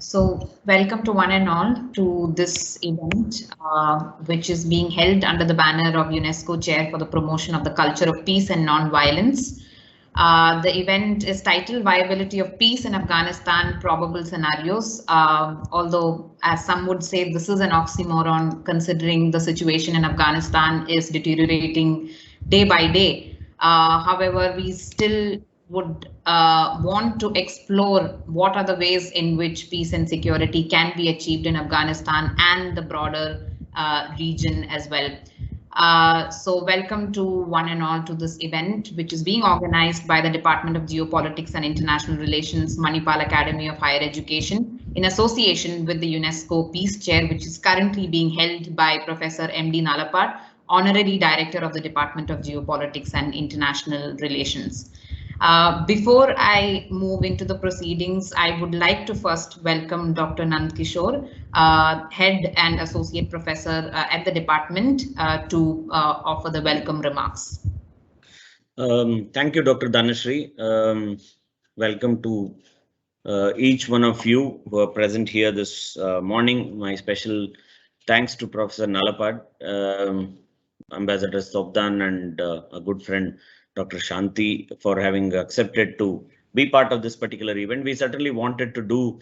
So welcome to one and all to this event, which is being held under the banner of UNESCO Chair for the Promotion of the Culture of Peace and Non-Violence. The event is titled Viability of Peace in Afghanistan, Probable Scenarios. Although, as some would say, this is an oxymoron considering the situation in Afghanistan is deteriorating day by day. However, we still would want to explore what are the ways in which peace and security can be achieved in Afghanistan and the broader region as well. So welcome to one and all to this event, which is being organized by the Department of Geopolitics and International Relations, Manipal Academy of Higher Education, in association with the UNESCO Peace Chair, which is currently being held by Professor M.D. Nalapat, Honorary Director of the Department of Geopolitics and International Relations. Before I move into the proceedings, I would like to first welcome Dr. Nand Kishore, Head and Associate Professor at the department, to offer the welcome remarks. Thank you, Dr. Dhanashree. Welcome to each one of you who are present here this morning. My special thanks to Professor Nalapat, Ambassador Stobdan, and a good friend, Dr. Shanthie, for having accepted to be part of this particular event. We certainly wanted to do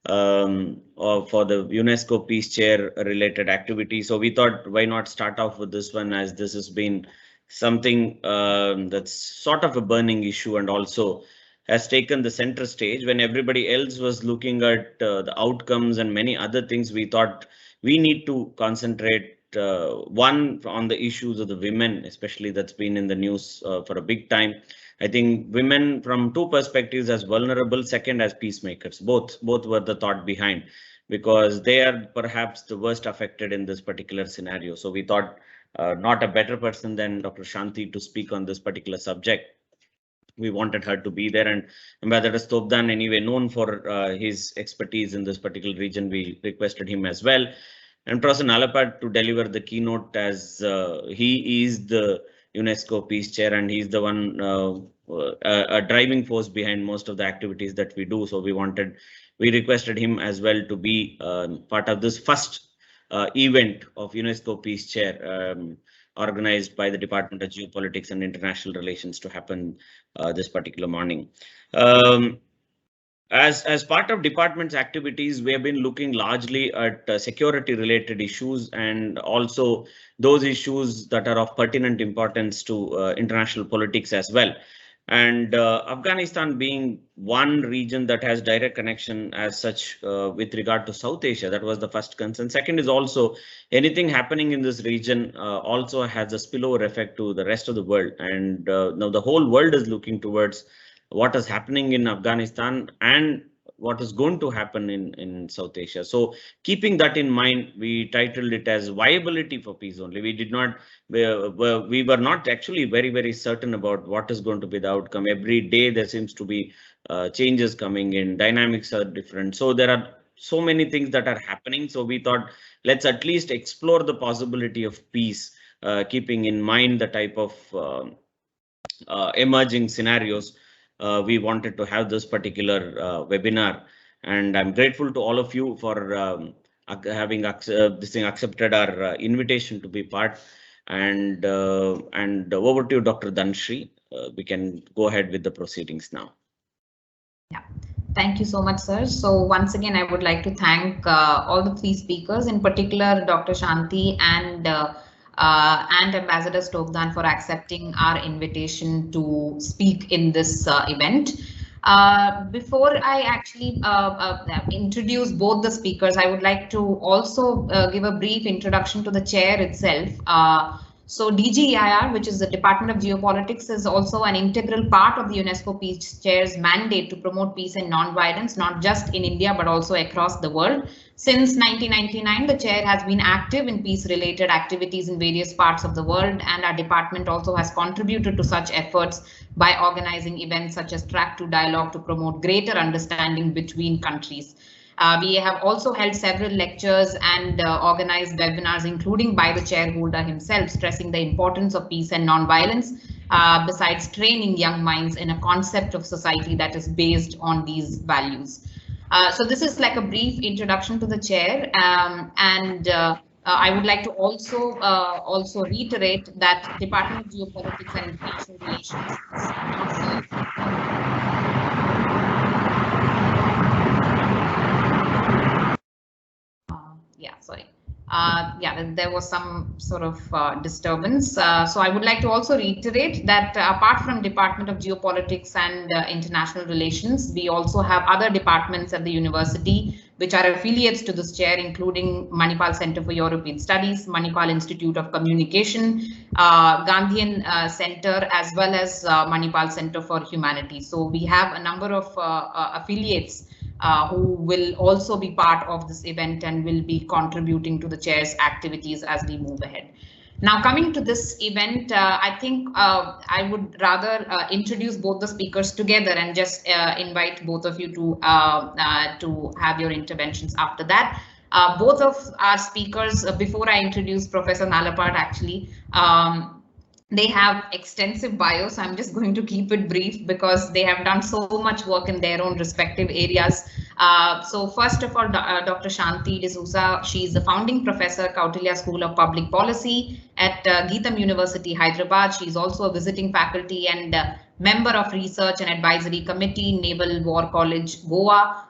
for the UNESCO Peace Chair related activity. So we thought, why not start off with this one, as this has been something that's sort of a burning issue and also has taken the center stage when everybody else was looking at the outcomes and many other things. We thought we need to concentrate one on the issues of the women, especially that's been in the news for a big time. I think women from two perspectives, as vulnerable, second as peacemakers, both were the thought behind, because they are perhaps the worst affected in this particular scenario. So we thought not a better person than Dr. Shanthie to speak on this particular subject. We wanted her to be there, and Ambassador Stobdan, anyway known for his expertise in this particular region, we requested him as well. And Professor Nalapat to deliver the keynote, as he is the UNESCO Peace Chair and he's the one a driving force behind most of the activities that we do. So we requested him as well to be part of this first event of UNESCO Peace Chair organized by the Department of Geopolitics and International Relations to happen this particular morning. As part of department's activities, we have been looking largely at security related issues and also those issues that are of pertinent importance to international politics as well. And Afghanistan being one region that has direct connection as such with regard to South Asia, that was the first concern. Second is also anything happening in this region also has a spillover effect to the rest of the world. And now the whole world is looking towards what is happening in Afghanistan and what is going to happen in South Asia. So keeping that in mind, we titled it as Viability for Peace only. We were not actually very certain about what is going to be the outcome. Every day there seems to be changes coming in, dynamics are different. So there are so many things that are happening. So we thought, let's at least explore the possibility of peace, keeping in mind the type of emerging scenarios. We wanted to have this particular webinar, and I'm grateful to all of you for having accepted our invitation to be part. And over to you, Dr. Dhanashree. We can go ahead with the proceedings now. Yeah, thank you so much, sir. So once again, I would like to thank all the three speakers, in particular Dr. Shanthie and Ambassador Stobdan for accepting our invitation to speak in this event. Before I actually introduce both the speakers, I would like to also give a brief introduction to the chair itself. So DGEIR, which is the Department of Geopolitics, is also an integral part of the UNESCO Peace Chair's mandate to promote peace and non-violence, not just in India, but also across the world. Since 1999, the chair has been active in peace-related activities in various parts of the world, and our department also has contributed to such efforts by organizing events such as Track to Dialogue to promote greater understanding between countries. We have also held several lectures and organized webinars, including by the chairholder himself, stressing the importance of peace and non-violence, besides training young minds in a concept of society that is based on these values. So this is like a brief introduction to the chair, I would like to also reiterate that Department of Geopolitics and International Relations is not there was some sort of disturbance. So I would like to also reiterate that apart from Department of Geopolitics and International Relations, we also have other departments at the university which are affiliates to this chair, including Manipal Center for European Studies, Manipal Institute of Communication, Gandhian Center, as well as Manipal Center for Humanities. So we have a number of affiliates who will also be part of this event and will be contributing to the chair's activities as we move ahead. Now, coming to this event, I think I would rather introduce both the speakers together and just invite both of you to have your interventions after that. Both of our speakers, before I introduce Professor Nalapat, actually, they have extensive bios. I'm just going to keep it brief because they have done so much work in their own respective areas. So first of all, Dr. Shanthie Souza, she is the founding professor, Kautilya School of Public Policy at Geetham University, Hyderabad. She is also a visiting faculty and member of Research and Advisory Committee, Naval War College, Goa.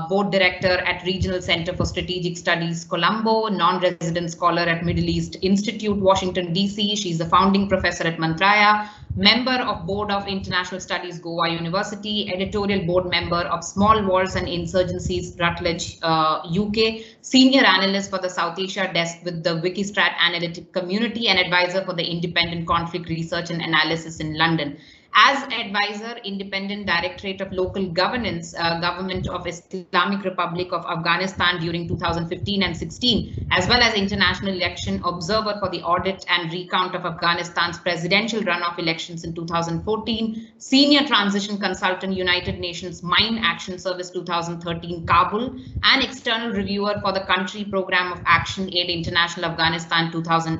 Board Director at Regional Center for Strategic Studies, Colombo, non-resident scholar at Middle East Institute, Washington, D.C. She's the founding professor at Mantraya, member of Board of International Studies, Goa University, editorial board member of Small Wars and Insurgencies, Rutledge, UK, senior analyst for the South Asia desk with the Wikistrat Analytic Community and advisor for the Independent Conflict Research and Analysis in London. As advisor, Independent Directorate of Local Governance, Government of Islamic Republic of Afghanistan during 2015 and 16, as well as International Election Observer for the Audit and Recount of Afghanistan's presidential runoff elections in 2014, Senior Transition Consultant, United Nations Mine Action Service 2013, Kabul, and External Reviewer for the Country Program of Action Aid International Afghanistan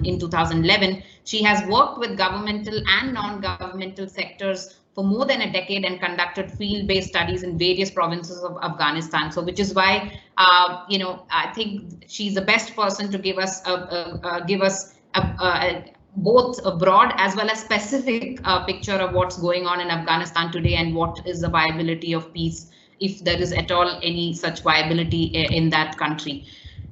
in 2011. She has worked with governmental and non-governmental sectors for more than a decade and conducted field-based studies in various provinces of Afghanistan. So, which is why, I think she's the best person to give us both a broad as well as specific picture of what's going on in Afghanistan today and what is the viability of peace, if there is at all any such viability in that country.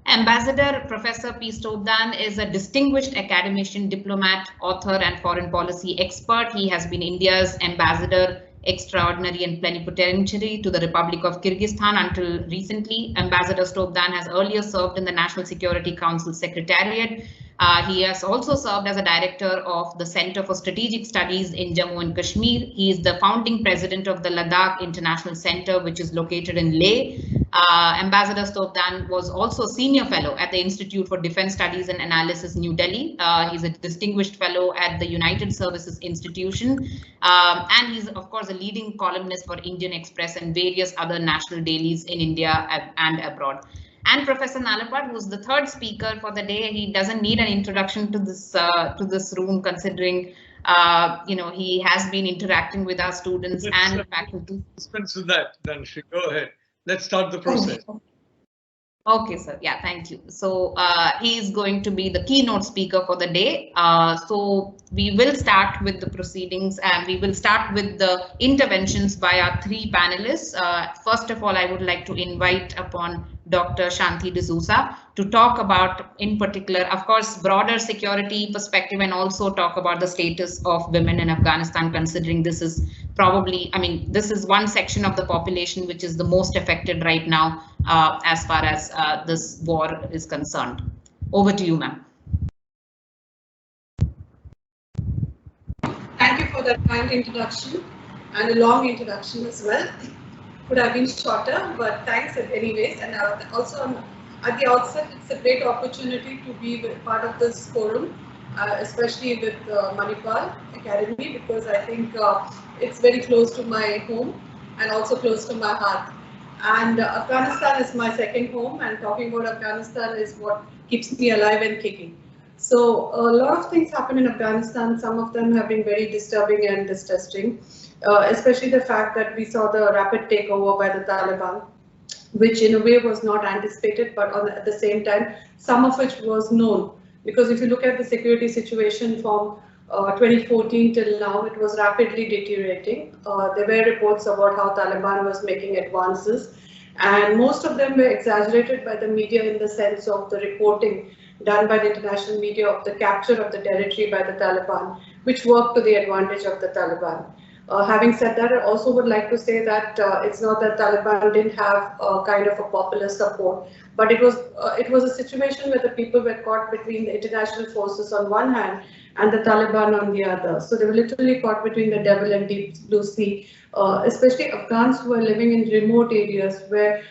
Ambassador Professor P. Stobdan is a distinguished academician, diplomat, author, and foreign policy expert. He has been India's ambassador extraordinary and plenipotentiary to the Republic of Kyrgyzstan until recently. Ambassador Stobdan has earlier served in the National Security Council Secretariat. He has also served as a director of the Center for Strategic Studies in Jammu and Kashmir. He is the founding president of the Ladakh International Center, which is located in Leh. Ambassador Stobdan was also senior fellow at the Institute for Defense Studies and Analysis, New Delhi. He's a distinguished fellow at the United Services Institution. And he's, of course, a leading columnist for Indian Express and various other national dailies in India and abroad. And Professor Nalapat, who's the third speaker for the day, he doesn't need an introduction to this room, considering he has been interacting with our students and faculty. Dispense with that, then go ahead. Let's start the process. Okay, sir. Yeah, thank you. So he is going to be the keynote speaker for the day. So we will start with the proceedings and we will start with the interventions by our three panelists. First of all, I would like to invite upon Dr. Shanthie Souza to talk about, in particular, of course, broader security perspective and also talk about the status of women in Afghanistan, considering this is probably, this is one section of the population which is the most affected right now as far as this war is concerned. Over to you, ma'am. Thank you for that kind introduction and a long introduction as well. Could have been shorter, but thanks anyways. And also at the outset, it's a great opportunity to be part of this forum, especially with Manipal Academy, because I think it's very close to my home and also close to my heart. And Afghanistan is my second home, and talking about Afghanistan is what keeps me alive and kicking. So a lot of things happen in Afghanistan. Some of them have been very disturbing and distressing, especially the fact that we saw the rapid takeover by the Taliban. which in a way was not anticipated, but at the same time, some of which was known. Because if you look at the security situation from 2014 till now, it was rapidly deteriorating. There were reports about how Taliban was making advances, and most of them were exaggerated by the media in the sense of the reporting done by the international media of the capture of the territory by the Taliban, which worked to the advantage of the Taliban. Having said that, I also would like to say that it's not that Taliban didn't have kind of a popular support, but it was a situation where the people were caught between the international forces on one hand and the Taliban on the other. So they were literally caught between the devil and deep blue sea, especially Afghans who were living in remote areas where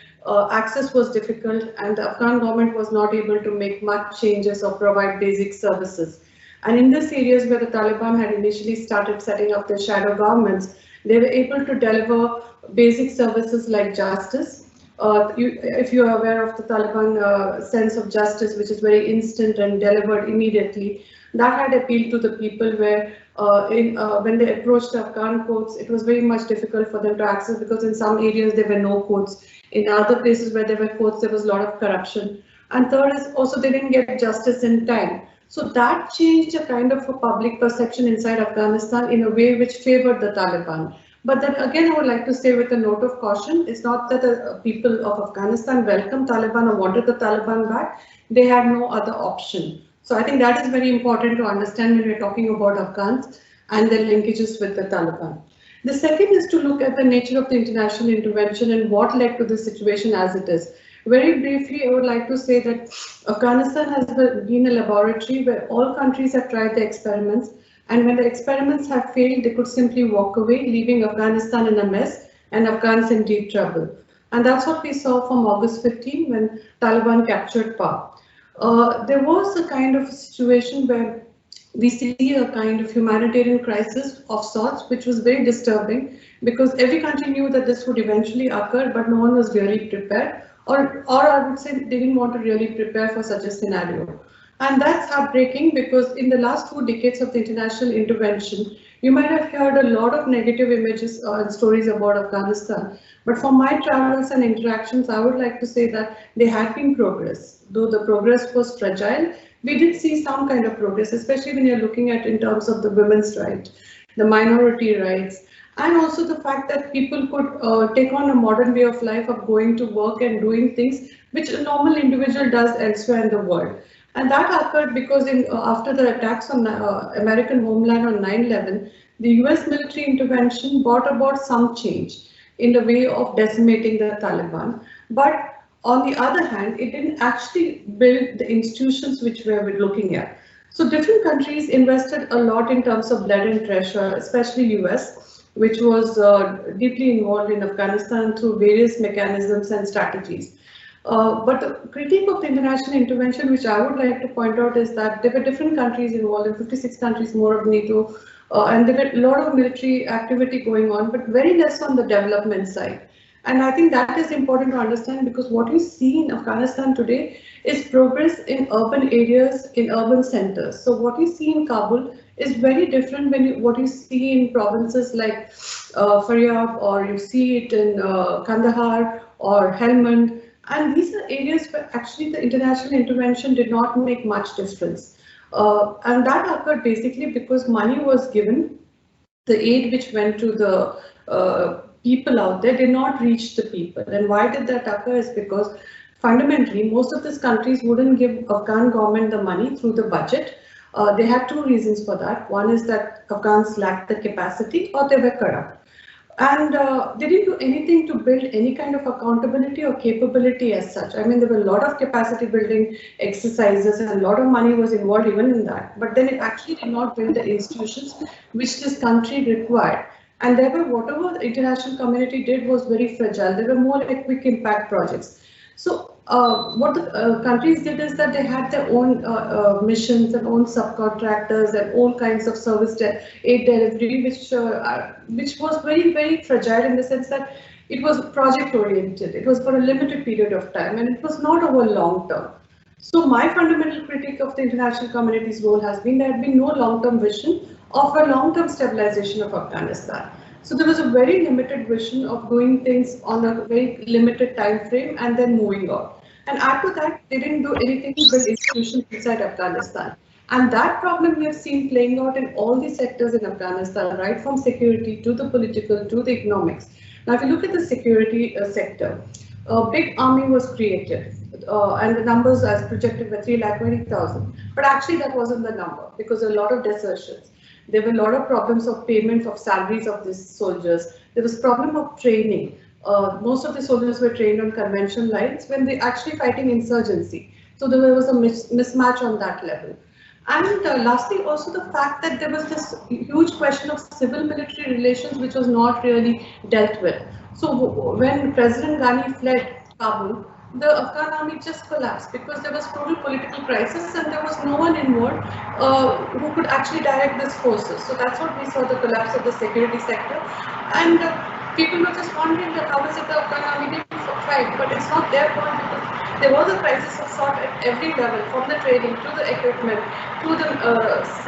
access was difficult and the Afghan government was not able to make much changes or provide basic services. And in these areas where the Taliban had initially started setting up their shadow governments, they were able to deliver basic services like justice. If you are aware of the Taliban sense of justice, which is very instant and delivered immediately, that had appealed to the people where when they approached Afghan courts, it was very much difficult for them to access because in some areas there were no courts. In other places where there were courts, there was a lot of corruption. And third is also they didn't get justice in time. So that changed a kind of a public perception inside Afghanistan in a way which favored the Taliban. But then again, I would like to say with a note of caution, it's not that the people of Afghanistan welcomed Taliban or wanted the Taliban back. They had no other option. So I think that is very important to understand when we're talking about Afghans and their linkages with the Taliban. The second is to look at the nature of the international intervention and what led to the situation as it is. Very briefly, I would like to say that Afghanistan has been a laboratory where all countries have tried the experiments, and when the experiments have failed, they could simply walk away, leaving Afghanistan in a mess and Afghans in deep trouble. And that's what we saw from August 15 when Taliban captured power. There was a kind of situation where we see a kind of humanitarian crisis of sorts, which was very disturbing because every country knew that this would eventually occur, but no one was really prepared. Or I would say they didn't want to really prepare for such a scenario. And that's heartbreaking because in the last 2 decades of the international intervention, you might have heard a lot of negative images and stories about Afghanistan. But from my travels and interactions, I would like to say that there had been progress. Though the progress was fragile, we did see some kind of progress, especially when you're looking at in terms of the women's rights, the minority rights, and also the fact that people could take on a modern way of life of going to work and doing things which a normal individual does elsewhere in the world. And that occurred because after the attacks on American homeland on 9/11, the US military intervention brought about some change in the way of decimating the Taliban. But on the other hand, it didn't actually build the institutions which we were looking at. So different countries invested a lot in terms of blood and treasure, especially US, which was deeply involved in Afghanistan through various mechanisms and strategies. But the critique of the international intervention, which I would like to point out, is that there were different countries involved, in 56 countries more of NATO, and there were a lot of military activity going on, but very less on the development side. And I think that is important to understand because what you see in Afghanistan today is progress in urban areas, in urban centers. So what you see in Kabul is very different when what you see in provinces like Faryab, or you see it in Kandahar or Helmand. And these are areas where actually the international intervention did not make much difference. And that occurred basically because money was given. The aid which went to the people out there did not reach the people. And why did that occur is because fundamentally most of these countries wouldn't give Afghan government the money through the budget. They had 2 reasons for that. One is that Afghans lacked the capacity or they were corrupt. And they didn't do anything to build any kind of accountability or capability as such. I mean, there were a lot of capacity building exercises and a lot of money was involved even in that. But then it actually did not build the institutions which this country required. And there were, whatever the international community did was very fragile. There were more like quick impact projects. So what the countries did is that they had their own missions and own subcontractors and all kinds of service aid delivery, which was very, very fragile in the sense that it was project oriented. It was for a limited period of time and it was not over long term. So my fundamental critique of the international community's role has been there had been no long-term vision of a long-term stabilization of Afghanistan. So there was a very limited vision of doing things on a very limited time frame and then moving on. And after that, they didn't do anything to build institutions inside Afghanistan. And that problem we have seen playing out in all the sectors in Afghanistan, right from security to the political to the economics. Now, if you look at the security sector, a big army was created, and the numbers as projected were 3,20,000. But actually, that wasn't the number because there were a lot of desertions. There were a lot of problems of payment of salaries of these soldiers. There was problem of training. Most of the soldiers were trained on conventional lines when they actually fighting insurgency. So there was a mismatch on that level. And lastly, also the fact that there was this huge question of civil-military relations which was not really dealt with. So when President Ghani fled Kabul, the Afghan army just collapsed because there was total political crisis and there was no one involved who could actually direct these forces. So that's what we saw, the collapse of the security sector. And people were just wondering that how is it the Afghan army didn't fight, but it's not their point because there was a crisis of sort at every level, from the training to the equipment to the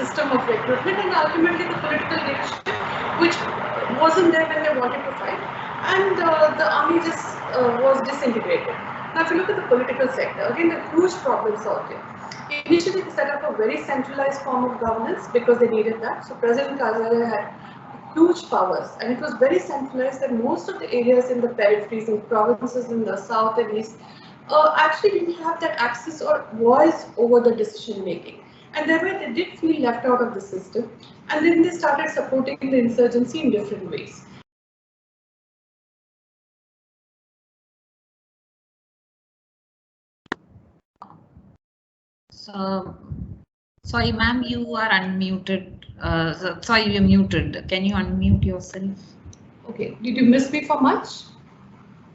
system of recruitment, and ultimately the political leadership, which wasn't there when they wanted to fight, and the army just was disintegrated. Now, if you look at the political sector, again, there are huge problems out here. Initially, they set up a very centralized form of governance because they needed that. So President Karzai had huge powers, and it was very centralized that most of the areas in the peripheries and provinces in the south and east actually didn't have that access or voice over the decision making. And thereby they did feel left out of the system. And then they started supporting the insurgency in different ways. So, sorry, ma'am, you are unmuted. Sorry, you're muted. Can you unmute yourself? Okay. Did you miss me for much?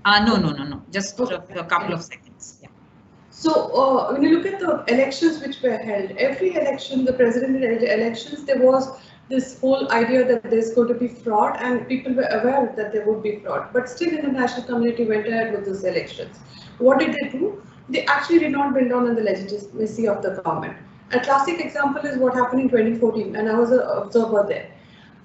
No. Just okay. a couple of seconds. Yeah. So when you look at the elections which were held, every election, the presidential elections, there was this whole idea that there's going to be fraud, and people were aware that there would be fraud. But still, the international community went ahead with those elections. What did they do? They actually did not build on the legitimacy of the government. A classic example is what happened in 2014, and I was an observer there.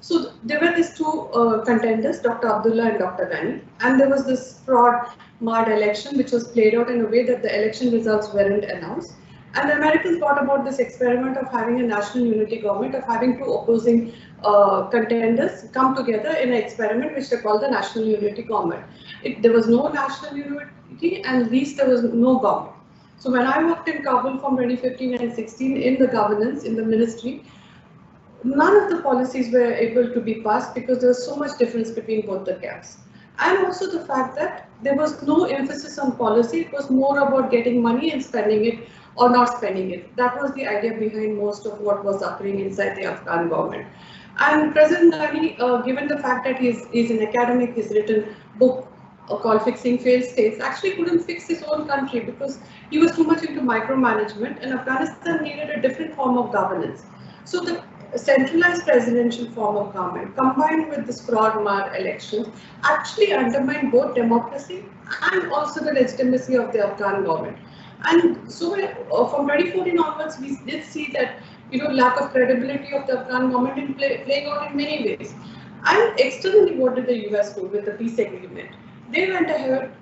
So there were these two contenders, Dr. Abdullah and Dr. Ghani, and there was this fraud-marred election which was played out in a way that the election results weren't announced. And the Americans brought about this experiment of having a national unity government, of having two opposing contenders come together in an experiment which they called the national unity government. There was no national unity, and at least there was no government. So when I worked in Kabul from 2015 and 16 in the governance, in the ministry, none of the policies were able to be passed because there was so much difference between both the camps. And also the fact that there was no emphasis on policy, it was more about getting money and spending it or not spending it. That was the idea behind most of what was occurring inside the Afghan government. And President Ghani, given the fact that he's an academic, he's written a book called Fixing Failed States, actually couldn't fix his own country because he was too much into micromanagement, and Afghanistan needed a different form of governance. So the centralized presidential form of government combined with this fraud-marred elections actually undermined both democracy and also the legitimacy of the Afghan government. And so from 2014 onwards, we did see that lack of credibility of the Afghan government playing out in many ways. And externally, what did the US do with the peace agreement? They went ahead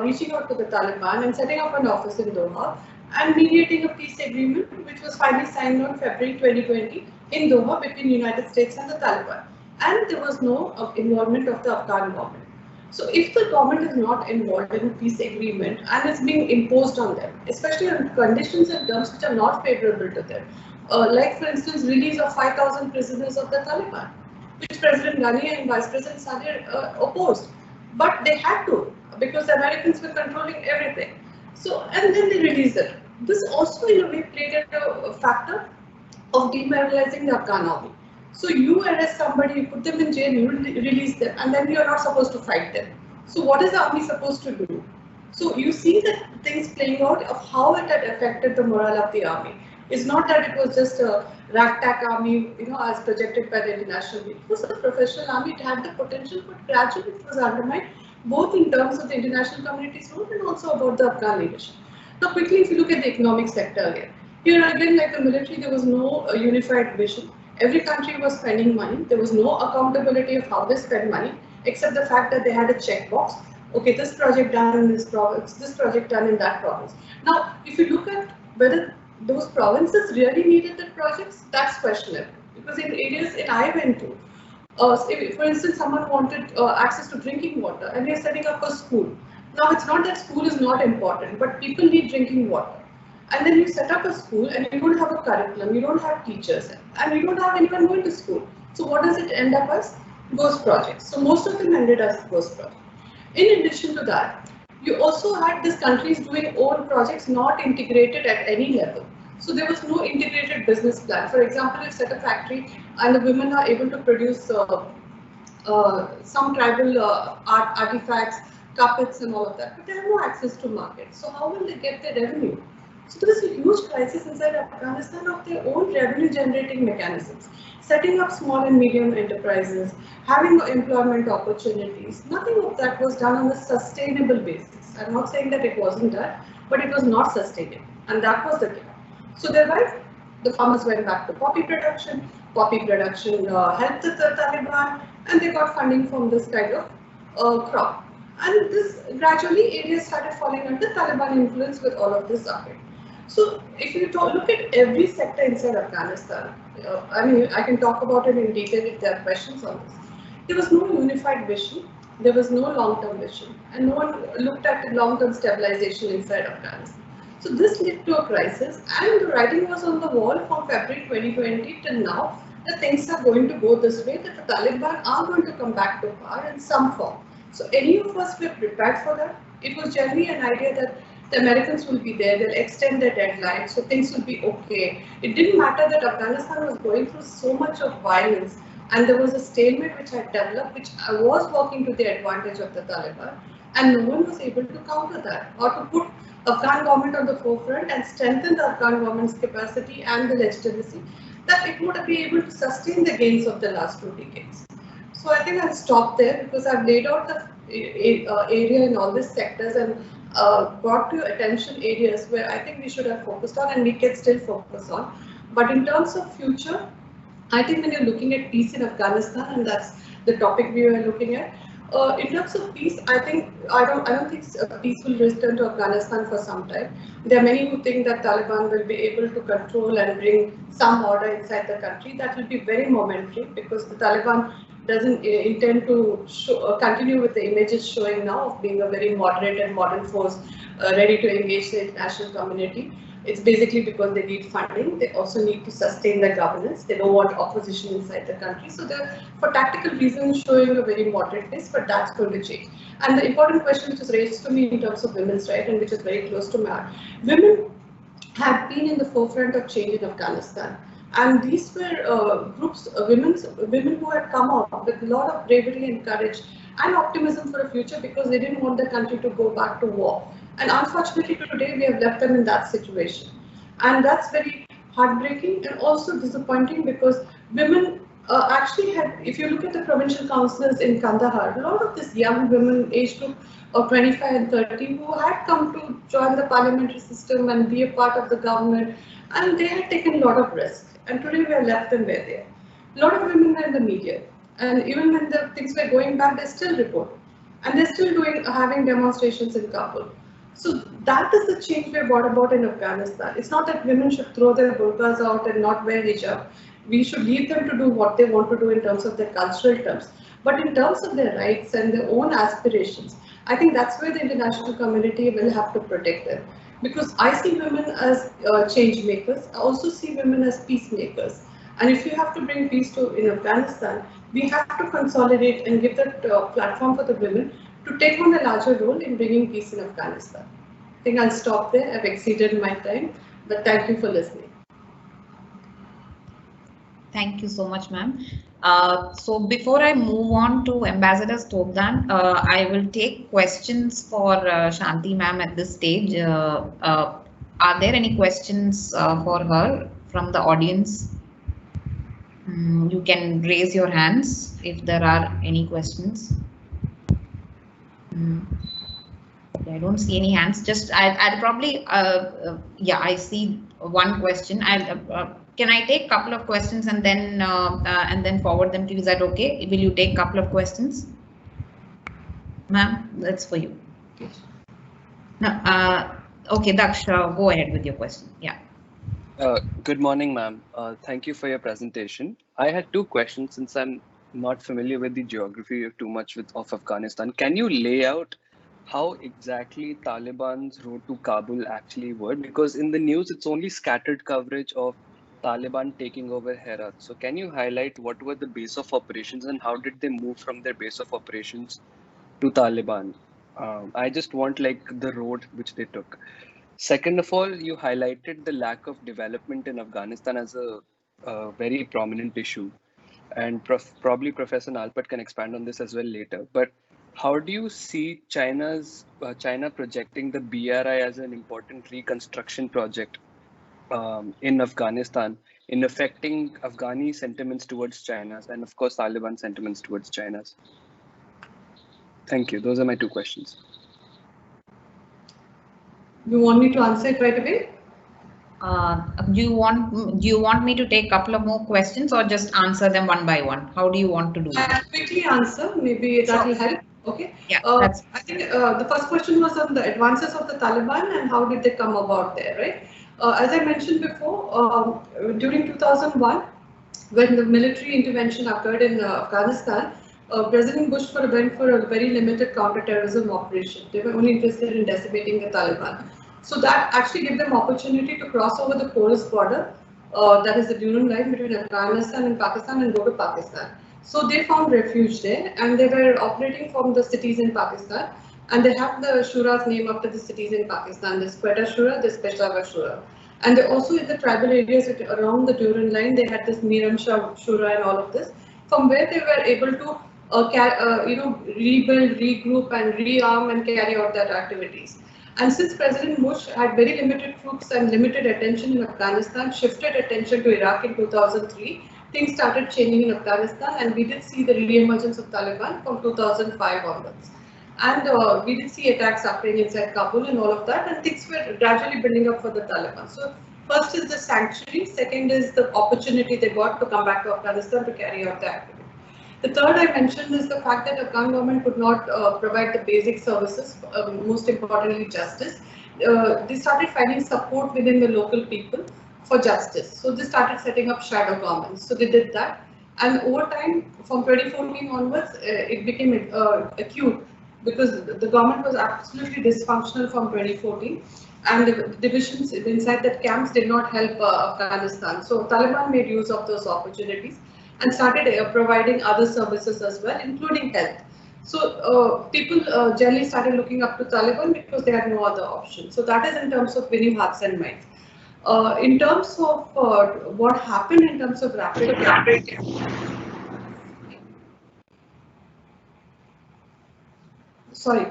reaching out to the Taliban and setting up an office in Doha and mediating a peace agreement which was finally signed on February 2020 in Doha between the United States and the Taliban. And there was no involvement of the Afghan government. So if the government is not involved in a peace agreement and is being imposed on them, especially on conditions and terms which are not favorable to them, like for instance, release of 5,000 prisoners of the Taliban, which President Ghani and Vice President Sadiq opposed. But they had to, because the Americans were controlling everything. So, and then they released it. This also in a way played a factor of demoralizing the Afghan army. So you arrest somebody, you put them in jail, you release them, and then you are not supposed to fight them. So what is the army supposed to do? So you see the things playing out of how it had affected the morale of the army. It's not that it was just a ragtag army, as projected by the international media. It was a professional army. It had the potential, but gradually it was undermined, both in terms of the international community's role and also about the Afghan leadership. Now, quickly, if you look at the economic sector again, here again, like the military, there was no unified vision. Every country was spending money. There was no accountability of how they spend money, except the fact that they had a checkbox. Okay, this project done in this province, this project done in that province. Now, if you look at whether those provinces really needed the projects, that's questionable. Because in areas I went to, if, for instance, someone wanted access to drinking water and they're setting up a school. Now, it's not that school is not important, but people need drinking water. And then you set up a school and you don't have a curriculum, you don't have teachers, and you don't have anyone going to school. So what does it end up as? Ghost projects. So most of them ended as ghost projects. In addition to that, you also had these countries doing own projects not integrated at any level. So there was no integrated business plan. For example, you set a factory and the women are able to produce some tribal artifacts, carpets and all of that, but they have no access to markets. So how will they get their revenue? So there was a huge crisis inside Afghanistan of their own revenue generating mechanisms, setting up small and medium enterprises, having employment opportunities. Nothing of that was done on a sustainable basis. I'm not saying that it wasn't done, but it was not sustainable, and that was the gap. So thereby, the farmers went back to poppy production. Poppy production helped the Taliban, and they got funding from this kind of crop. And this gradually areas started falling under Taliban influence with all of this upgrade. So if you look at every sector inside Afghanistan, I mean, I can talk about it in detail if there are questions on this. There was no unified vision, there was no long-term vision, and no one looked at long-term stabilization inside Afghanistan. So this led to a crisis, and the writing was on the wall from February 2020 till now that things are going to go this way, that the Taliban are going to come back to power in some form. So any of us were prepared for that. It was generally an idea that the Americans will be there, they'll extend their deadline, so things will be okay. It didn't matter that Afghanistan was going through so much of violence, and there was a stalemate which had developed, which was working to the advantage of the Taliban, and no one was able to counter that or to put Afghan government on the forefront and strengthen the Afghan government's capacity and the legitimacy that it would be able to sustain the gains of the last 2 decades. So I think I'll stop there because I've laid out the area in all these sectors and brought to your attention areas where I think we should have focused on and we can still focus on. But in terms of future, I think when you're looking at peace in Afghanistan, and that's the topic we were looking at, in terms of peace, I don't think peace will return to Afghanistan for some time. There are many who think that Taliban will be able to control and bring some order inside the country. That will be very momentary because the Taliban doesn't intend to continue with the images showing now of being a very moderate and modern force ready to engage the international community. It's basically because they need funding. They also need to sustain their governance. They don't want opposition inside the country. So they're, for tactical reasons, showing a very moderate face, but that's going to change. And the important question which is raised to me in terms of women's rights, and which is very close to my heart, women have been in the forefront of change in Afghanistan. And these were groups, women who had come out with a lot of bravery and courage and optimism for a future because they didn't want the country to go back to war. And unfortunately today we have left them in that situation. And that's very heartbreaking and also disappointing because women actually had, if you look at the provincial councillors in Kandahar, a lot of these young women age group of 25 and 30 who had come to join the parliamentary system and be a part of the government, and they had taken a lot of risk. And today we are left them where they are. A lot of women are in the media, and even when the things were going back, they still report, and they're still having demonstrations in Kabul. So that is the change we have brought about in Afghanistan. It's not that women should throw their burqas out and not wear hijab. We should leave them to do what they want to do in terms of their cultural terms. But in terms of their rights and their own aspirations, I think that's where the international community will have to protect them. Because I see women as change makers. I also see women as peacemakers. And if you have to bring peace in Afghanistan, we have to consolidate and give that platform for the women to take on a larger role in bringing peace in Afghanistan. I think I'll stop there. I've exceeded my time, but thank you for listening. Thank you so much, ma'am. So before I move on to Ambassador Stobdan, I will take questions for Shanthie ma'am at this stage. Are there any questions for her from the audience? You can raise your hands if there are any questions. I don't see any hands. Just I'll probably yeah, I see one question. can I take a couple of questions and then forward them to you? Is that okay? Will you take a couple of questions? Ma'am, that's for you. No, okay, Daksh, go ahead with your question. Yeah. Good morning, ma'am. Thank you for your presentation. I had two questions since I'm not familiar with the geography too much of Afghanistan. Can you lay out how exactly Taliban's road to Kabul actually worked? Because in the news, it's only scattered coverage of Taliban taking over Herat. So can you highlight what were the base of operations and how did they move from their base of operations to Taliban? I just want like the road which they took. Second of all, you highlighted the lack of development in Afghanistan as a very prominent issue. And probably Professor Nalapat can expand on this as well later. But how do you see China projecting the BRI as an important reconstruction project in Afghanistan, in affecting Afghani sentiments towards China's and of course Taliban sentiments towards China's? Thank you. Those are my two questions. You want me to answer it right away? Do you want me to take a couple of more questions or just answer them one by one? How do you want to do it? I'll quickly answer. Maybe that will help. Okay. Yeah. I think the first question was on the advances of the Taliban and how did they come about there, right? As I mentioned before, during 2001, when the military intervention occurred in Afghanistan, President Bush went for a very limited counter-terrorism operation. They were only interested in decimating the Taliban. So that actually gave them opportunity to cross over the porous border, that is the Durand line between Afghanistan and Pakistan, and go to Pakistan. So they found refuge there, and they were operating from the cities in Pakistan, and they have the shuras named after the cities in Pakistan. There's Quetta Shura, there's Peshawar Shura. And they also in the tribal areas around the Durand line, they had this Miram Shah Shura and all of this, from where they were able to rebuild, regroup and rearm and carry out their activities. And since President Bush had very limited troops and limited attention in Afghanistan, shifted attention to Iraq in 2003, things started changing in Afghanistan, and we did see the re-emergence of Taliban from 2005 onwards. And we did see attacks occurring inside Kabul and all of that, and things were gradually building up for the Taliban. So first is the sanctuary, second is the opportunity they got to come back to Afghanistan to carry out the activity. The third I mentioned is the fact that the Afghan government could not provide the basic services, most importantly justice. They started finding support within the local people for justice. So they started setting up shadow governments. So they did that. And over time, from 2014 onwards, it became acute because the government was absolutely dysfunctional from 2014. And the divisions inside that camps did not help Afghanistan. So Taliban made use of those opportunities and started providing other services as well, including health. So people generally started looking up to Taliban because they had no other option. So that is in terms of winning hearts and minds. In terms of what happened in terms of rapid. Sorry.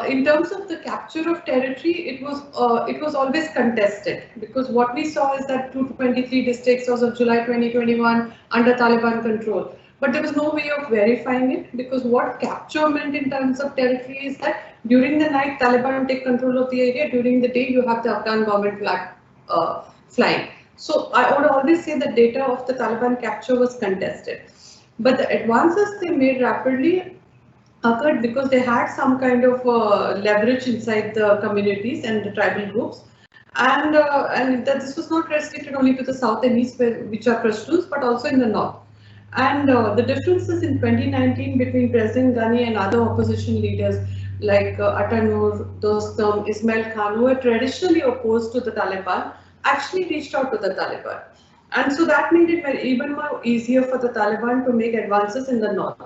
In terms of the capture of territory, it was always contested, because what we saw is that 223 districts as of July 2021 under Taliban control, but there was no way of verifying it, because what capture meant in terms of territory is that during the night Taliban take control of the area, during the day you have the Afghan government flag flying. So I would always say the data of the Taliban capture was contested, but the advances they made rapidly occurred because they had some kind of leverage inside the communities and the tribal groups, and that this was not restricted only to the south and east, which are Pashtuns, but also in the north. And the differences in 2019 between President Ghani and other opposition leaders like Atanur, Dostum, Ismail Khan, who were traditionally opposed to the Taliban, actually reached out to the Taliban, and so that made it even more easier for the Taliban to make advances in the north.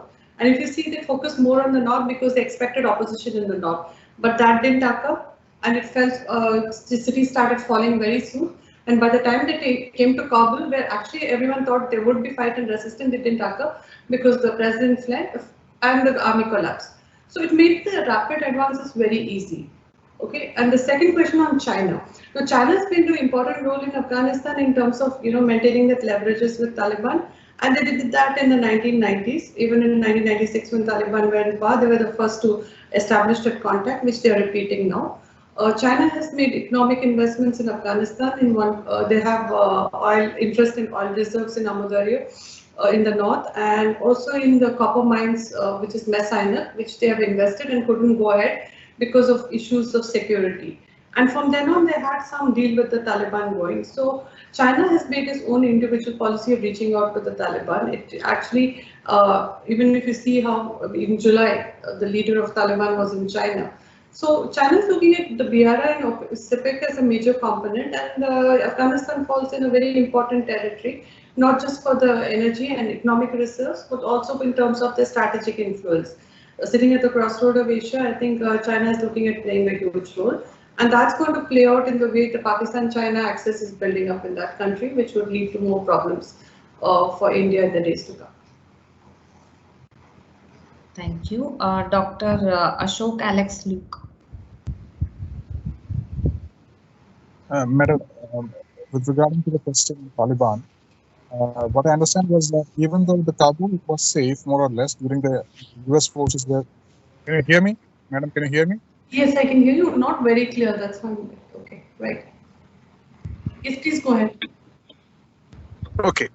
And if you see, they focused more on the north because they expected opposition in the north, but that didn't occur, and it felt the city started falling very soon. And by the time they came to Kabul, where actually everyone thought there would be fight and resistance, it didn't occur because the president fled and the army collapsed. So it made the rapid advances very easy. Okay, and the second question on China. Now, China has played an important role in Afghanistan in terms of maintaining that leverages with Taliban. And they did that in the 1990s. Even in 1996, when Taliban were in power, they were the first to establish that contact, which they are repeating now. China has made economic investments in Afghanistan. They have interest in oil reserves in Amudarya in the north, and also in the copper mines, which is MAHE-UNESCO, which they have invested and couldn't go ahead because of issues of security. And from then on, they had some deal with the Taliban going. So China has made its own individual policy of reaching out to the Taliban. It actually, even if you see how in July, the leader of Taliban was in China. So China is looking at the BRI and CPEC as a major component, and Afghanistan falls in a very important territory, not just for the energy and economic reserves, but also in terms of the strategic influence. Sitting at the crossroad of Asia, I think China is looking at playing a huge role. And that's going to play out in the way the Pakistan-China axis is building up in that country, which would lead to more problems for India in the days to come. Thank you. Dr. Ashok Alex Luke. Madam, with regard to the question of Taliban, what I understand was that even though the Kabul was safe, more or less, during the US forces were... Can you hear me? Madam, can you hear me? Yes, I can hear you. Not very clear. That's fine. Okay, right. Yes, please go ahead. Okay.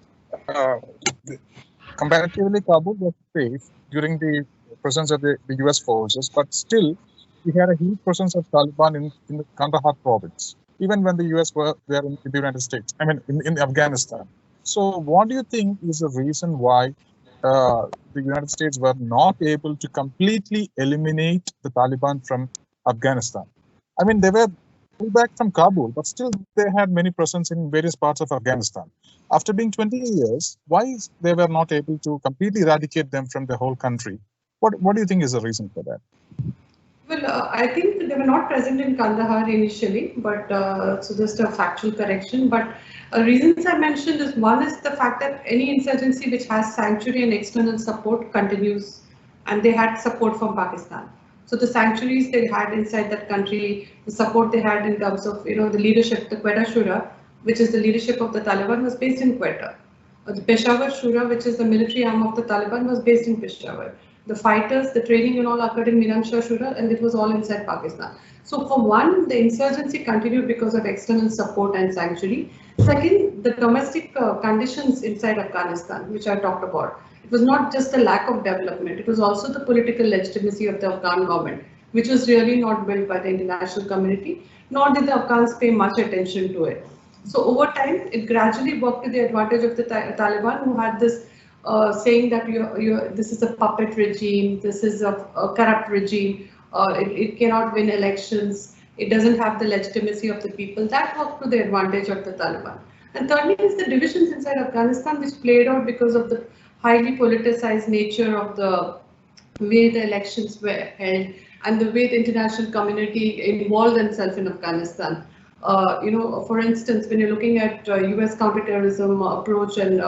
Comparatively, Kabul was safe during the presence of the US forces, but still, we had a huge presence of Taliban in the Kandahar province, even when the US were there in the United States, I mean, in Afghanistan. So what do you think is the reason why the United States were not able to completely eliminate the Taliban from Afghanistan? I mean, they were pulled back from Kabul, but still they had many presence in various parts of Afghanistan. After being 20 years, why they were not able to completely eradicate them from the whole country? What do you think is the reason for that? Well, I think they were not present in Kandahar initially, but so just a factual correction. But reasons I mentioned is, one is the fact that any insurgency which has sanctuary and external support continues, and they had support from Pakistan. So the sanctuaries they had inside that country, the support they had in terms of the leadership, the Quetta Shura, which is the leadership of the Taliban, was based in Quetta. The Peshawar Shura, which is the military arm of the Taliban, was based in Peshawar. The fighters, the training and all occurred in Miran Shah Shura, and it was all inside Pakistan. So for one, the insurgency continued because of external support and sanctuary. Second, the domestic conditions inside Afghanistan, which I talked about. It was not just a lack of development, it was also the political legitimacy of the Afghan government, which was really not built by the international community, nor did the Afghans pay much attention to it. So over time, it gradually worked to the advantage of the Taliban, who had this saying that this is a puppet regime, this is a corrupt regime, it cannot win elections, it doesn't have the legitimacy of the people. That worked to the advantage of the Taliban. And thirdly is the divisions inside Afghanistan, which played out because of the highly politicized nature of the way the elections were held and the way the international community involved themselves in Afghanistan. For instance, when you're looking at US counterterrorism approach and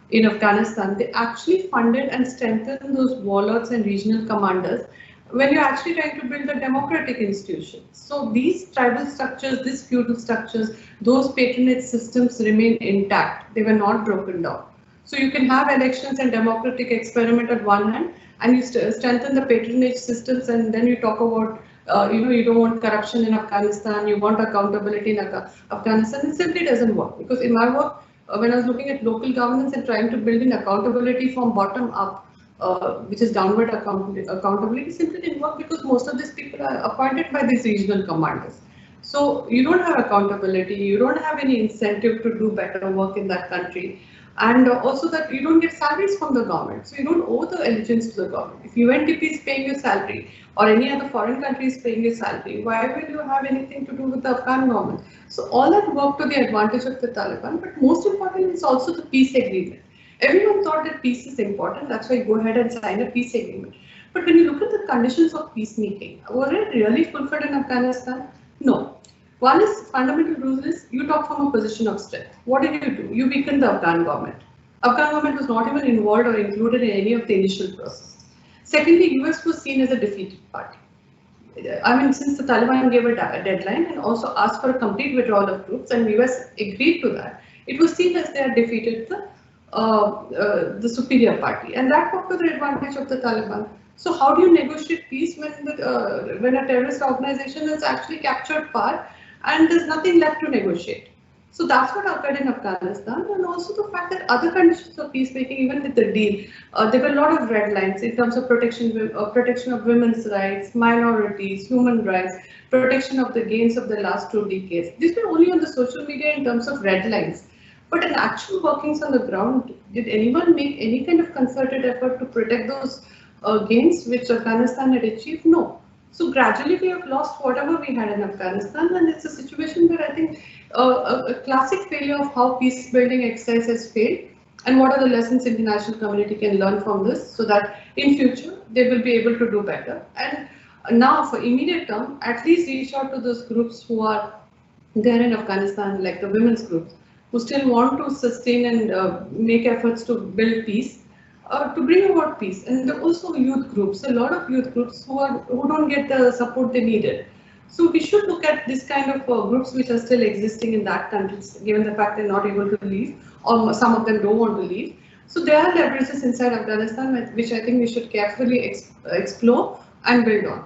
in Afghanistan, they actually funded and strengthened those warlords and regional commanders when you're actually trying to build a democratic institution. So these tribal structures, these feudal structures, those patronage systems remain intact. They were not broken down. So you can have elections and democratic experiment at one hand, and you strengthen the patronage systems, and then you talk about you don't want corruption in Afghanistan, you want accountability in Afghanistan. It simply doesn't work, because in my work, when I was looking at local governance and trying to build in accountability from bottom up, which is downward accountability, simply didn't work, because most of these people are appointed by these regional commanders. So you don't have accountability, you don't have any incentive to do better work in that country. And also that you don't get salaries from the government, so you don't owe the allegiance to the government. If UNDP is paying your salary or any other foreign country is paying your salary, why will you have anything to do with the Afghan government? So all that worked to the advantage of the Taliban, but most important is also the peace agreement. Everyone thought that peace is important, that's why you go ahead and sign a peace agreement. But when you look at the conditions of peacemaking, were it really fulfilled in Afghanistan? No. One is fundamental rule is you talk from a position of strength. What did you do? You weakened the Afghan government. Afghan government was not even involved or included in any of the initial process. Secondly, US was seen as a defeated party. I mean, since the Taliban gave a deadline and also asked for a complete withdrawal of troops, and US agreed to that, it was seen as they had defeated the superior party, and that worked to the advantage of the Taliban. So how do you negotiate peace when the when a terrorist organization has actually captured power and there's nothing left to negotiate. So that's what occurred in Afghanistan, and also the fact that other conditions of peacemaking, even with the deal, there were a lot of red lines in terms of protection of women's rights, minorities, human rights, protection of the gains of the last 2 decades. These were only on the social media in terms of red lines. But in actual workings on the ground, did anyone make any kind of concerted effort to protect those gains which Afghanistan had achieved? No. So gradually we have lost whatever we had in Afghanistan, and it's a situation where I think a classic failure of how peace building exercise has failed, and what are the lessons international community can learn from this, so that in future they will be able to do better. And now for immediate term, at least reach out to those groups who are there in Afghanistan, like the women's groups, who still want to sustain and make efforts to build peace, to bring about peace. And there are also youth groups, a lot of youth groups who don't get the support they needed. So we should look at this kind of groups which are still existing in that country, given the fact they're not able to leave, or some of them don't want to leave. So there are leverages inside Afghanistan which I think we should carefully explore and build on.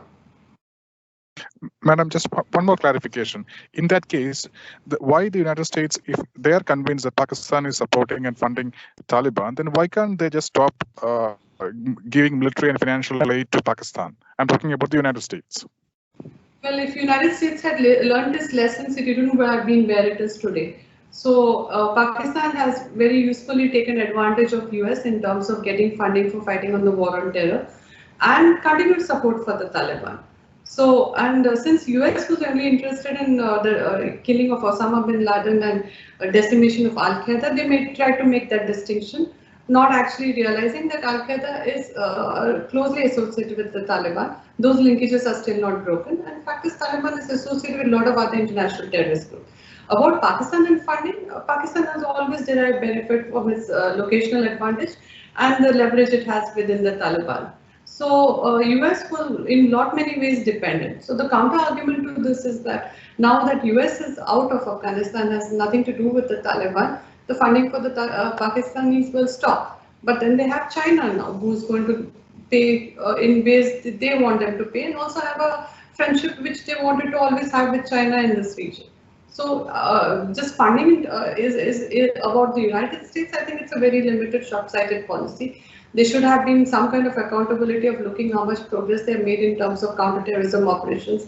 Madam, just one more clarification. In that case, why the United States, if they are convinced that Pakistan is supporting and funding Taliban, then why can't they just stop giving military and financial aid to Pakistan? I'm talking about the United States. Well, if United States had learned its lessons, it wouldn't have been where it is today. So Pakistan has very usefully taken advantage of US in terms of getting funding for fighting on the war on terror and continued support for the Taliban. So, and since US was only interested in the killing of Osama bin Laden and decimation of Al-Qaeda, they may try to make that distinction, not actually realizing that Al-Qaeda is closely associated with the Taliban. Those linkages are still not broken. And in fact, this Taliban is associated with a lot of other international terrorist groups. About Pakistan and funding, Pakistan has always derived benefit from its locational advantage and the leverage it has within the Taliban. So US was in many ways dependent. So the counter argument to this is that now that US is out of Afghanistan, has nothing to do with the Taliban, the funding for the Pakistanis will stop. But then they have China now, who's going to pay in ways that they want them to pay, and also have a friendship which they wanted to always have with China in this region. So just funding is about the United States. I think it's a very limited, short-sighted policy. There should have been some kind of accountability of looking how much progress they've made in terms of counterterrorism operations,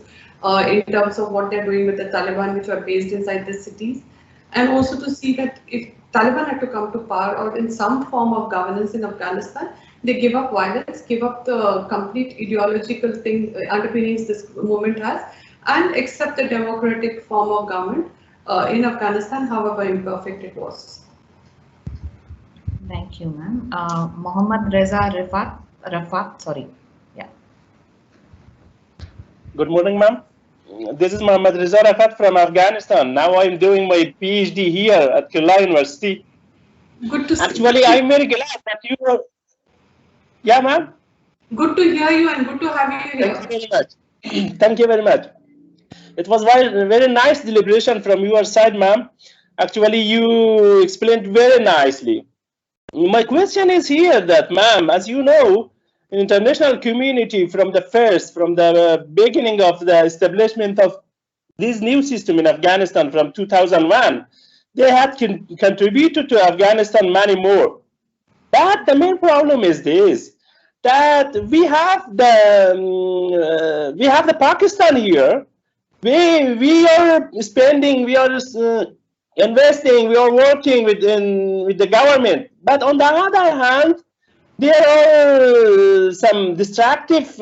in terms of what they're doing with the Taliban, which are based inside the cities, and also to see that if Taliban had to come to power or in some form of governance in Afghanistan, they give up violence, give up the complete ideological thing underpinnings this movement has, and accept the democratic form of government in Afghanistan, however imperfect it was. Thank you, ma'am. Mohammad Reza Rafat, sorry. Yeah. Good morning, ma'am. This is Mohammad Reza Rafat from Afghanistan. Now I'm doing my PhD here at Kerala University. Good to see you. Actually, I'm very glad that you are. Yeah, ma'am. Good to hear you and good to have you here. Thank you very much. Thank you very much. It was very nice deliberation from your side, ma'am. Actually, you explained very nicely. My question is here that, ma'am, as you know, international community from the beginning of the establishment of this new system in Afghanistan from 2001, they had contributed to Afghanistan many more. But the main problem is this, that we have the Pakistan here. We are spending, we are investing, we are working with the government. But on the other hand, there are some destructive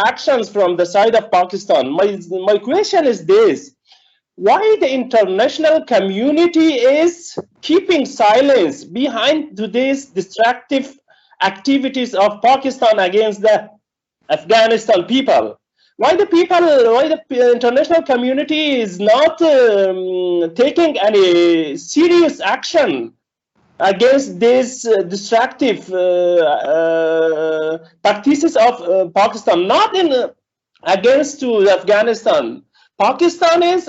actions from the side of Pakistan. My question is this: why the international community is keeping silence behind today's destructive activities of Pakistan against the Afghanistan people? Why the international community is not taking any serious action against these destructive practices of Pakistan, not against to Afghanistan. Pakistan is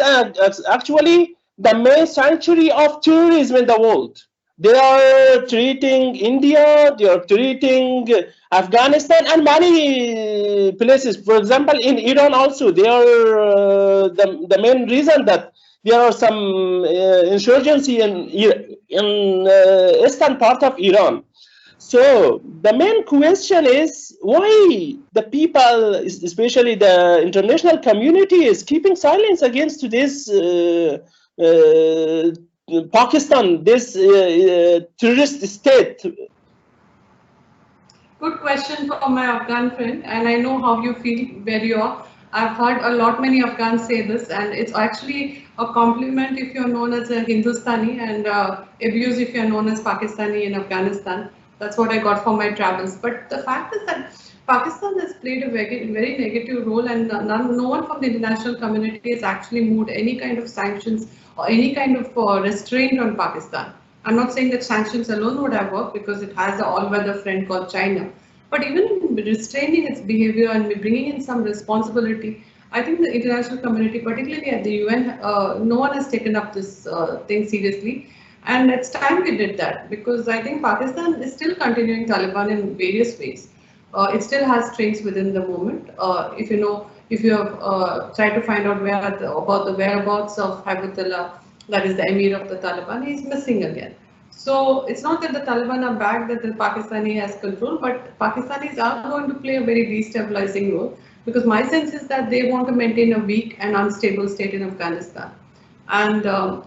actually the main sanctuary of tourism in the world. They are treating India, they are treating Afghanistan and many places. For example, in Iran also, they are the main reason that there are some insurgency in eastern part of Iran. So the main question is why the people, especially the international community, is keeping silence against this Pakistan, this terrorist state. Good question from my Afghan friend, and I know how you feel where you are. I've heard many Afghans say this, and it's actually a compliment if you're known as a Hindustani and abuse if you're known as Pakistani in Afghanistan. That's what I got from my travels. But the fact is that Pakistan has played a very negative role, and no one from the international community has actually moved any kind of sanctions or any kind of restraint on Pakistan. I'm not saying that sanctions alone would have worked because it has an all-weather friend called China. But even in restraining its behavior and bringing in some responsibility, I think the international community, particularly at the UN, no one has taken up this thing seriously. And it's time we did that because I think Pakistan is still continuing Taliban in various ways. It still has strings within the movement. If you have tried to find out about the whereabouts of Habiballah, that is the emir of the Taliban, he is missing again. So it's not that the Taliban are back, that the Pakistani has control, but Pakistanis are going to play a very destabilizing role because my sense is that they want to maintain a weak and unstable state in Afghanistan, and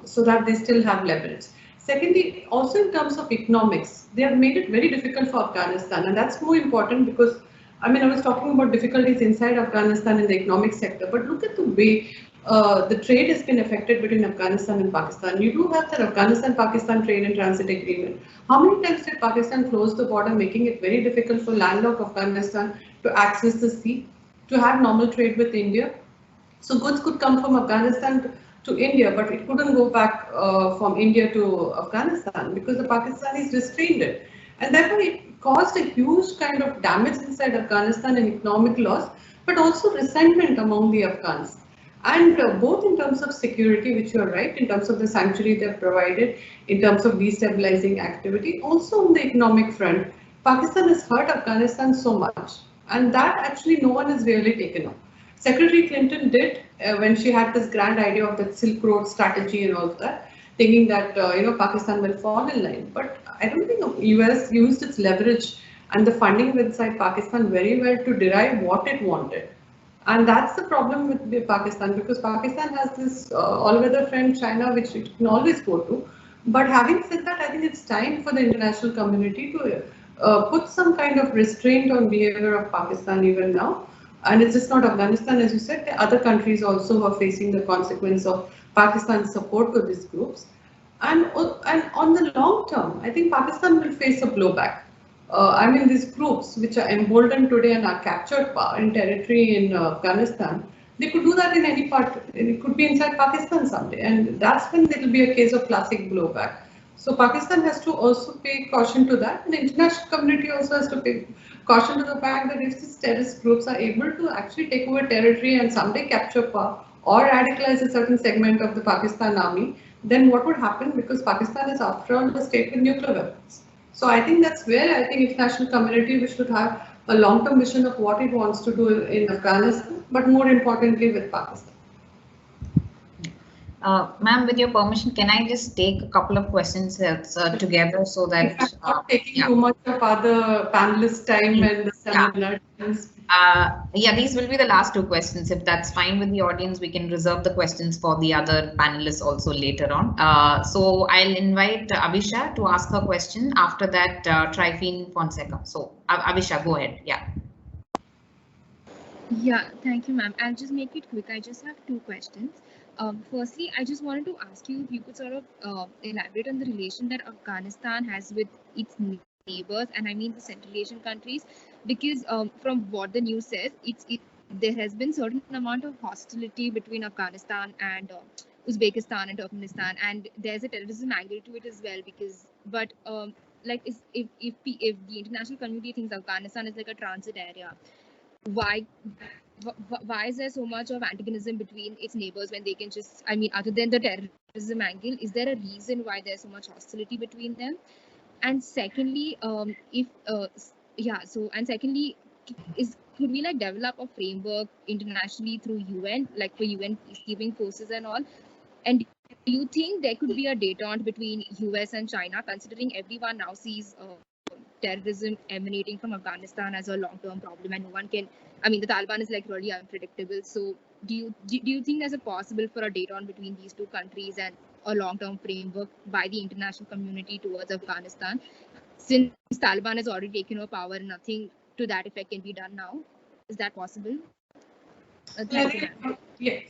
so that they still have leverage. Secondly, also in terms of economics, they have made it very difficult for Afghanistan, and that's more important because I was talking about difficulties inside Afghanistan in the economic sector, but look at the way the trade has been affected between Afghanistan and Pakistan. You do have the Afghanistan-Pakistan trade and transit agreement. How many times did Pakistan close the border, making it very difficult for landlocked Afghanistan to access the sea, to have normal trade with India? So goods could come from Afghanistan to India, but it couldn't go back from India to Afghanistan because the Pakistanis restrained it. And therefore it caused a huge kind of damage inside Afghanistan and economic loss, but also resentment among the Afghans. And both in terms of security, which you are right, in terms of the sanctuary they have provided, in terms of destabilizing activity, also on the economic front, Pakistan has hurt Afghanistan so much. And that actually no one has really taken up. Secretary Clinton did when she had this grand idea of the Silk Road strategy and all of that, thinking that Pakistan will fall in line. But I don't think the US used its leverage and the funding inside Pakistan very well to derive what it wanted. And that's the problem with Pakistan because Pakistan has this all-weather friend China, which it can always go to. But having said that, I think it's time for the international community to put some kind of restraint on behavior of Pakistan even now. And it's just not Afghanistan, as you said, the other countries also are facing the consequence of Pakistan's support to these groups. And on the long term, I think Pakistan will face a blowback. These groups which are emboldened today and are captured in territory in Afghanistan, they could do that in any part. It could be inside Pakistan someday, and that's when it will be a case of classic blowback. So Pakistan has to also pay caution to that, and the international community also has to pay caution to the fact that if these terrorist groups are able to actually take over territory and someday capture power or radicalize a certain segment of the Pakistan army, then what would happen? Because Pakistan is after all a state with nuclear weapons. So I think that's where I think international community we should have a long-term vision of what it wants to do in Afghanistan, but more importantly with Pakistan. Ma'am, with your permission, can I just take a couple of questions together so that I'm not taking too much of other panelists' time and the seminar. These will be the last two questions. If that's fine with the audience, we can reserve the questions for the other panelists also later on. So I'll invite Avisha to ask her question. After that, Trifine Fonseca. So Avisha, go ahead. Yeah, thank you, ma'am. I'll just make it quick. I just have two questions. Firstly, I just wanted to ask you if you could sort of elaborate on the relation that Afghanistan has with its neighbors, and I mean the Central Asian countries, because from what the news says, there has been certain amount of hostility between Afghanistan and Uzbekistan and Turkmenistan, and there's a terrorism angle to it as well. If the international community thinks Afghanistan is like a transit area, why why is there so much of antagonism between its neighbors when they can just, I mean, other than the terrorism angle, is there a reason why there's so much hostility between them? And secondly, could we like develop a framework internationally through UN, like for UN peacekeeping forces and all? And do you think there could be a détente between US and China, considering everyone now sees terrorism emanating from Afghanistan as a long-term problem, and no one can, I mean, the Taliban is like really unpredictable. So do you think there's a possible for a détente between these two countries and a long-term framework by the international community towards Afghanistan, since Taliban has already taken over power and nothing to that effect can be done now? Is that possible? Yes,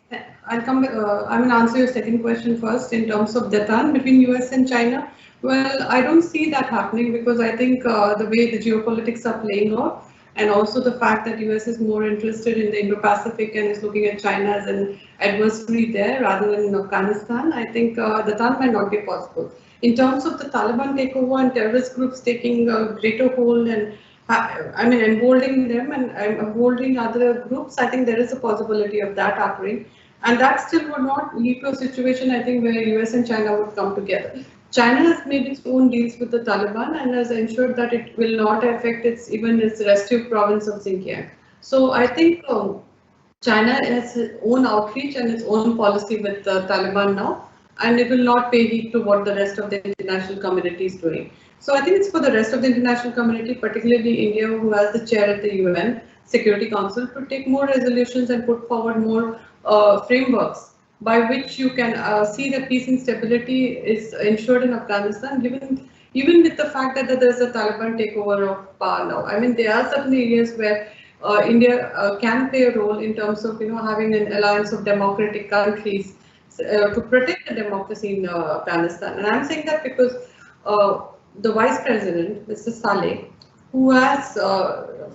I'll come. I will answer your second question first in terms of détente between US and China. Well, I don't see that happening because I think the way the geopolitics are playing out, and also the fact that US is more interested in the Indo-Pacific and is looking at China as an adversary there rather than in Afghanistan, I think détente might not be possible. In terms of the Taliban takeover and terrorist groups taking a greater hold and I mean, emboldening them and emboldening other groups, I think there is a possibility of that occurring. And that still would not lead to a situation, I think, where US and China would come together. China has made its own deals with the Taliban and has ensured that it will not affect even its restive province of Xinjiang. So I think China has its own outreach and its own policy with the Taliban now, and it will not pay heed to what the rest of the international community is doing. So I think it's for the rest of the international community, particularly India, who has the chair at the UN Security Council, to take more resolutions and put forward more frameworks by which you can see that peace and stability is ensured in Afghanistan, even with the fact that there's a Taliban takeover of power now. I mean, there are certain areas where India can play a role in terms of having an alliance of democratic countries to protect the democracy in Afghanistan. And I'm saying that because the Vice President, Mr. Saleh, who has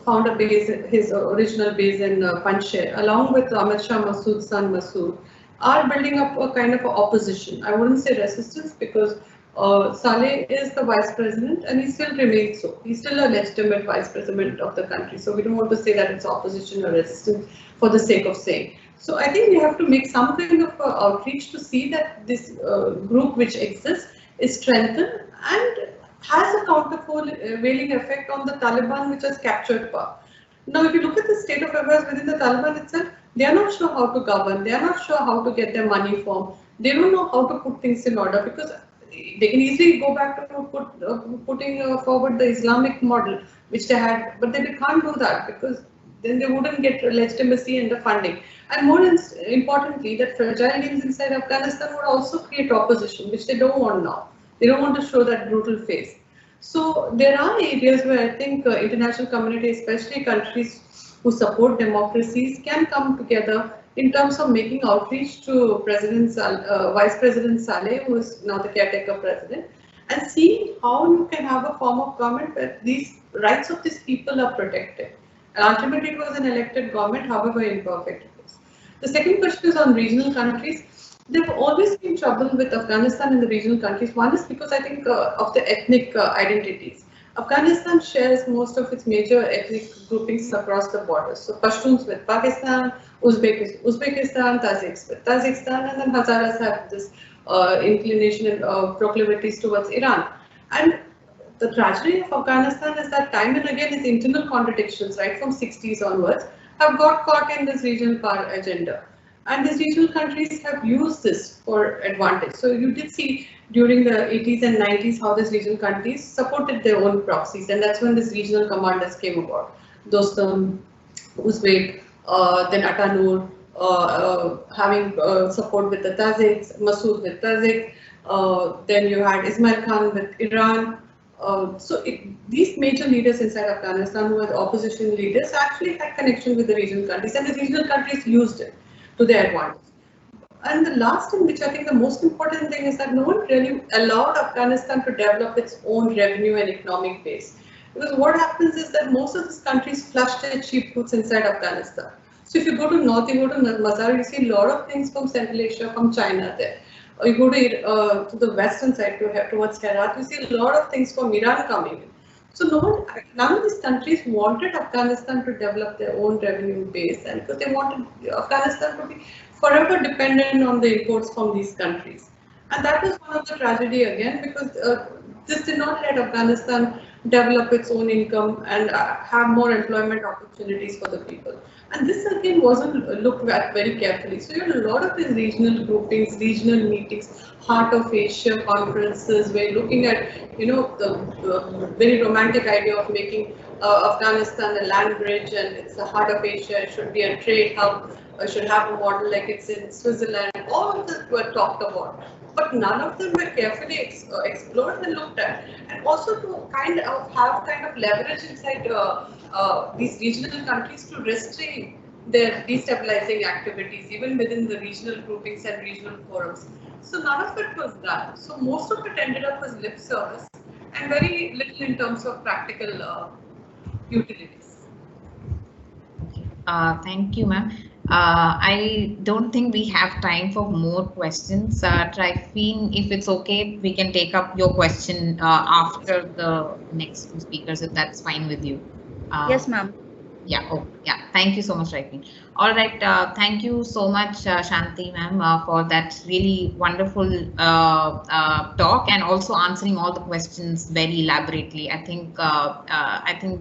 found a base, his original base in Panjshir, along with Amit Shah Massoud's son Massoud, are building up a kind of opposition. I wouldn't say resistance because Saleh is the Vice President and he still remains so. He's still a legitimate Vice President of the country. So we don't want to say that it's opposition or resistance for the sake of saying. So I think we have to make some kind of outreach to see that this group which exists is strengthened and has a countervailing effect on the Taliban, which has captured power. Now, if you look at the state of affairs within the Taliban itself, they are not sure how to govern. They are not sure how to get their money formed. They don't know how to put things in order because they can easily go back to putting forward the Islamic model, which they had, but they can't do that because then they wouldn't get legitimacy and the funding. And more importantly, that fragile games inside Afghanistan would also create opposition, which they don't want now. They don't want to show that brutal face. So there are areas where I think international community, especially countries who support democracies, can come together in terms of making outreach to Vice President Saleh, who is now the caretaker president, and see how you can have a form of government where these rights of these people are protected. And ultimately, it was an elected government, however imperfect it is. The second question is on regional countries. There have always been trouble with Afghanistan and the regional countries. One is because I think of the ethnic identities. Afghanistan shares most of its major ethnic groupings across the borders. So Pashtuns with Pakistan, Uzbekistan, Tajiks with Tajikistan, and then Hazaras have this inclination and proclivities towards Iran. And the tragedy of Afghanistan is that time and again its internal contradictions, right from 60s onwards, have got caught in this regional power agenda. And these regional countries have used this for advantage. So you did see during the 80s and 90s how these regional countries supported their own proxies, and that's when these regional commanders came about. Dostum, Uzbek, then Atanur, having support with the Tajiks, Massoud with Tajik, then you had Ismail Khan with Iran. These major leaders inside Afghanistan, who were the opposition leaders, actually had connection with the regional countries, and the regional countries used it to their advantage. And the last thing, which I think the most important thing, is that no one really allowed Afghanistan to develop its own revenue and economic base. Because what happens is that most of these countries flush their cheap goods inside Afghanistan. So if you go to north, you go to Mazar, you see a lot of things from Central Asia, from China there. Or you go to the western side, towards Herat, you see a lot of things from Iran coming in. So none of these countries wanted Afghanistan to develop their own revenue base, and because they wanted Afghanistan to be forever dependent on the imports from these countries. And that was one of the tragedy again, because this did not let Afghanistan develop its own income and have more employment opportunities for the people. And this again wasn't looked at very carefully. So you had a lot of these regional groupings, regional meetings, Heart of Asia conferences, where looking at, the very romantic idea of making Afghanistan a land bridge, and it's the heart of Asia, it should be a trade hub, should have a model like it's in Switzerland. All of this were talked about, but none of them were carefully explored and looked at. And also to have leverage inside these regional countries to restrain their destabilizing activities, even within the regional groupings and regional forums. So none of it was done. So most of it ended up as lip service and very little in terms of practical utilities. Thank you, ma'am. I don't think we have time for more questions. Trifine, if it's okay, we can take up your question after the next two speakers, if that's fine with you. Yes, ma'am. Yeah. Oh, yeah. Thank you so much, Trifine. All right. Thank you so much, Shanthie, ma'am, for that really wonderful talk, and also answering all the questions very elaborately. I think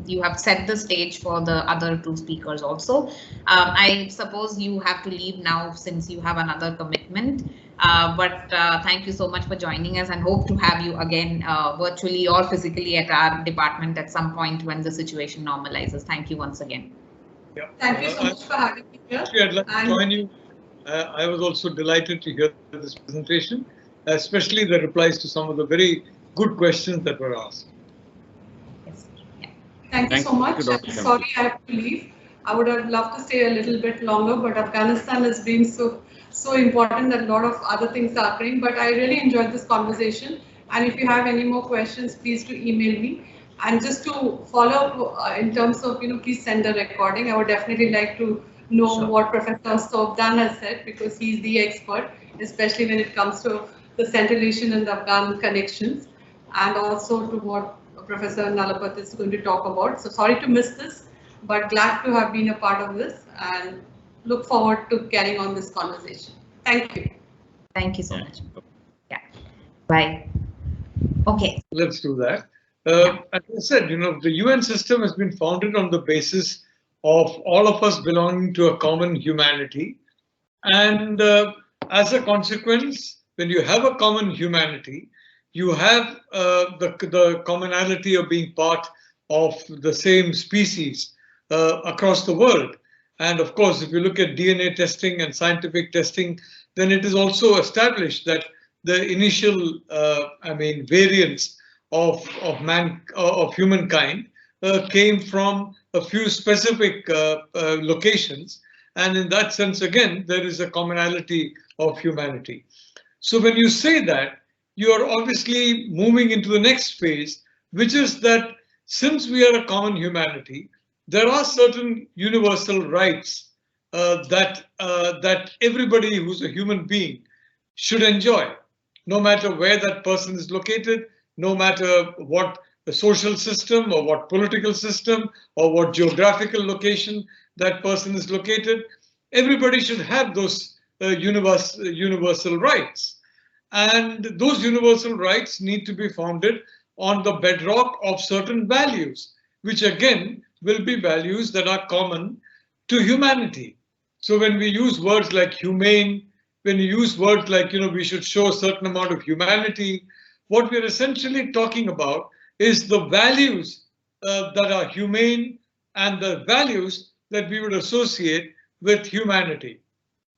you have set the stage for the other two speakers also. I suppose you have to leave now since you have another commitment. But thank you so much for joining us, and hope to have you again virtually or physically at our department at some point when the situation normalizes. Thank you once again. Yeah. Thank you so much for having me here. I'd like to join you. I was also delighted to hear this presentation, especially the replies to some of the very good questions that were asked. Yes. Yeah. Thank you so much. I'm sorry I have to leave. I would have loved to stay a little bit longer, but Afghanistan has been so important that a lot of other things are occurring. But I really enjoyed this conversation. And if you have any more questions, please do email me. And just to follow up in terms of, please send a recording. I would definitely like to know what Professor Stobdan has said, because he's the expert, especially when it comes to the Central Asian and the Afghan connections, and also to what Professor Nalapat is going to talk about. So sorry to miss this, but glad to have been a part of this, and look forward to carrying on this conversation. Thank you. Thank you so much. Yeah. Bye. Okay. Let's do that. As I said, the UN system has been founded on the basis of all of us belonging to a common humanity. And as a consequence, when you have a common humanity, you have the commonality of being part of the same species across the world. And of course, if you look at DNA testing and scientific testing, then it is also established that the initial, variants of humankind came from a few specific locations, and in that sense, again, there is a commonality of humanity. So when you say that, you are obviously moving into the next phase, which is that since we are a common humanity, there are certain universal rights that everybody who's a human being should enjoy, no matter where that person is located, no matter what the social system or what political system or what geographical location that person is located. Everybody should have those universal rights. And those universal rights need to be founded on the bedrock of certain values, which again will be values that are common to humanity. So when we use words like humane, when we use words like, we should show a certain amount of humanity, what we're essentially talking about is the values that are humane and the values that we would associate with humanity.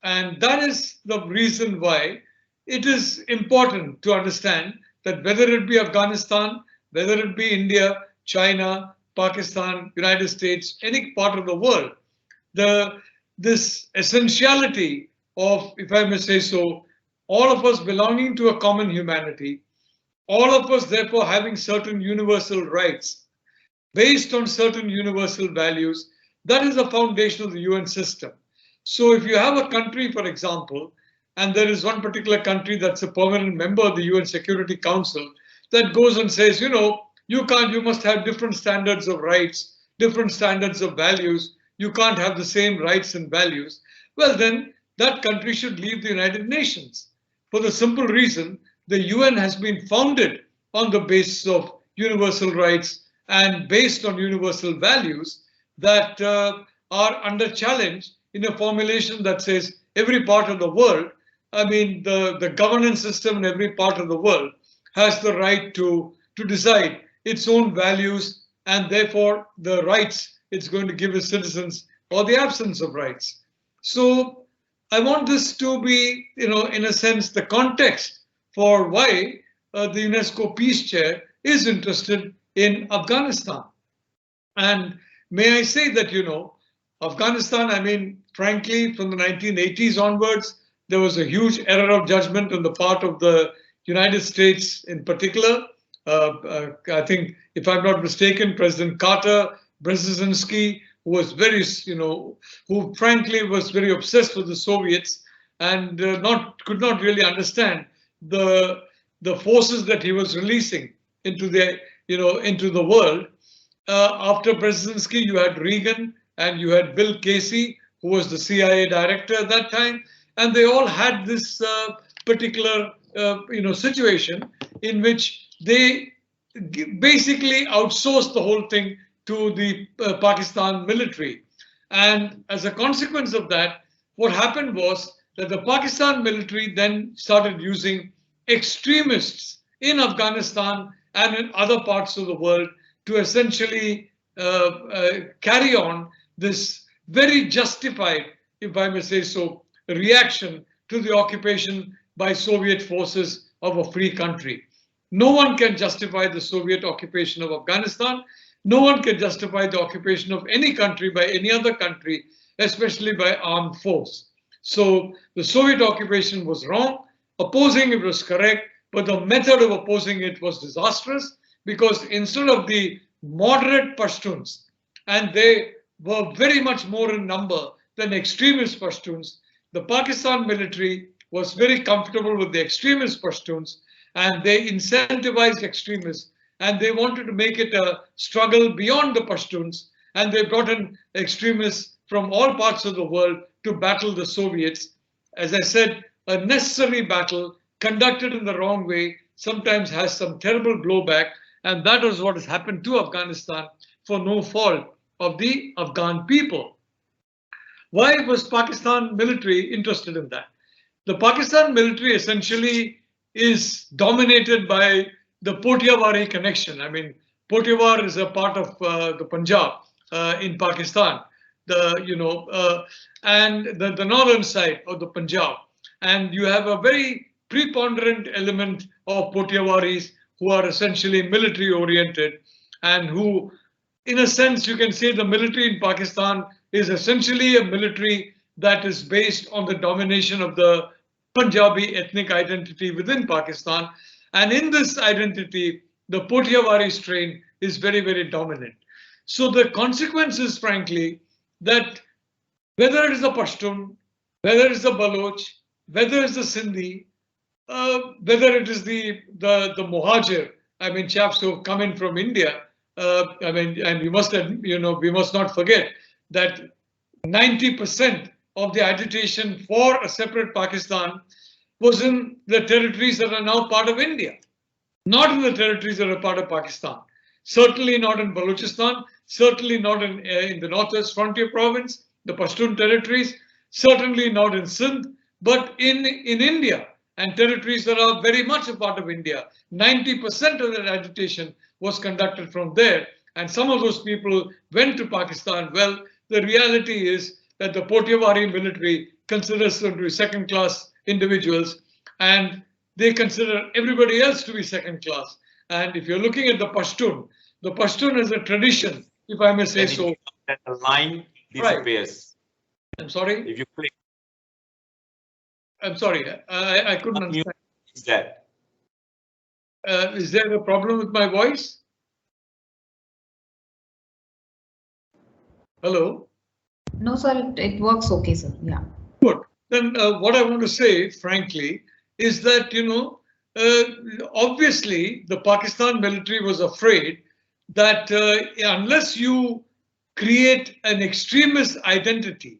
And that is the reason why it is important to understand that whether it be Afghanistan, whether it be India, China, Pakistan, United States, any part of the world, this essentiality of, if I may say so, all of us belonging to a common humanity, all of us therefore having certain universal rights based on certain universal values, that is the foundation of the UN system. So if you have a country, for example, and there is one particular country that's a permanent member of the UN Security Council that goes and says, You can't, you must have different standards of rights, different standards of values. You can't have the same rights and values. Well, then that country should leave the United Nations for the simple reason the UN has been founded on the basis of universal rights and based on universal values that are under challenge in a formulation that says every part of the world, I mean, the governance system in every part of the world has the right to decide its own values and therefore the rights it's going to give its citizens or the absence of rights. So I want this to be, in a sense, the context for why the UNESCO Peace Chair is interested in Afghanistan. And may I say that, Afghanistan, I mean, frankly, from the 1980s onwards, there was a huge error of judgment on the part of the United States in particular. I think, if I'm not mistaken, President Carter, Brzezinski, who was very, who frankly was very obsessed with the Soviets and could not really understand the forces that he was releasing into the world. After Brzezinski, you had Reagan and you had Bill Casey, who was the CIA director at that time, and they all had this particular situation in which they basically outsourced the whole thing to the Pakistan military. And as a consequence of that, what happened was that the Pakistan military then started using extremists in Afghanistan and in other parts of the world to essentially carry on this very justified, if I may say so, reaction to the occupation by Soviet forces of a free country. No one can justify the Soviet occupation of Afghanistan. No one can justify the occupation of any country by any other country, especially by armed force. So the Soviet occupation was wrong. Opposing it was correct, but the method of opposing it was disastrous, because instead of the moderate Pashtuns, and they were very much more in number than extremist Pashtuns, the Pakistan military was very comfortable with the extremist Pashtuns, and they incentivized extremists, and they wanted to make it a struggle beyond the Pashtuns, and they brought in extremists from all parts of the world to battle the Soviets. As I said, a necessary battle conducted in the wrong way sometimes has some terrible blowback, and that is what has happened to Afghanistan for no fault of the Afghan people. Why was Pakistan military interested in that? The Pakistan military essentially is dominated by the Potiawari connection. I mean, Potiawar is a part of the Punjab in Pakistan, and the northern side of the Punjab. And you have a very preponderant element of Potiawaris who are essentially military oriented, and who, in a sense, you can say the military in Pakistan is essentially a military that is based on the domination of the Punjabi ethnic identity within Pakistan. And in this identity, the Potiawari strain is very, very dominant. So the consequence is, frankly, that whether it is the Pashtun, whether it is the Baloch, whether it is the Sindhi, whether it is the Mohajir, I mean, chaps who have come in from India, I mean, and we must not forget that 90% of the agitation for a separate Pakistan was in the territories that are now part of India, not in the territories that are part of Pakistan. Certainly not in Balochistan, certainly not in the Northwest Frontier Province, the Pashtun territories, certainly not in Sindh, but in India and territories that are very much a part of India. 90% of that agitation was conducted from there, and some of those people went to Pakistan. Well, the reality is that the Potiawari military considers them to be second-class individuals, and they consider everybody else to be second-class. And if you're looking at the Pashtun has a tradition, if I may say so. The line disappears. Right. I'm sorry? If you click. I'm sorry, I couldn't understand. Is that? Is there a problem with my voice? Hello? No, sir, it works okay, sir. Yeah. Good. Then what I want to say, frankly, is that, obviously the Pakistan military was afraid that unless you create an extremist identity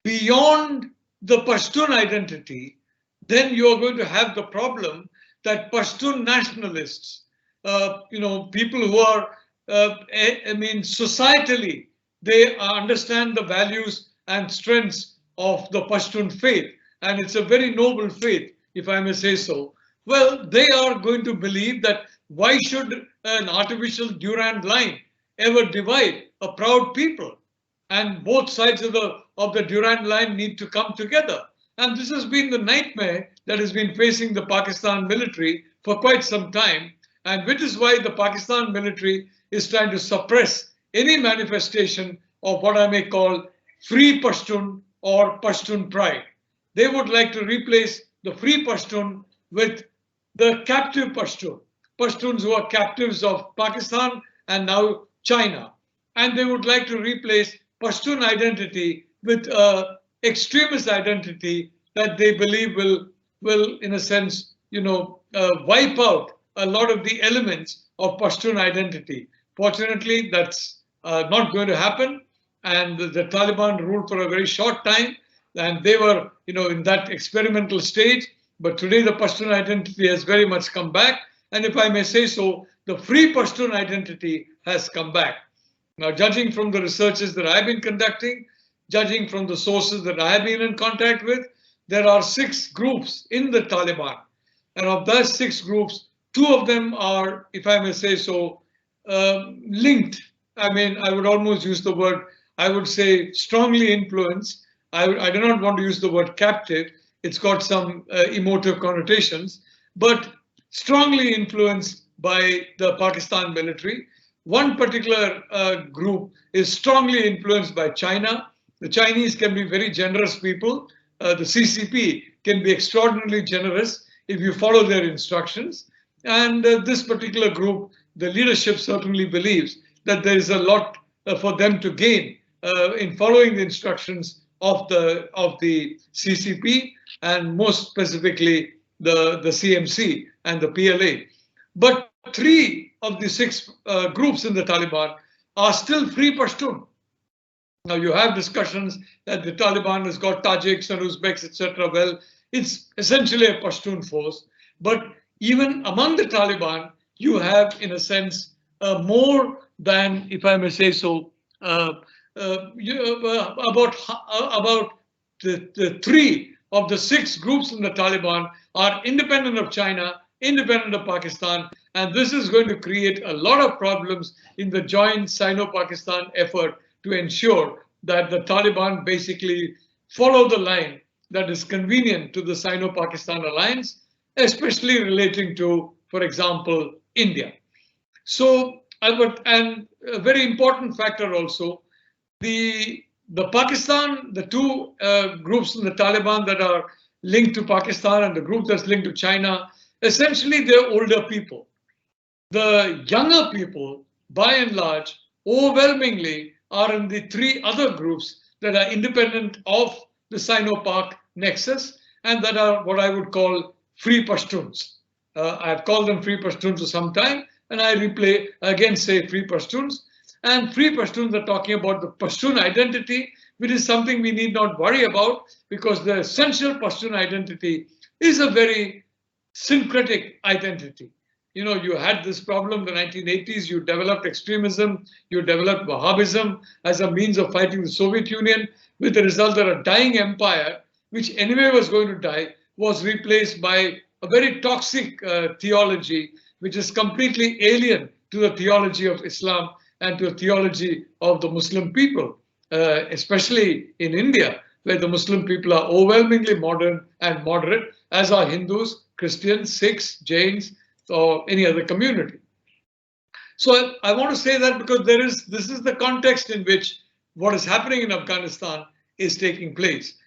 beyond the Pashtun identity, then you are going to have the problem that Pashtun nationalists, people who are, societally, they understand the values and strengths of the Pashtun faith, and it's a very noble faith, if I may say so. Well, they are going to believe that why should an artificial Durand line ever divide a proud people? And both sides of the Durand line need to come together. And this has been the nightmare that has been facing the Pakistan military for quite some time, and which is why the Pakistan military is trying to suppress any manifestation of what I may call free Pashtun or Pashtun pride. They would like to replace the free Pashtun with the captive Pashtun, Pashtuns who are captives of Pakistan and now China. And they would like to replace Pashtun identity with extremist identity that they believe will in a sense, wipe out a lot of the elements of Pashtun identity. Fortunately, that's not going to happen. And the Taliban ruled for a very short time, and they were, in that experimental stage. But today the Pashtun identity has very much come back. And if I may say so, the free Pashtun identity has come back. Now, judging from the researches that I've been conducting, judging from the sources that I have been in contact with, there are 6 groups in the Taliban. And of those 6 groups, 2 of them are, if I may say so, linked. I would almost use the word, I would say strongly influenced. I do not want to use the word captive. It's got some emotive connotations, but strongly influenced by the Pakistan military. One particular group is strongly influenced by China. The Chinese can be very generous people. The CCP can be extraordinarily generous if you follow their instructions. And this particular group, the leadership certainly believes that there is a lot for them to gain in following the instructions of the CCP, and most specifically the CMC and the PLA. But 3 of the 6 groups in the Taliban are still free Pashtun. Now you have discussions that the Taliban has got Tajiks and Uzbeks, etc. Well, it's essentially a Pashtun force. But even among the Taliban, you have, in a sense, more than, if I may say so, about the 3 of the 6 groups in the Taliban are independent of China, independent of Pakistan, and this is going to create a lot of problems in the joint Sino-Pakistan effort to ensure that the Taliban basically follow the line that is convenient to the Sino-Pakistan alliance, especially relating to, for example, India. So, and a very important factor also, the Pakistan, the 2 groups in the Taliban that are linked to Pakistan and the group that's linked to China, essentially they're older people. The younger people, by and large, overwhelmingly are in the 3 other groups that are independent of the Sino-Pak nexus and that are what I would call free Pashtuns. I've called them free Pashtuns for some time, and I again say free Pashtuns. And free Pashtuns are talking about the Pashtun identity, which is something we need not worry about because the essential Pashtun identity is a very syncretic identity. You had this problem in the 1980s, you developed extremism, you developed Wahhabism as a means of fighting the Soviet Union, with the result that a dying empire, which anyway was going to die, was replaced by a very toxic theology, which is completely alien to the theology of Islam and to the theology of the Muslim people, especially in India, where the Muslim people are overwhelmingly modern and moderate, as are Hindus, Christians, Sikhs, Jains, or any other community. So I want to say that because this is the context in which what is happening in Afghanistan is taking place.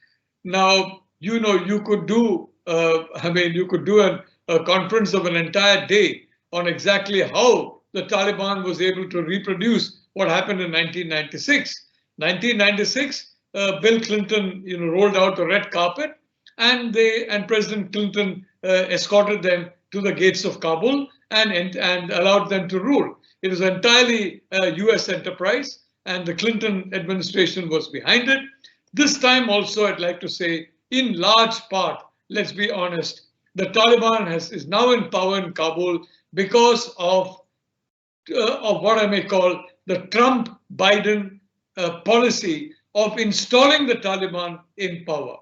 Now, you could do, you could do a conference of an entire day on exactly how the Taliban was able to reproduce what happened in 1996. 1996, Bill Clinton, rolled out the red carpet, and President Clinton escorted them to the gates of Kabul and allowed them to rule. It was entirely a US enterprise, and the Clinton administration was behind it. This time also, I'd like to say, in large part, let's be honest, the Taliban is now in power in Kabul because of what I may call the Trump-Biden policy of installing the Taliban in power.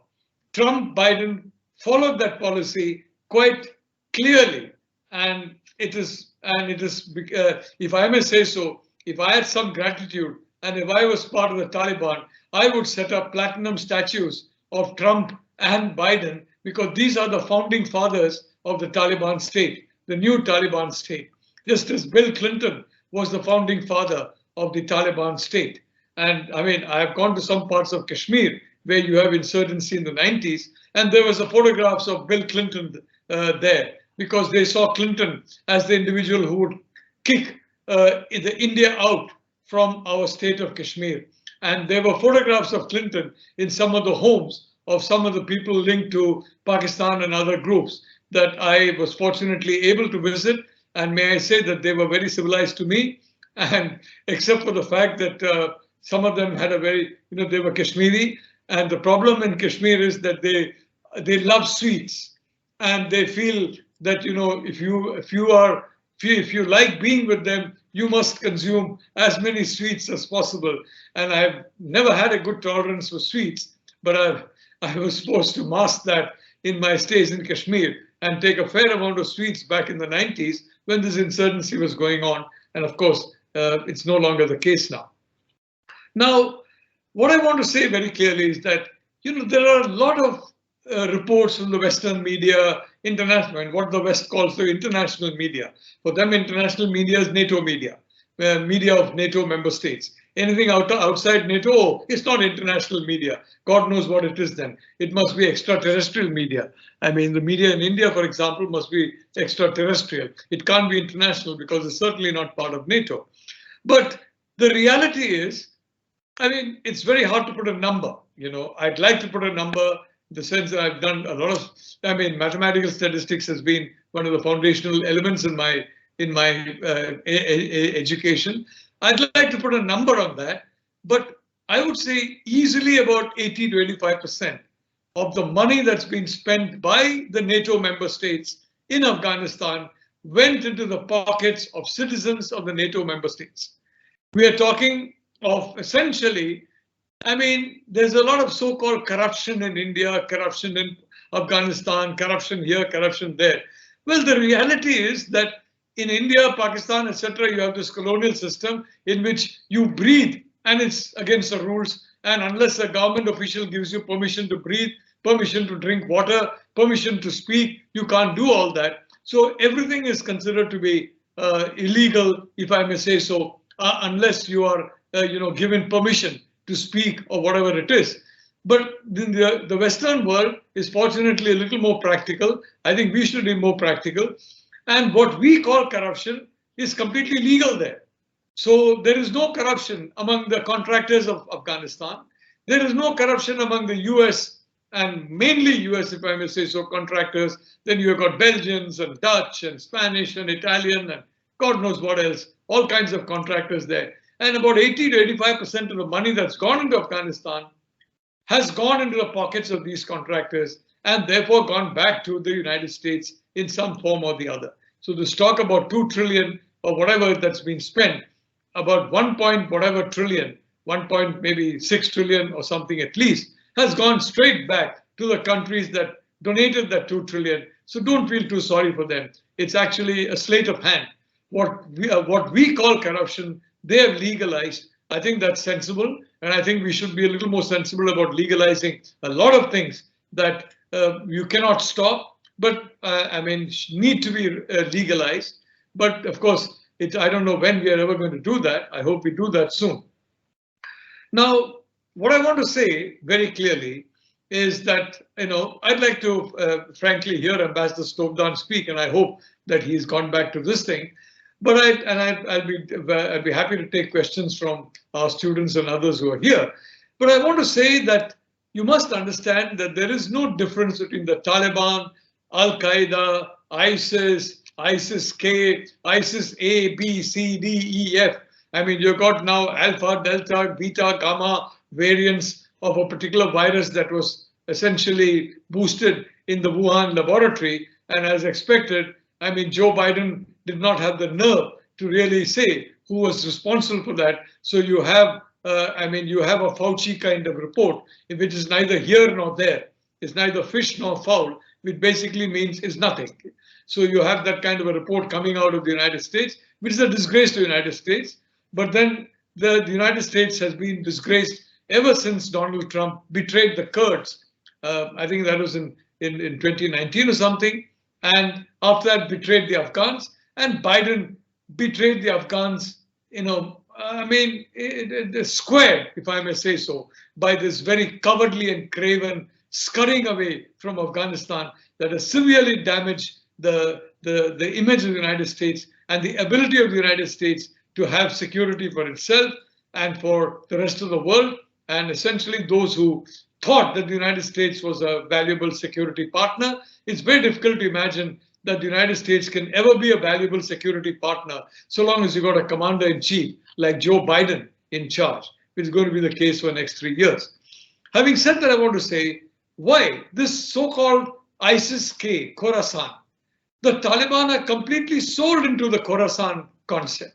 Trump-Biden followed that policy quite clearly, and it is, if I may say so, if I had some gratitude and if I was part of the Taliban, I would set up platinum statues of Trump and Biden, because these are the founding fathers of the Taliban state, the new Taliban state, just as Bill Clinton was the founding father of the Taliban state. And I mean, I have gone to some parts of Kashmir where you have insurgency in the 90s, and there was a photographs of Bill Clinton there, because they saw Clinton as the individual who would kick the India out from our state of Kashmir. And there were photographs of Clinton in some of the homes of some of the people linked to Pakistan and other groups that I was fortunately able to visit. And may I say that they were very civilized to me, and except for the fact that some of them had a very, they were Kashmiri. And the problem in Kashmir is that they love sweets, and they feel that, if you like being with them, you must consume as many sweets as possible. And I've never had a good tolerance for sweets, but I was supposed to mask that in my stays in Kashmir and take a fair amount of sweets back in the 90s when this insurgency was going on. And of course, it's no longer the case now. Now, what I want to say very clearly is that, there are a lot of reports from the Western media, international, and what the West calls the international media. For them, international media is NATO media, media of NATO member states. Anything outside NATO, it's not international media. God knows what it is then. It must be extraterrestrial media. I mean, the media in India, for example, must be extraterrestrial. It can't be international because it's certainly not part of NATO. But the reality is, I mean, it's very hard to put a number. I'd like to put a number in the sense that I've done a lot of, mathematical statistics has been one of the foundational elements in my education. I'd like to put a number on that, but I would say easily about 80 to 85% of the money that's been spent by the NATO member states in Afghanistan went into the pockets of citizens of the NATO member states. We are talking of essentially, there's a lot of so-called corruption in India, corruption in Afghanistan, corruption here, corruption there. Well, the reality is that in India, Pakistan, etc., you have this colonial system in which you breathe, and it's against the rules. And unless a government official gives you permission to breathe, permission to drink water, permission to speak, you can't do all that. So everything is considered to be illegal, if I may say so, unless you are, given permission to speak or whatever it is. But the Western world is fortunately a little more practical. I think we should be more practical. And what we call corruption is completely legal there. So there is no corruption among the contractors of Afghanistan. There is no corruption among the US and mainly US, if I may say so, contractors. Then you've got Belgians and Dutch and Spanish and Italian and God knows what else, all kinds of contractors there. And about 80 to 85% of the money that's gone into Afghanistan has gone into the pockets of these contractors and therefore gone back to the United States in some form or the other. So this talk about 2 trillion or whatever that's been spent, about 1 point whatever trillion, 1 point maybe 6 trillion or something at least, has gone straight back to the countries that donated that 2 trillion. So don't feel too sorry for them. It's actually a sleight of hand. What we call corruption, they have legalized. I think that's sensible. And I think we should be a little more sensible about legalizing a lot of things that you cannot stop, but need to be legalized. But of course, I don't know when we are ever going to do that. I hope we do that soon. Now, what I want to say very clearly is that, I'd like to frankly hear Ambassador Stobdan speak, and I hope that he's gone back to this thing. But I'd be happy to take questions from our students and others who are here. But I want to say that you must understand that there is no difference between the Taliban, Al-Qaeda, ISIS, ISIS-K, ISIS-A, B, C, D, E, F. I mean, you've got now alpha, delta, beta, gamma variants of a particular virus that was essentially boosted in the Wuhan laboratory. And as expected, I mean, Joe Biden did not have the nerve to really say who was responsible for that. So you have, you have a Fauci kind of report, which is neither here nor there. It's neither fish nor fowl, which basically means it's nothing. So you have that kind of a report coming out of the United States, which is a disgrace to the United States. But then the United States has been disgraced ever since Donald Trump betrayed the Kurds. I think that was in 2019 or something. And after that, betrayed the Afghans. And Biden betrayed the Afghans, squared, if I may say so, by this very cowardly and craven scurrying away from Afghanistan that has severely damaged the image of the United States and the ability of the United States to have security for itself and for the rest of the world. And essentially those who thought that the United States was a valuable security partner, it's very difficult to imagine that the United States can ever be a valuable security partner so long as you've got a commander-in-chief like Joe Biden in charge, which is going to be the case for the next 3 years. Having said that, I want to say why this so-called ISIS-K, Khorasan, the Taliban are completely sold into the Khorasan concept.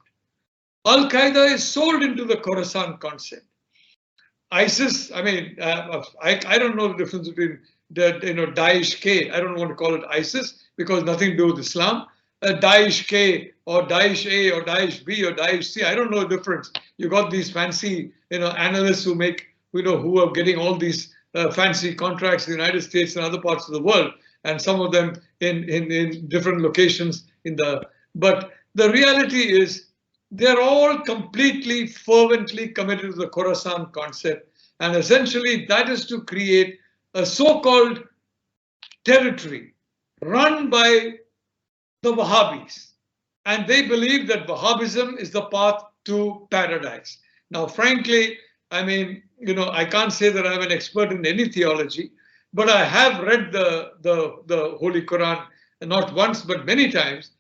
Al-Qaeda is sold into the Khorasan concept. ISIS, I don't know the difference between Daesh-K. I don't want to call it ISIS because nothing to do with Islam. Daesh-K or Daesh-A or Daesh-B or Daesh-C. I don't know the difference. You got these fancy, analysts who make, who are getting all these fancy contracts in the United States and other parts of the world, and some of them in different locations but the reality is they're all completely fervently committed to the Khorasan concept. And essentially that is to create a so-called territory run by the Wahhabis. And they believe that Wahhabism is the path to paradise. Now, frankly, I can't say that I'm an expert in any theology, but I have read the Holy Quran not once, but many times.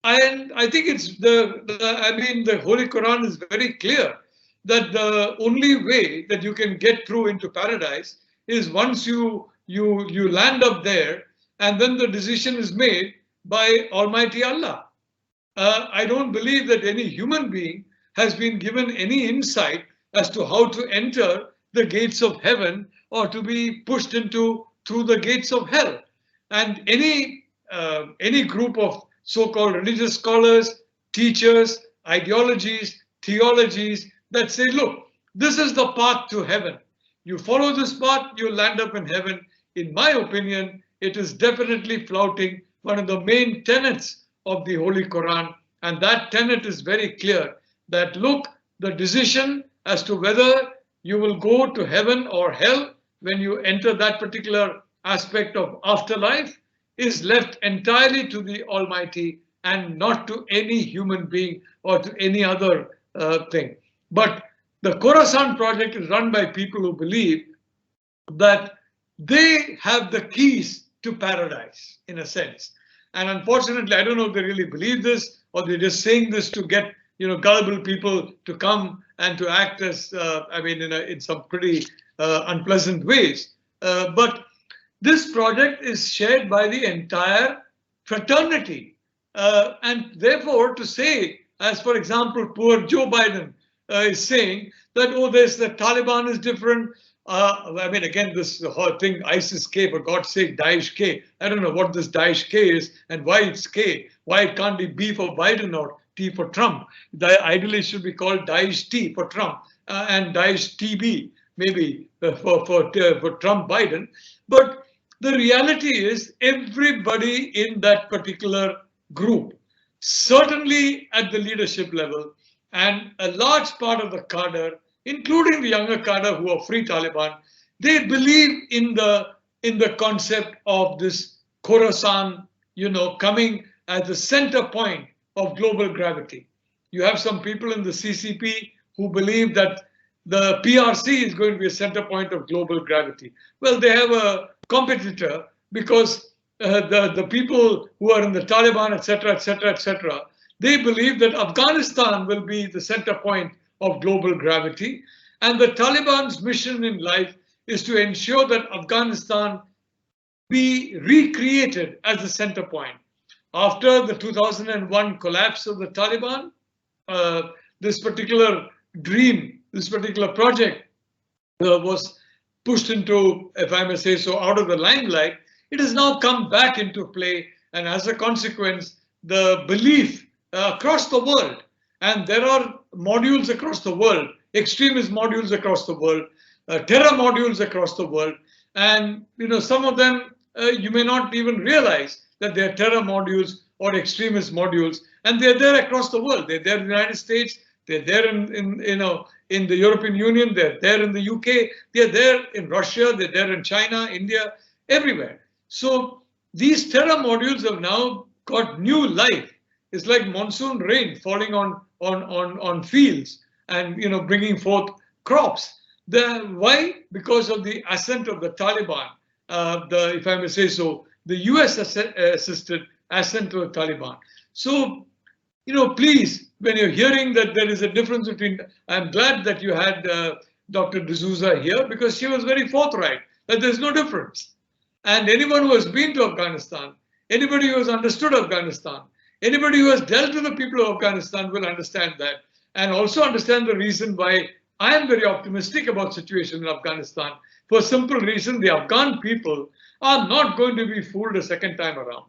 And I think it's the Holy Quran is very clear that the only way that you can get through into paradise is once you land up there, and then the decision is made by Almighty Allah. I don't believe that any human being has been given any insight as to how to enter the gates of heaven or to be pushed through the gates of hell. And any group of so-called religious scholars, teachers, ideologies, theologies that say, look, this is the path to heaven. You follow this path, you'll land up in heaven. In my opinion, it is definitely flouting one of the main tenets of the Holy Quran. And that tenet is very clear that, look, the decision as to whether you will go to heaven or hell when you enter that particular aspect of afterlife is left entirely to the Almighty and not to any human being or to any other thing. But the Khorasan project is run by people who believe that they have the keys to paradise, in a sense. And unfortunately, I don't know if they really believe this or they're just saying this to get gullible people to come and to act as, in some pretty unpleasant ways. But this project is shared by the entire fraternity. And therefore, to say, as for example, poor Joe Biden is saying that, oh, the Taliban is different. Again, this whole thing, ISIS-K, for God's sake, Daesh-K. I don't know what this Daesh-K is and why it's K. Why it can't be B for Biden or T for Trump. Ideally, it should be called Daesh-T for Trump and Daesh-TB, maybe for Trump Biden. But the reality is everybody in that particular group, certainly at the leadership level, and a large part of the cadre, including the younger cadre who are free Taliban, they believe in the concept of this Khorasan, coming as the center point of global gravity. You have some people in the CCP who believe that the PRC is going to be a center point of global gravity. Well, they have a competitor because the people who are in the Taliban, etc., etc., etc., they believe that Afghanistan will be the center point of global gravity. And the Taliban's mission in life is to ensure that Afghanistan be recreated as the center point. After the 2001 collapse of the Taliban, this particular dream, this particular project was pushed into, if I may say so, out of the limelight. It has now come back into play, and as a consequence, the belief across the world, and there are modules across the world, extremist modules across the world, terror modules across the world, and some of them you may not even realize that they're terror modules or extremist modules, and they're there across the world. They're there in the United States, they're there in the European Union, they're there in the UK, they're there in Russia, they're there in China, India, everywhere. So these terror modules have now got new life. It's like monsoon rain falling on fields and bringing forth crops. Why? Because of the ascent of the Taliban, if I may say so, the US assisted ascent to the Taliban. So, please, when you're hearing that there is a difference between, I'm glad that you had Dr. Souza here, because she was very forthright that there's no difference. And anyone who has been to Afghanistan, anybody who has understood Afghanistan, anybody who has dealt with the people of Afghanistan will understand that, and also understand the reason why I am very optimistic about the situation in Afghanistan. For a simple reason, the Afghan people are not going to be fooled a second time around.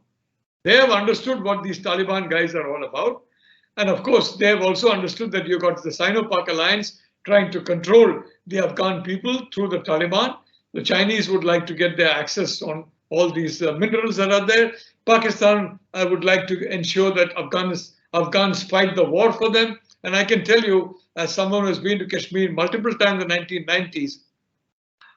They have understood what these Taliban guys are all about. And of course, they have also understood that you've got the Sino-Pak alliance trying to control the Afghan people through the Taliban. The Chinese would like to get their access on all these minerals that are there. Pakistan, I would like to ensure that Afghans fight the war for them. And I can tell you, as someone who has been to Kashmir multiple times in the 1990s,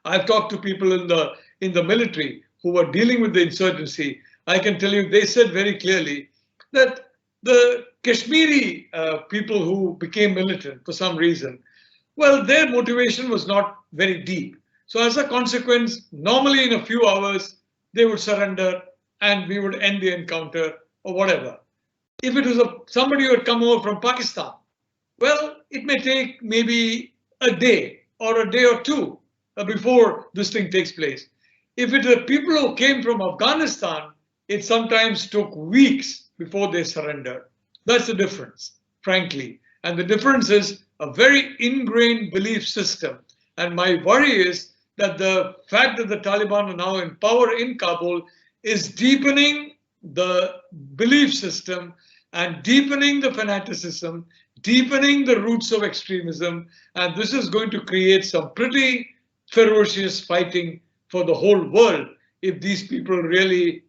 I've talked to people in the military who were dealing with the insurgency. I can tell you, they said very clearly that the Kashmiri people who became militant for some reason, well, their motivation was not very deep. So as a consequence, normally in a few hours, they would surrender and we would end the encounter or whatever. If it was somebody who had come over from Pakistan, well, it may take maybe a day or two before this thing takes place. If it are people who came from Afghanistan, it sometimes took weeks before they surrendered. That's the difference, frankly. And the difference is a very ingrained belief system. And my worry is that the fact that the Taliban are now in power in Kabul is deepening the belief system and deepening the fanaticism, deepening the roots of extremism. And this is going to create some pretty ferocious fighting for the whole world if these people really,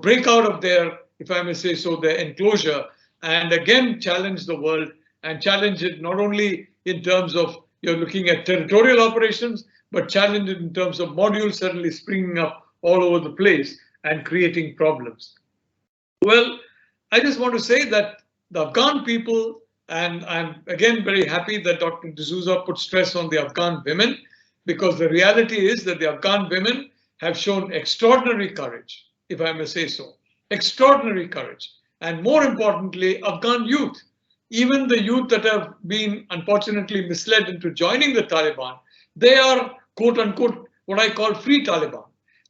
break out of their, if I may say so, their enclosure and again challenge the world and challenge it not only in terms of you're looking at territorial operations, but challenge it in terms of modules suddenly springing up all over the place and creating problems. Well, I just want to say that the Afghan people, and I'm again very happy that Dr. Souza put stress on the Afghan women, because the reality is that the Afghan women have shown extraordinary courage, if I may say so, extraordinary courage. And more importantly, Afghan youth, even the youth that have been unfortunately misled into joining the Taliban, they are quote unquote what I call free Taliban.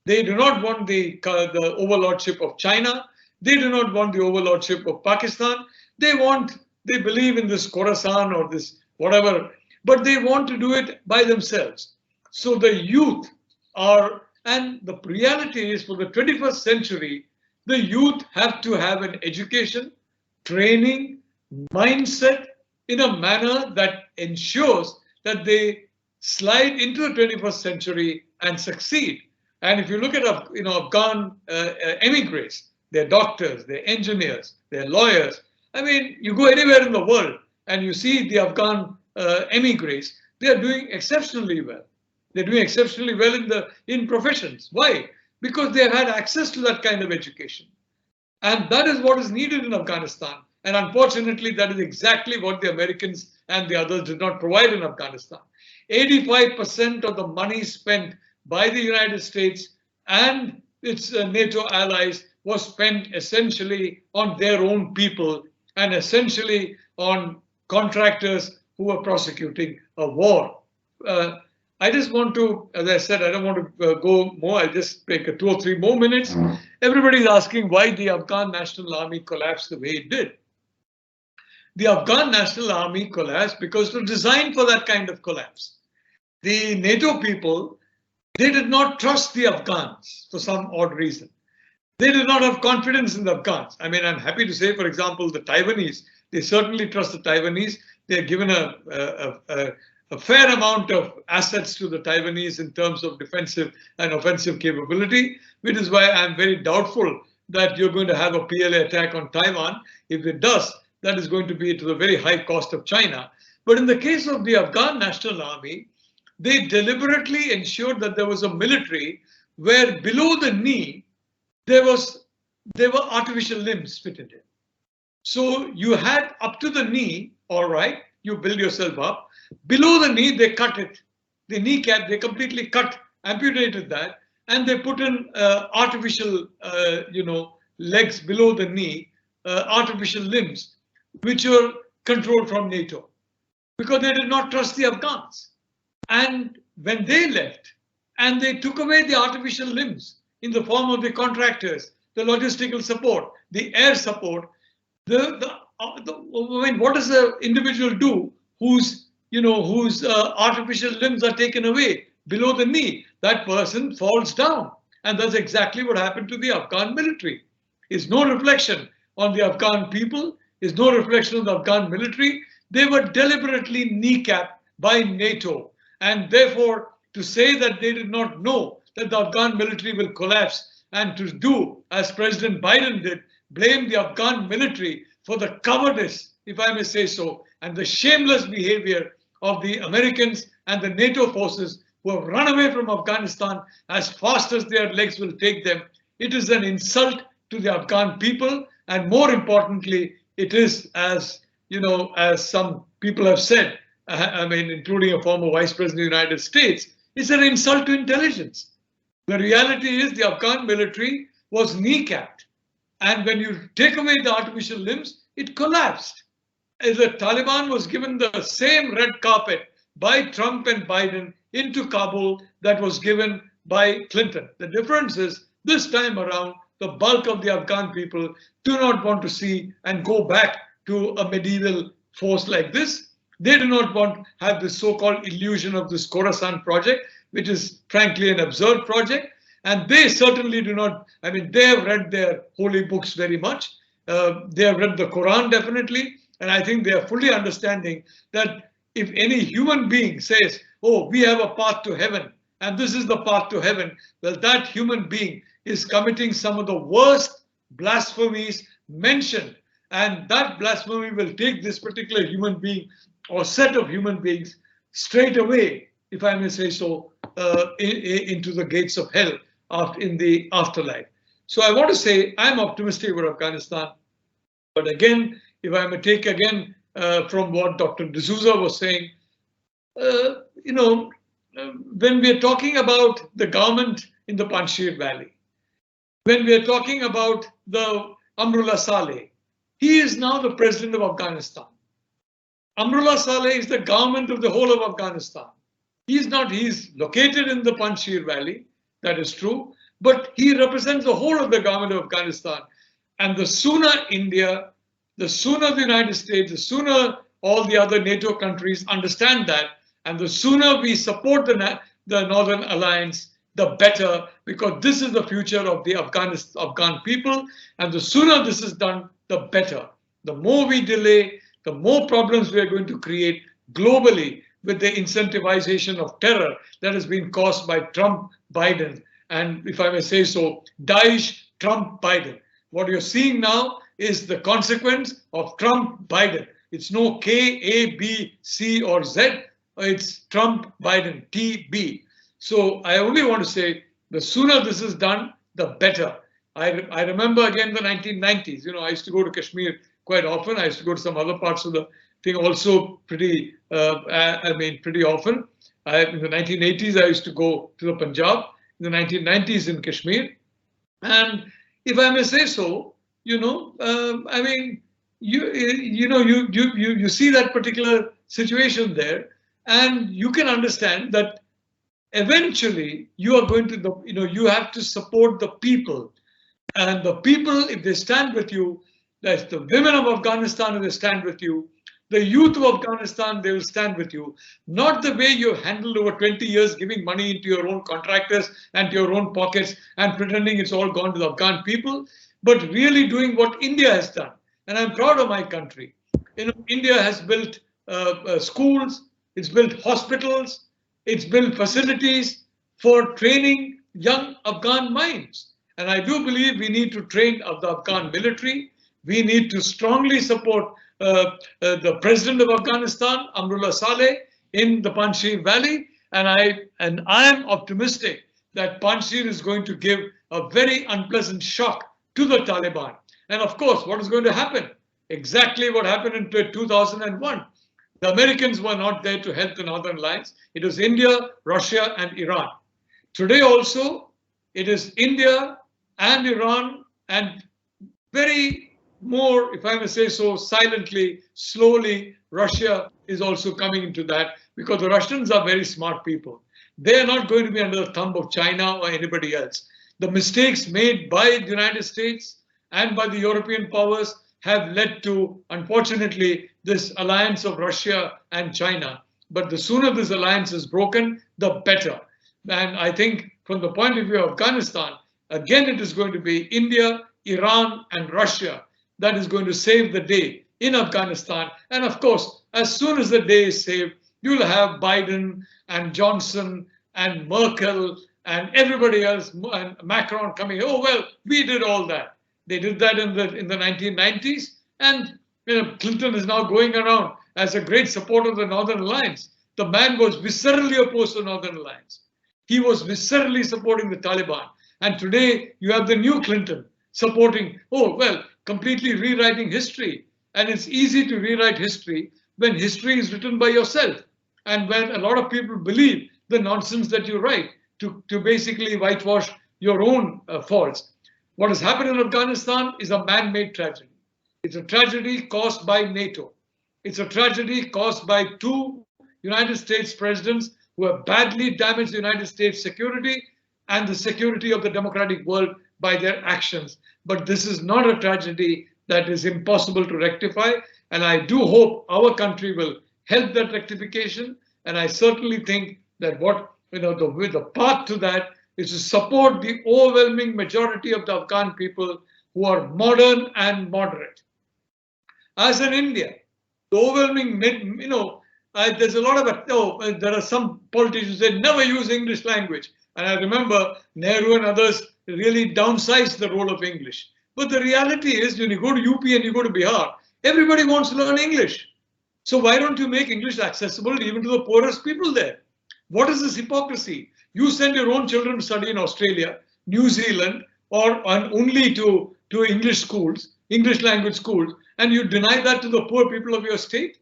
They do not want the overlordship of China. They do not want the overlordship of Pakistan. They believe in this Khorasan or this whatever, but they want to do it by themselves. So the youth are, and the reality is for the 21st century, the youth have to have an education, training, mindset in a manner that ensures that they slide into the 21st century and succeed. And if you look at Afghan emigres, they're doctors, they're engineers, they're lawyers. I mean, you go anywhere in the world and you see the Afghan emigres, they are doing exceptionally well. They're doing exceptionally well in professions. Why? Because they have had access to that kind of education. And that is what is needed in Afghanistan. And unfortunately, that is exactly what the Americans and the others did not provide in Afghanistan. 85% of the money spent by the United States and its NATO allies was spent essentially on their own people and essentially on contractors who were prosecuting a war. I just want to, as I said, I don't want to go more. I'll just take 2 or 3 more minutes. Everybody's asking why the Afghan National Army collapsed the way it did. The Afghan National Army collapsed because it was designed for that kind of collapse. The NATO people, they did not trust the Afghans for some odd reason. They did not have confidence in the Afghans. I mean, I'm happy to say, for example, the Taiwanese, they certainly trust the Taiwanese. They're given a fair amount of assets to the Taiwanese in terms of defensive and offensive capability, which is why I'm very doubtful that you're going to have a PLA attack on Taiwan. If it does, that is going to be to the very high cost of China. But in the case of the Afghan National Army, they deliberately ensured that there was a military where below the knee, there were artificial limbs fitted in. So you had up to the knee, all right, you build yourself up. Below the knee, they cut it. The kneecap, they completely amputated that, and they put in artificial, legs below the knee, artificial limbs, which were controlled from NATO, because they did not trust the Afghans. And when they left, and they took away the artificial limbs in the form of the contractors, the logistical support, the air support, what does the individual do whose artificial limbs are taken away below the knee? That person falls down. And that's exactly what happened to the Afghan military. It's no reflection on the Afghan people. It's no reflection on the Afghan military. They were deliberately kneecapped by NATO. And therefore, to say that they did not know that the Afghan military will collapse, and to do, as President Biden did, blame the Afghan military for the cowardice, if I may say so, and the shameless behavior of the Americans and the NATO forces who have run away from Afghanistan as fast as their legs will take them. It is an insult to the Afghan people, and more importantly, it is, as some people have said, including a former Vice President of the United States, it's an insult to intelligence. The reality is the Afghan military was kneecapped, and when you take away the artificial limbs, it collapsed. The Taliban was given the same red carpet by Trump and Biden into Kabul that was given by Clinton. The difference is this time around, the bulk of the Afghan people do not want to see and go back to a medieval force like this. They do not want to have this so-called illusion of this Khorasan project, which is frankly an absurd project. And they certainly do not, they have read their holy books very much. They have read the Quran definitely. And I think they are fully understanding that if any human being says, oh, we have a path to heaven, and this is the path to heaven, well, that human being is committing some of the worst blasphemies mentioned. And that blasphemy will take this particular human being or set of human beings straight away, if I may say so, into the gates of hell in the afterlife. So I want to say I'm optimistic about Afghanistan. But again, if I may take again from what Dr. Souza was saying, when we are talking about the government in the Panjshir Valley, when we are talking about the Amrullah Saleh, he is now the president of Afghanistan. Amrullah Saleh is the government of the whole of Afghanistan. He's located in the Panjshir Valley, that is true, but he represents the whole of the government of Afghanistan. And the sooner India, the sooner the United States, the sooner all the other NATO countries understand that, and the sooner we support the Northern Alliance, the better, because this is the future of the Afghan people, and the sooner this is done, the better. The more we delay, the more problems we are going to create globally with the incentivization of terror that has been caused by Trump, Biden, and if I may say so, Daesh, Trump, Biden. What you're seeing now is the consequence of Trump, Biden. It's no K, A, B, C, or Z. It's Trump, Biden, TB. So I only want to say the sooner this is done, the better. I remember again the 1990s. I used to go to Kashmir quite often. I used to go to some other parts of the thing also pretty often. In the 1980s, I used to go to the Punjab. In the 1990s in Kashmir. And if I may say so, I mean, you see that particular situation there, and you can understand that eventually you are going to, you have to support the people. And the people, if they stand with you, that's the women of Afghanistan, if they stand with you, the youth of Afghanistan, they will stand with you. Not the way you handled over 20 years, giving money into your own contractors and to your own pockets and pretending it's all gone to the Afghan people, but really doing what India has done. And I'm proud of my country. India has built schools, it's built hospitals, it's built facilities for training young Afghan minds. And I do believe we need to train the Afghan military. We need to strongly support the president of Afghanistan, Amrullah Saleh, in the Panjshir Valley. And I am optimistic that Panjshir is going to give a very unpleasant shock to the Taliban. And of course, what is going to happen? Exactly what happened in 2001. The Americans were not there to help the Northern Alliance. It was India, Russia, and Iran. Today also, it is India and Iran, and very more, if I may say so, silently, slowly, Russia is also coming into that, because the Russians are very smart people. They are not going to be under the thumb of China or anybody else. The mistakes made by the United States and by the European powers have led to, unfortunately, this alliance of Russia and China. But the sooner this alliance is broken, the better. And I think from the point of view of Afghanistan, again, it is going to be India, Iran, and Russia that is going to save the day in Afghanistan. And of course, as soon as the day is saved, you'll have Biden and Johnson and Merkel and everybody else, and Macron coming. Oh, well, we did all that. They did that in the 1990s. And Clinton is now going around as a great supporter of the Northern Alliance. The man was viscerally opposed to the Northern Alliance. He was viscerally supporting the Taliban. And today you have the new Clinton supporting, completely rewriting history. And it's easy to rewrite history when history is written by yourself. And when a lot of people believe the nonsense that you write to basically whitewash your own faults. What has happened in Afghanistan is a man-made tragedy. It's a tragedy caused by NATO. It's a tragedy caused by two United States presidents who have badly damaged the United States security and the security of the democratic world by their actions. But this is not a tragedy that is impossible to rectify. And I do hope our country will help that rectification. And I certainly think that the path to that is to support the overwhelming majority of the Afghan people who are modern and moderate. As in India, the overwhelming, there's a lot of, there are some politicians that never use English language. And I remember Nehru and others really downsized the role of English. But the reality is, when you go to UP and you go to Bihar, everybody wants to learn English. So why don't you make English accessible even to the poorest people there? What is this hypocrisy? You send your own children to study in Australia, New Zealand, or only to English schools, English language schools, and you deny that to the poor people of your state?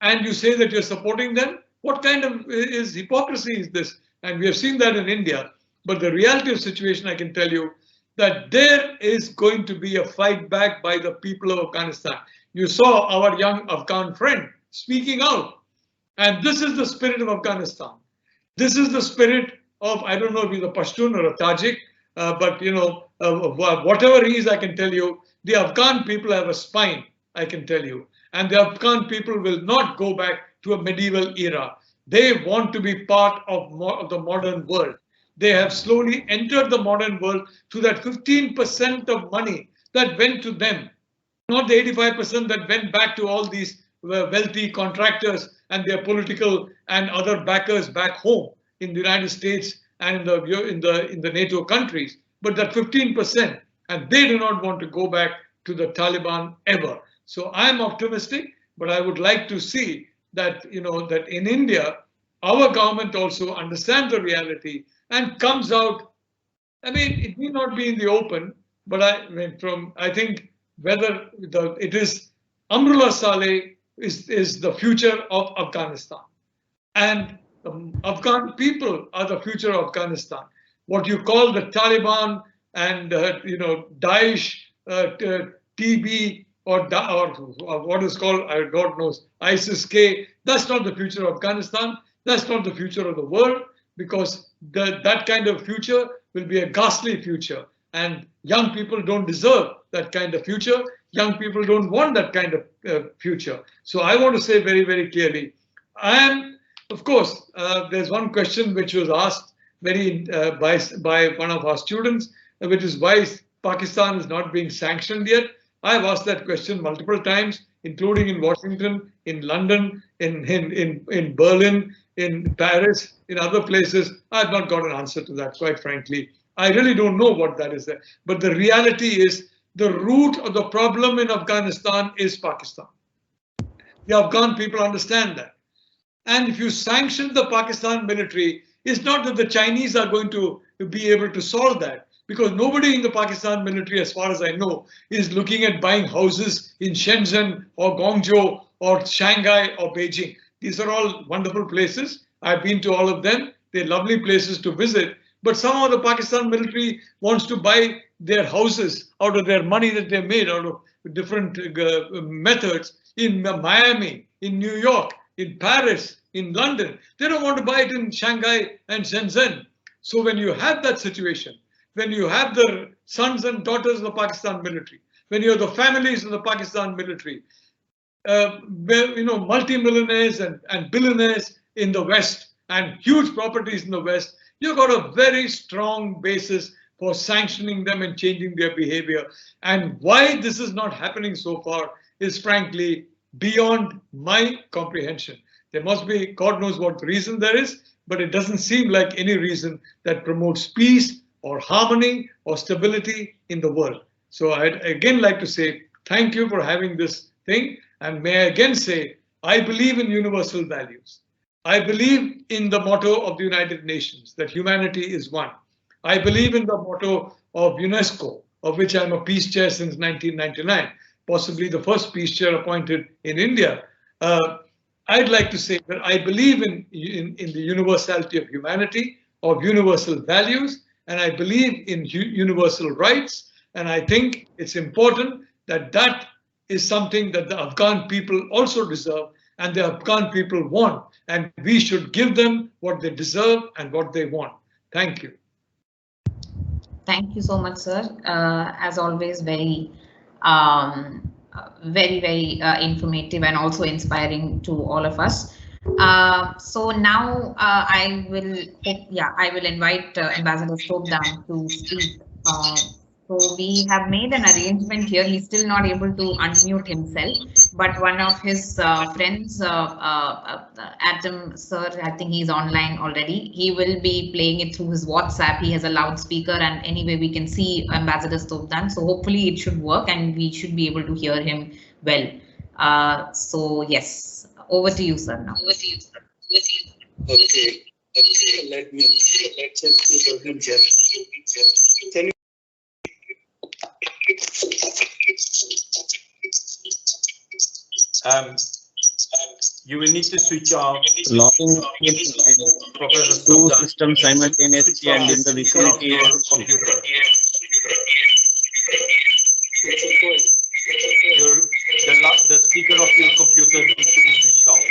And you say that you're supporting them? What kind of hypocrisy is this? And we have seen that in India. But the reality of the situation, I can tell you, that there is going to be a fight back by the people of Afghanistan. You saw our young Afghan friend speaking out. And this is the spirit of Afghanistan. This is the spirit of, I don't know if he's a Pashtun or a Tajik, but whatever he is, I can tell you, the Afghan people have a spine, I can tell you. And the Afghan people will not go back to a medieval era. They want to be part of the modern world. They have slowly entered the modern world through that 15% of money that went to them, not the 85% that went back to all these wealthy contractors and their political and other backers back home in the United States and in the NATO countries, but that 15%, and they do not want to go back to the Taliban ever. So I'm optimistic, but I would like to see that that in India, our government also understands the reality and comes out. I mean, it may not be in the open, but I think whether it is Amrullah Saleh is the future of Afghanistan, and the Afghan people are the future of Afghanistan. What you call the Taliban and Daesh, TB, or what is called, God knows, ISIS-K. That's not the future of Afghanistan. That's not the future of the world, because that kind of future will be a ghastly future. And young people don't deserve that kind of future. Young people don't want that kind of future. So I want to say very, very clearly, of course, there's one question which was asked by one of our students, which is why Pakistan is not being sanctioned yet. I've asked that question multiple times, including in Washington, in London, in Berlin, in Paris, in other places. I've not got an answer to that, quite frankly. I really don't know what that is there. But the reality is the root of the problem in Afghanistan is Pakistan. The Afghan people understand that. And if you sanction the Pakistan military, it's not that the Chinese are going to be able to solve that, because nobody in the Pakistan military, as far as I know, is looking at buying houses in Shenzhen or Guangzhou or Shanghai or Beijing. These are all wonderful places. I've been to all of them. They're lovely places to visit. But somehow the Pakistan military wants to buy their houses out of their money that they made out of different methods in Miami, in New York, in Paris, in London. They don't want to buy it in Shanghai and Shenzhen. So when you have that situation, when you have the sons and daughters of the Pakistan military, when you have the families of the Pakistan military, multi-millionaires and billionaires in the West and huge properties in the West, you've got a very strong basis for sanctioning them and changing their behavior. And why this is not happening so far is frankly beyond my comprehension. There must be, God knows what reason there is, but it doesn't seem like any reason that promotes peace or harmony or stability in the world. So I'd again like to say thank you for having this thing. And may I again say, I believe in universal values. I believe in the motto of the United Nations, that humanity is one. I believe in the motto of UNESCO, of which I'm a peace chair since 1999, possibly the first peace chair appointed in India. I'd like to say that I believe in the universality of humanity, of universal values, and I believe in universal rights. And I think it's important that that is something that the Afghan people also deserve and the Afghan people want. And we should give them what they deserve and what they want. Thank you. Thank you so much, sir. As always, very informative and also inspiring to all of us. So now I will invite Ambassador Stobdan to speak. So we have made an arrangement here. He's still not able to unmute himself, but one of his friends, Adam sir, I think he's online already. He will be playing it through his WhatsApp. He has a loudspeaker, and anyway we can see Ambassador Stobdan. So hopefully it should work and we should be able to hear him well. So yes, over to you, sir. Now. Over to you, sir. Okay. Let's check the program here. Can you? You will need to switch off logging Professor two Souza. systems simultaneously and in the vicinity. The speaker of your computer needs to be switched off.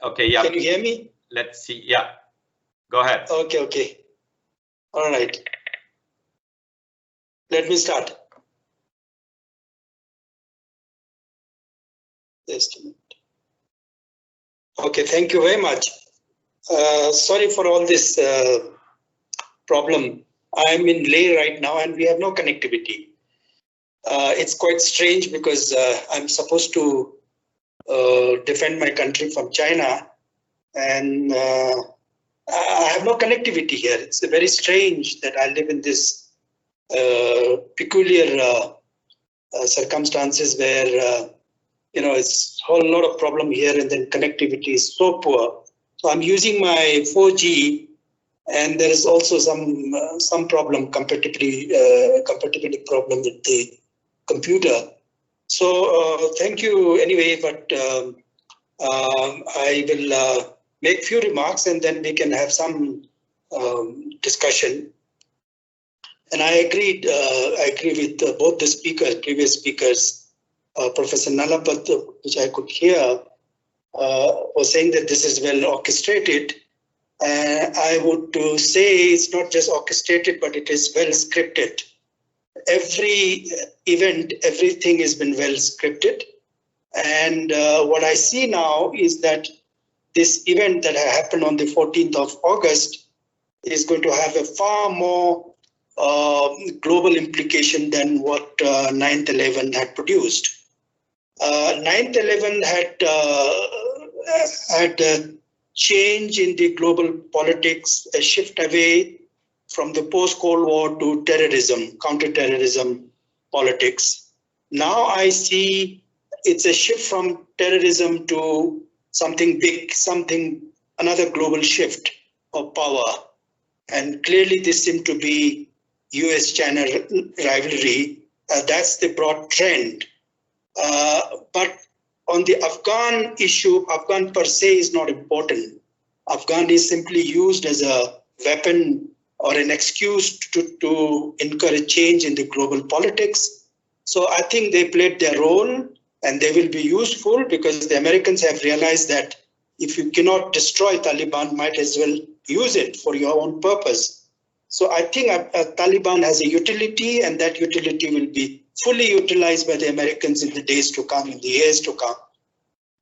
Okay, yeah. Can you hear me? Let's see. Yeah. Go ahead. Okay. All right. Let me start. Just a minute. Okay, thank you very much. Sorry for all this problem. I'm in Leh right now and we have no connectivity. It's quite strange because I'm supposed to defend my country from China, and I have no connectivity here. It's very strange that I live in this peculiar circumstances where it's a whole lot of problem here, and then connectivity is so poor. So I'm using my 4G, and there is also some problem, compatibility problem with the computer. So So thank you anyway, but I will make few remarks and then we can have some discussion. And I agree with both the speakers, previous speakers. Professor Nalapat, which I could hear, was saying that this is well orchestrated. I would say it's not just orchestrated, but it is well scripted. Every event, everything has been well scripted. And what I see now is that this event that happened on the 14th of August is going to have a far more global implication than what 9/11 had produced. 9/11 had a change in the global politics, a shift away from the post-Cold War to terrorism, counter-terrorism politics. Now I see it's a shift from terrorism to something big, another global shift of power. And clearly this seemed to be US-China rivalry. That's the broad trend. But on the Afghan issue, Afghan per se is not important. Afghan is simply used as a weapon or an excuse to encourage change in the global politics. So I think they played their role and they will be useful because the Americans have realized that if you cannot destroy Taliban, might as well use it for your own purpose. So I think Taliban has a utility and that utility will be fully utilized by the Americans in the days to come, in the years to come.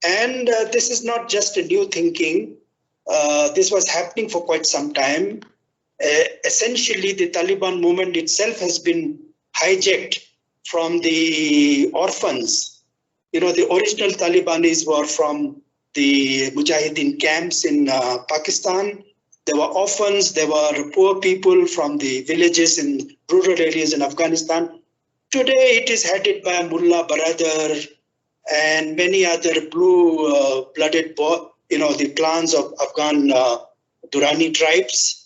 And this is not just a new thinking. This was happening for quite some time. Essentially, the Taliban movement itself has been hijacked from the orphans. You know, the original Talibanis were from the Mujahideen camps in Pakistan. There were orphans, there were poor people from the villages in rural areas in Afghanistan. Today it is headed by Mullah Baradar and many other blue-blooded, the clans of Afghan Durrani tribes.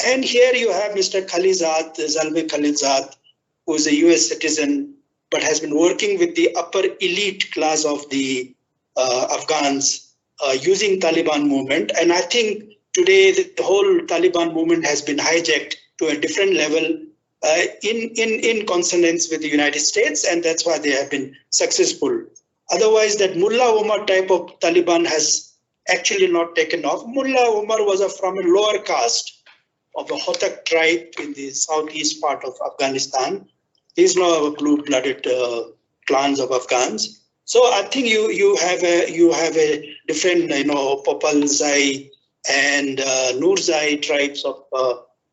And here you have Mr. Khalilzad, Zalmi Khalilzad, who is a US citizen, but has been working with the upper elite class of the Afghans using Taliban movement. And I think today the whole Taliban movement has been hijacked to a different level in consonance with the United States, and that's why they have been successful. Otherwise, that Mullah Omar type of Taliban has actually not taken off. Mullah Omar was from a lower caste of the Hotak tribe in the southeast part of Afghanistan. He's not a blue-blooded clans of Afghans. So I think you have a different, Popalzai and Nurzai tribes of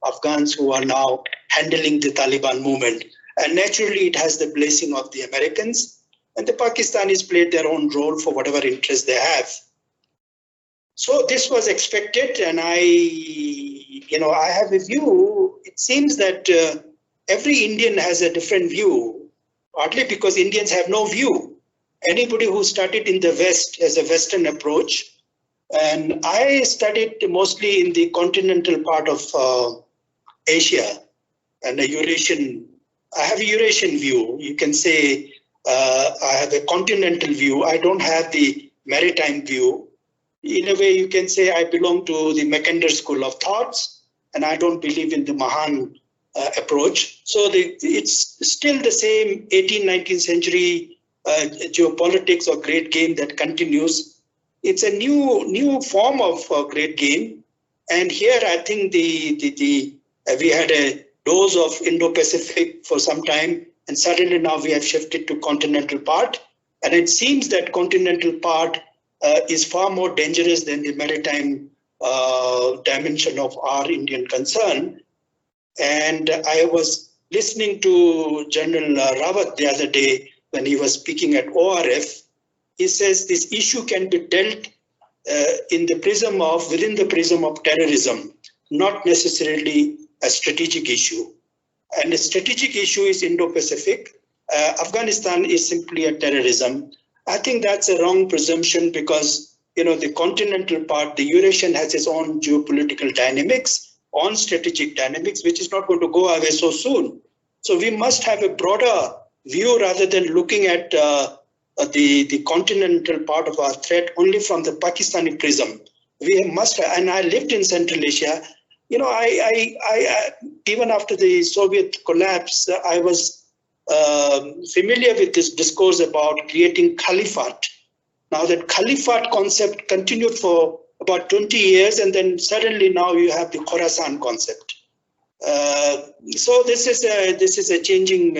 Afghans who are now handling the Taliban movement. And naturally, it has the blessing of the Americans. And the Pakistanis played their own role for whatever interest they have. So this was expected, and I have a view. It seems that every Indian has a different view, partly because Indians have no view. Anybody who studied in the West has a Western approach. And I studied mostly in the continental part of Asia and I have a Eurasian view. You can say I have a continental view. I don't have the maritime view. In a way, you can say I belong to the Mackinder school of thoughts, and I don't believe in the Mahan approach. So it's still the same 18th, 19th century geopolitics or great game that continues. It's a new form of great game. And here I think we had a dose of Indo-Pacific for some time, and suddenly now we have shifted to continental part. And it seems that continental part is far more dangerous than the maritime dimension of our Indian concern. And I was listening to General Rawat the other day when he was speaking at ORF. He says this issue can be dealt within the prism of terrorism, not necessarily a strategic issue. And the strategic issue is Indo-Pacific. Afghanistan is simply a terrorism. I think that's a wrong presumption because, the continental part, the Eurasian has its own geopolitical dynamics, own strategic dynamics, which is not going to go away so soon. So we must have a broader view rather than looking at the continental part of our threat only from the Pakistani prism. We must, and I lived in Central Asia. You know, I even after the Soviet collapse, I was familiar with this discourse about creating caliphate. Now that caliphate concept continued for about 20 years, and then suddenly now you have the Khorasan concept. So this is a changing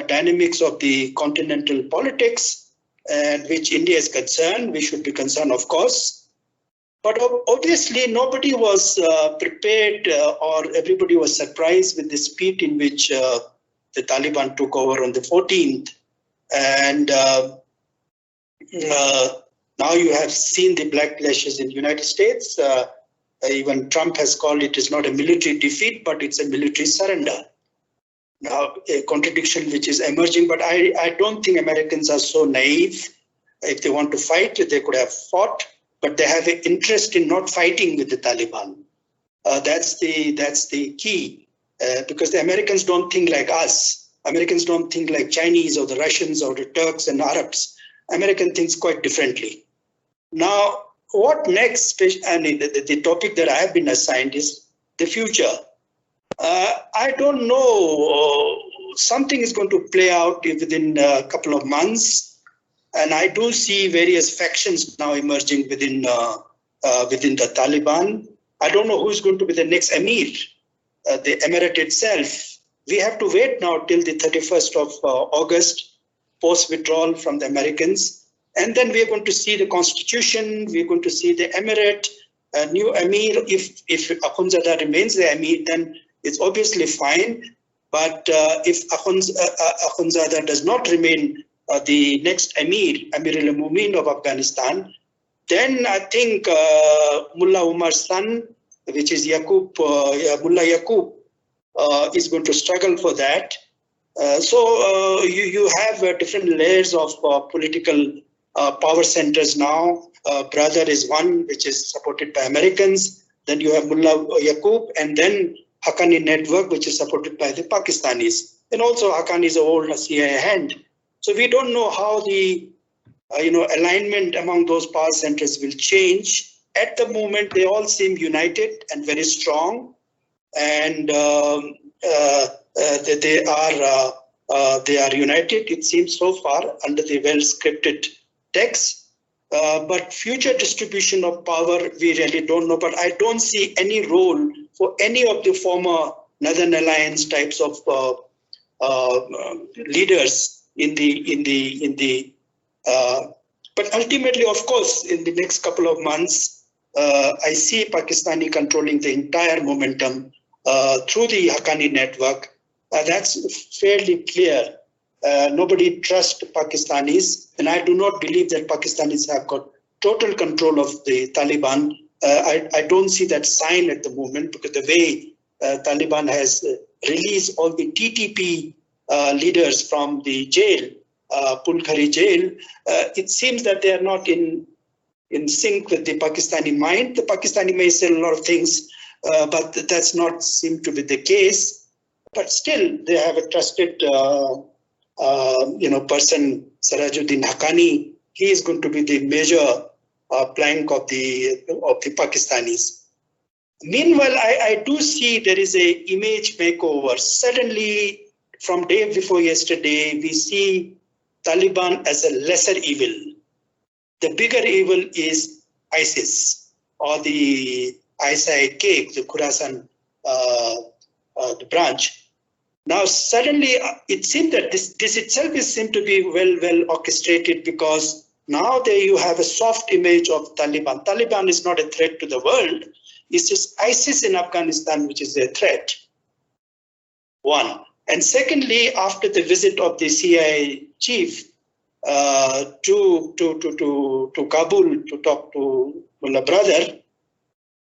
dynamics of the continental politics, and which India is concerned. We should be concerned, of course. But obviously, nobody was prepared, or everybody was surprised with the speed in which the Taliban took over on the 14th. And now you have seen the backlashes in the United States. Even Trump has called it is not a military defeat, but it's a military surrender. Now, a contradiction which is emerging, but I don't think Americans are so naive. If they want to fight, they could have fought, but they have an interest in not fighting with the Taliban. That's the key, because the Americans don't think like us. Americans don't think like Chinese or the Russians or the Turks and Arabs. American thinks quite differently. Now, what next? And the topic that I have been assigned is the future. I don't know. Something is going to play out within a couple of months. And I do see various factions now emerging within the Taliban. I don't know who's going to be the next emir, the emirate itself. We have to wait now till the 31st of August, post-withdrawal from the Americans. And then we're going to see the constitution, we're going to see the emirate, a new emir. If Akhundzada remains the emir, then it's obviously fine. But if Akhundzada does not remain the next Amir al-Mumin of Afghanistan, then I think Mullah Umar's son, which is Mullah Yaqub, is going to struggle for that. So you have different layers of political power centers now. Brother is one, which is supported by Americans. Then you have Mullah Yaqub, and then Haqqani network, which is supported by the Pakistanis. And also Haqqani is an old CIA hand. So we don't know how the alignment among those power centers will change. At the moment, they all seem united and very strong, and they are united. It seems so far under the well-scripted text. But future distribution of power, we really don't know. But I don't see any role for any of the former Northern Alliance types of leaders but ultimately, of course, in the next couple of months, I see Pakistani controlling the entire momentum through the Haqqani network. That's fairly clear. Nobody trusts Pakistanis, and I do not believe that Pakistanis have got total control of the Taliban. I don't see that sign at the moment, because the way Taliban has released all the TTP leaders from the jail, Pulkhari jail, it seems that they are not in sync with the Pakistani mind. The Pakistani may say a lot of things, but that's not seem to be the case. But still, they have a trusted, person, Sirajuddin Haqqani. He is going to be the major plank of the Pakistanis. Meanwhile, I do see there is a image makeover. Suddenly, from day before yesterday, we see Taliban as a lesser evil. The bigger evil is ISIS, or the ISIK, the Khorasan the branch. Now, suddenly, it seems that this itself seems to be well orchestrated, because now there you have a soft image of Taliban. Taliban is not a threat to the world. It's just ISIS in Afghanistan, which is a threat. One. And secondly, after the visit of the CIA chief to Kabul to talk to Mullah Brother,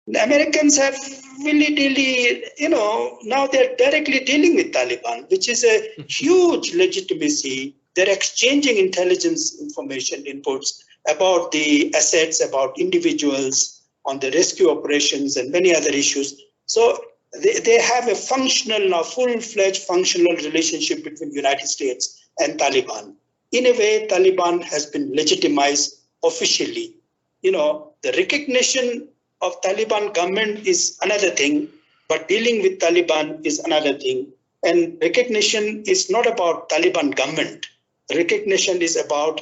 the Americans have really, now they're directly dealing with Taliban, which is a huge legitimacy. They're exchanging intelligence information inputs about the assets, about individuals, on the rescue operations and many other issues. So they have a functional, now full-fledged functional relationship between the United States and Taliban. in a way, Taliban has been legitimized officially. You know, the recognition of Taliban government is another thing, but dealing with Taliban is another thing. And recognition is not about Taliban government. Recognition is about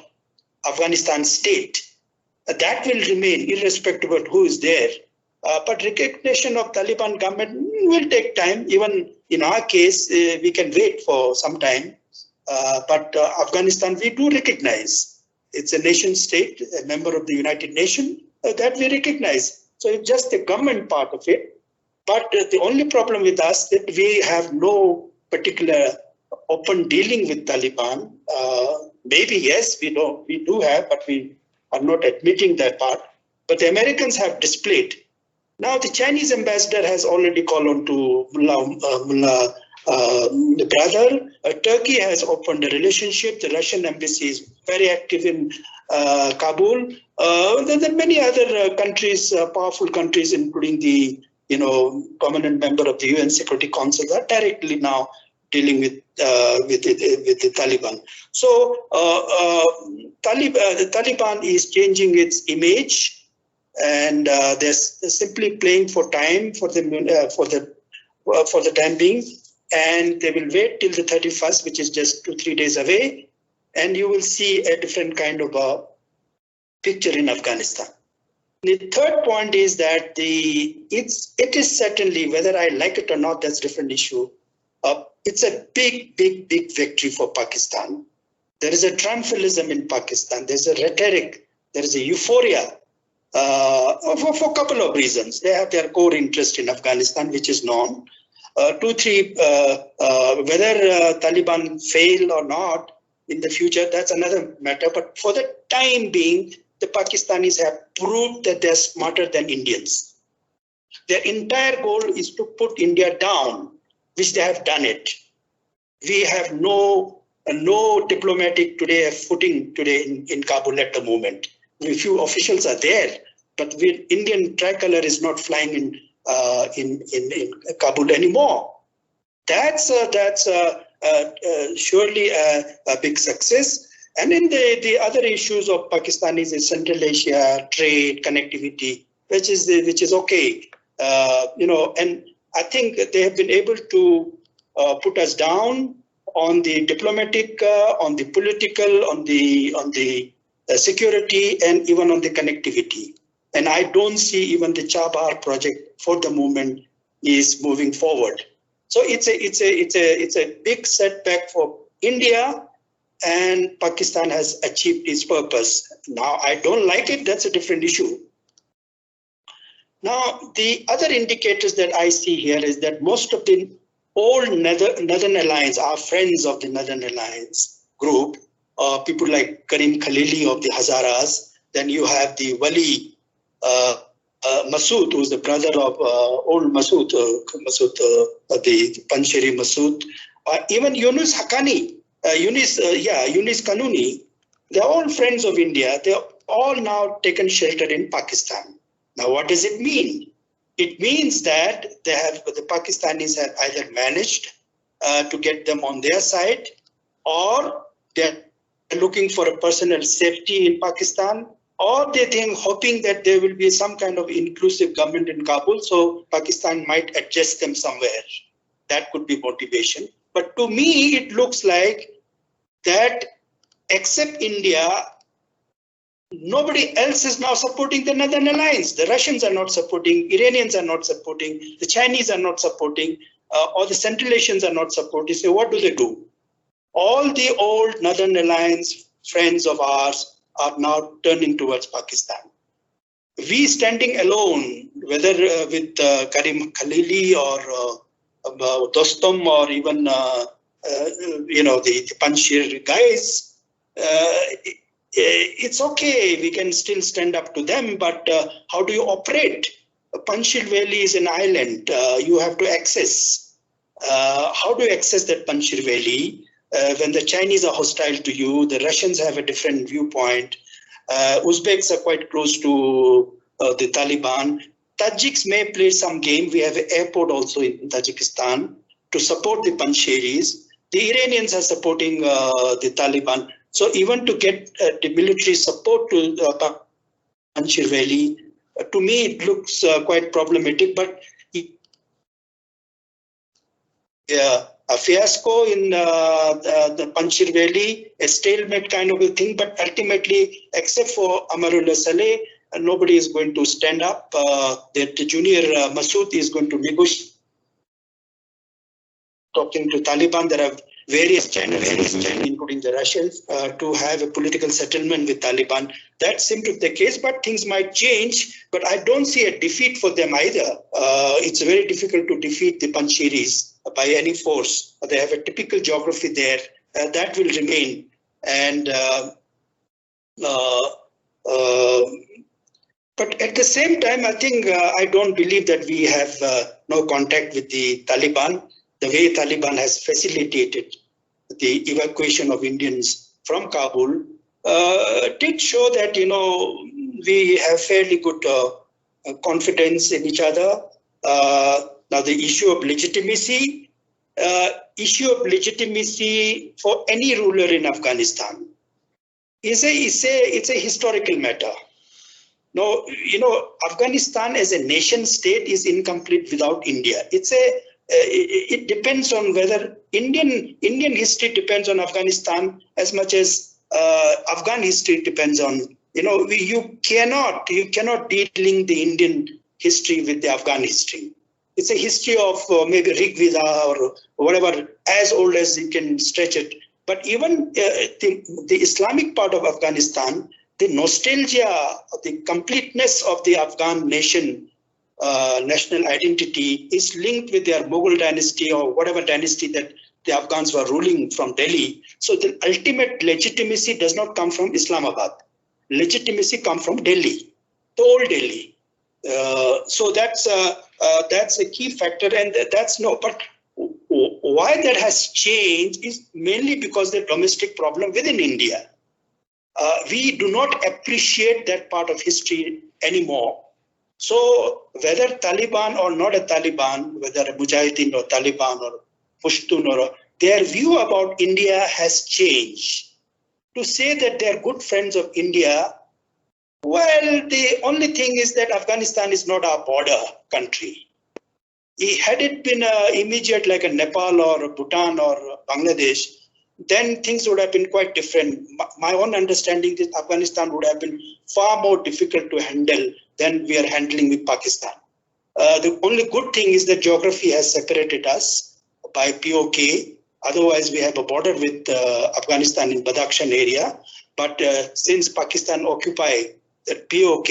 Afghanistan state. That will remain irrespective of who is there. But recognition of Taliban government will take time. Even in our case, we can wait for some time. But Afghanistan, we do recognize. It's a nation state, a member of the United Nations, that we recognize. So it's just the government part of it. But the only problem with us that we have no particular open dealing with Taliban. Maybe yes, we do have, but we are not admitting that part. But the Americans have displayed. Now the Chinese ambassador has already called on to Mullah the brother. Turkey has opened a relationship. The Russian embassy is very active in Kabul. There are many other countries, powerful countries, including the permanent member of the UN Security Council, are directly now dealing with the Taliban. So the Taliban is changing its image, and they're simply playing for time for the time being, and they will wait till the 31st, which is just 2-3 days away, and you will see a different kind of a picture in Afghanistan. The third point is that it is certainly, whether I like it or not, that's a different issue. It's a big victory for Pakistan. There is a triumphalism in Pakistan. There's a rhetoric. There is a euphoria for a couple of reasons. They have their core interest in Afghanistan, which is known. 2, 3, whether Taliban fail or not in the future, that's another matter. But for the time being, the Pakistanis have proved that they're smarter than Indians. Their entire goal is to put India down, which they have done it. We have no diplomatic footing today in Kabul at the moment. A few officials are there, but Indian tricolor is not flying in Kabul anymore. That's surely a big success. And in the other issues of Pakistanis is Central Asia, trade, connectivity, which is okay, and I think they have been able to put us down on the diplomatic, on the political, on the security, and even on the connectivity. And I don't see even the Chabahar project for the moment is moving forward. So it's a big setback for India. And Pakistan has achieved its purpose. Now, I don't like it, that's a different issue. Now, the other indicators that I see here is that most of the old Northern Alliance, our friends of the Northern Alliance group, people like Karim Khalili of the Hazaras, then you have the Wali Masood, who's the brother of old Masood, the Panjshiri Masood, even Yunus Haqqani. Yunus Kanuni, they're all friends of India. They're all now taken shelter in Pakistan. Now, what does it mean? It means that the Pakistanis have either managed to get them on their side, or they're looking for a personal safety in Pakistan, or they think, hoping that there will be some kind of inclusive government in Kabul, so Pakistan might adjust them somewhere. That could be motivation. But to me, it looks like that except India, nobody else is now supporting the Northern Alliance. The Russians are not supporting, Iranians are not supporting, the Chinese are not supporting, or the Central Asians are not supporting. So what do? All the old Northern Alliance friends of ours are now turning towards Pakistan. We standing alone, whether with Karim Khalili or Dostum or even the Panjshir guys, it's okay. We can still stand up to them, but how do you operate? Panjshir Valley is an island. You have to access. How do you access that Panjshir Valley when the Chinese are hostile to you? The Russians have a different viewpoint. Uzbeks are quite close to the Taliban. Tajiks may play some game. We have an airport also in Tajikistan to support the Panjshiris. The Iranians are supporting the Taliban. So even to get the military support to Panjshir Valley, to me it looks quite problematic. But a fiasco in the Panjshir Valley, a stalemate kind of a thing. But ultimately, except for Amarullah Saleh, nobody is going to stand up. The junior Masood is going to negotiate. Talking to Taliban, there are various channels, including the Russians, to have a political settlement with Taliban. That seems to be the case, but things might change. But I don't see a defeat for them either. It's very difficult to defeat the Panjshiris by any force. They have a typical geography there. That will remain. And but at the same time, I think I don't believe that we have no contact with the Taliban. The way Taliban has facilitated the evacuation of Indians from Kabul did show that, you know, we have fairly good confidence in each other. Now, the issue of legitimacy for any ruler in Afghanistan it's a historical matter. No, you know, Afghanistan as a nation state is incomplete without India. It depends on whether Indian history depends on Afghanistan as much as Afghan history depends on, you know, you cannot de-link the Indian history with the Afghan history. It's a history of maybe Rig Veda or whatever, as old as you can stretch it. But even the Islamic part of Afghanistan, the nostalgia, the completeness of the Afghan nation, national identity is linked with their Mughal dynasty or whatever dynasty that the Afghans were ruling from Delhi. So the ultimate legitimacy does not come from Islamabad. Legitimacy comes from Delhi, the old Delhi. So that's a key factor, and that's no. But why that has changed is mainly because the domestic problem within India. We do not appreciate that part of history anymore. So whether Taliban or not a Taliban, whether a Mujahideen or Taliban or Pushtun, or their view about India has changed. To say that they're good friends of India, well, the only thing is that Afghanistan is not our border country. Had it been immediate like a Nepal or Bhutan or Bangladesh, then things would have been quite different. My own understanding is Afghanistan would have been far more difficult to handle than we are handling with Pakistan. The only good thing is that geography has separated us by POK. Otherwise, we have a border with Afghanistan in Badakhshan area. But since Pakistan occupied that POK,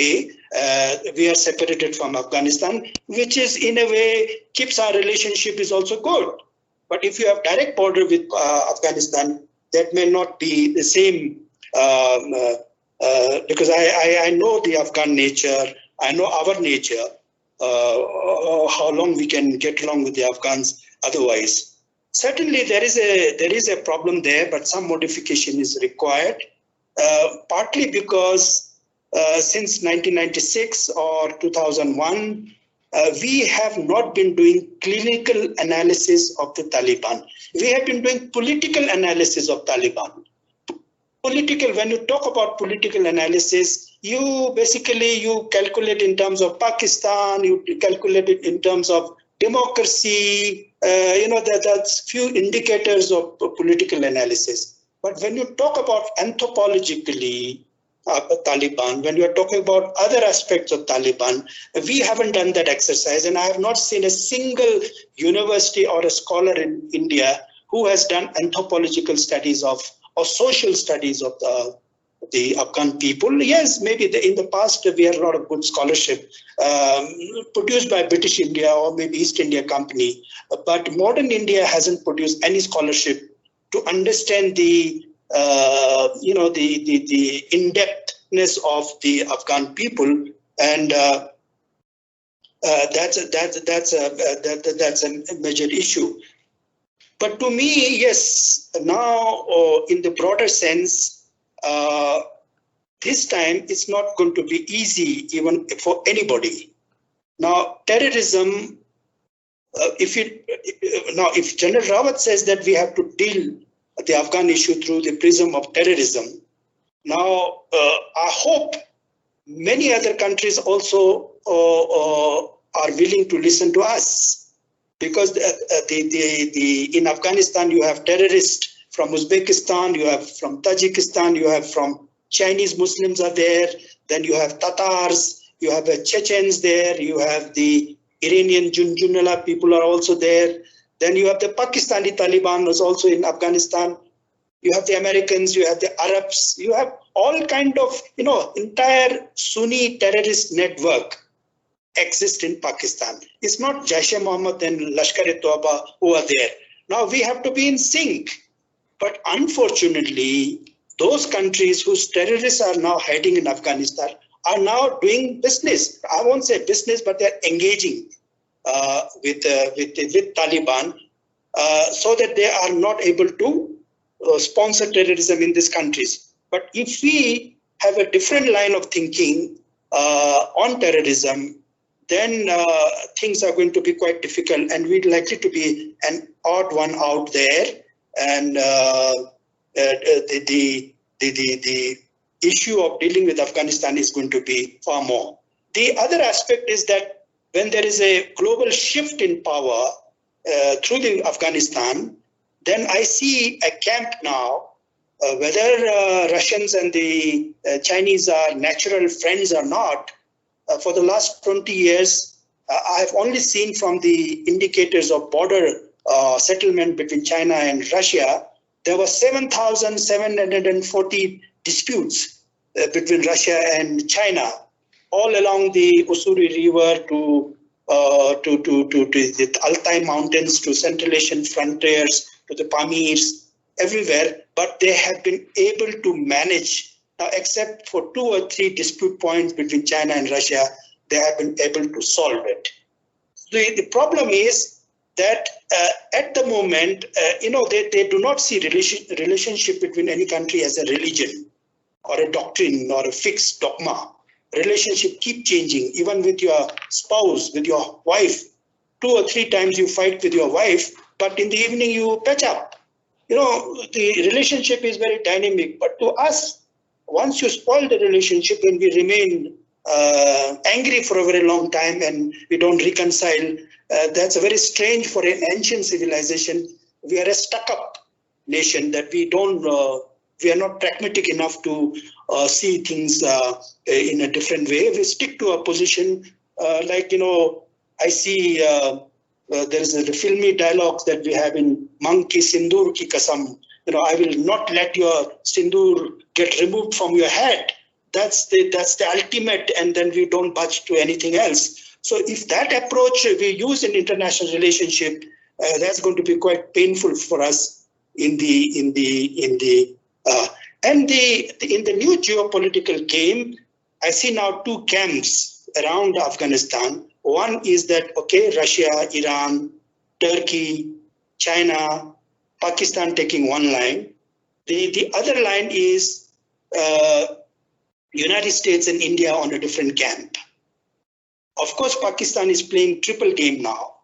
we are separated from Afghanistan, which is in a way keeps our relationship is also good. But if you have direct border with Afghanistan, that may not be the same because I know the Afghan nature, I know our nature, how long we can get along with the Afghans otherwise. Certainly there is a problem there, but some modification is required, partly because since 1996 or 2001, we have not been doing clinical analysis of the Taliban. We have been doing political analysis of Taliban. Political, when you talk about political analysis, you calculate in terms of Pakistan, you calculate it in terms of democracy, that's few indicators of political analysis. But when you talk about anthropologically, Taliban, when you are talking about other aspects of Taliban, we haven't done that exercise, and I have not seen a single university or a scholar in India who has done anthropological studies or social studies of the Afghan people. Yes, maybe in the past we had a lot of good scholarship produced by British India or maybe East India Company, but modern India hasn't produced any scholarship to understand the in-depthness of the Afghan people, and that's a major issue. But to me, yes, now in the broader sense, this time it's not going to be easy even for anybody. Now, terrorism. If General Rawat says that we have to deal the Afghan issue through the prism of terrorism. Now, I hope many other countries also are willing to listen to us, because in Afghanistan you have terrorists from Uzbekistan, you have from Tajikistan, you have from Chinese Muslims are there, then you have Tatars, you have Chechens there, you have the Iranian Junjunala people are also there, then you have the Pakistani Taliban was also in Afghanistan, you have the Americans, you have the Arabs, you have all kind of, entire Sunni terrorist network exists in Pakistan. It's not Jaish-e-Mohammed and Lashkar-e-Toba who are there. Now we have to be in sync. But unfortunately, those countries whose terrorists are now hiding in Afghanistan are now doing business. I won't say business, but they're engaging with Taliban so that they are not able to sponsor terrorism in these countries. But if we have a different line of thinking on terrorism, then things are going to be quite difficult, and we're likely to be an odd one out there. And the issue of dealing with Afghanistan is going to be far more. The other aspect is that when there is a global shift in power through the Afghanistan, then I see a camp now, whether Russians and the Chinese are natural friends or not. For the last 20 years, I've only seen from the indicators of border settlement between China and Russia, there were 7,740 disputes between Russia and China, all along the Ussuri River to the Altai Mountains, to Central Asian frontiers, to the Pamirs, everywhere. But they have been able to manage. Now, except for 2 or 3 dispute points between China and Russia, they have been able to solve it. The problem is that at the moment, they do not see relationship between any country as a religion or a doctrine or a fixed dogma. Relationship keep changing, even with your spouse, with your wife. 2 or 3 times you fight with your wife, but in the evening you patch up. The relationship is very dynamic, but to us, once you spoil the relationship, then we remain angry for a very long time and we don't reconcile. That's a very strange for an ancient civilization. We are a stuck-up nation that we are not pragmatic enough to see things in a different way. We stick to a position I see there is a filmy dialogue that we have in Mang ki Sindoor ki Kasam. I will not let your Sindoor get removed from your head. That's the ultimate, and then we don't budge to anything else. So if that approach we use in international relationship, that's going to be quite painful for us in the new geopolitical game. I see now 2 camps around Afghanistan. One is that, okay, Russia, Iran, Turkey, China, Pakistan taking one line. The other line is United States and India on a different camp. Of course, Pakistan is playing triple game now.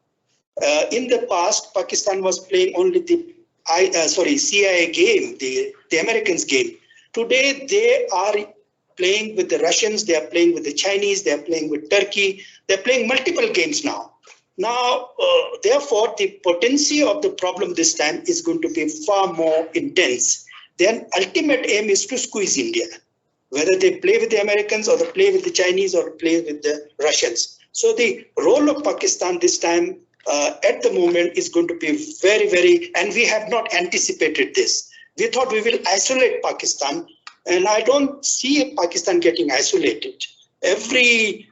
In the past, Pakistan was playing only the CIA game, the Americans game. Today, they are playing with the Russians, they are playing with the Chinese, they are playing with Turkey, they're playing multiple games now. Now, therefore, the potency of the problem this time is going to be far more intense. Their ultimate aim is to squeeze India, whether they play with the Americans or they play with the Chinese or play with the Russians. So the role of Pakistan this time at the moment is going to be very, very, and we have not anticipated this. We thought we will isolate Pakistan, and I don't see Pakistan getting isolated. Every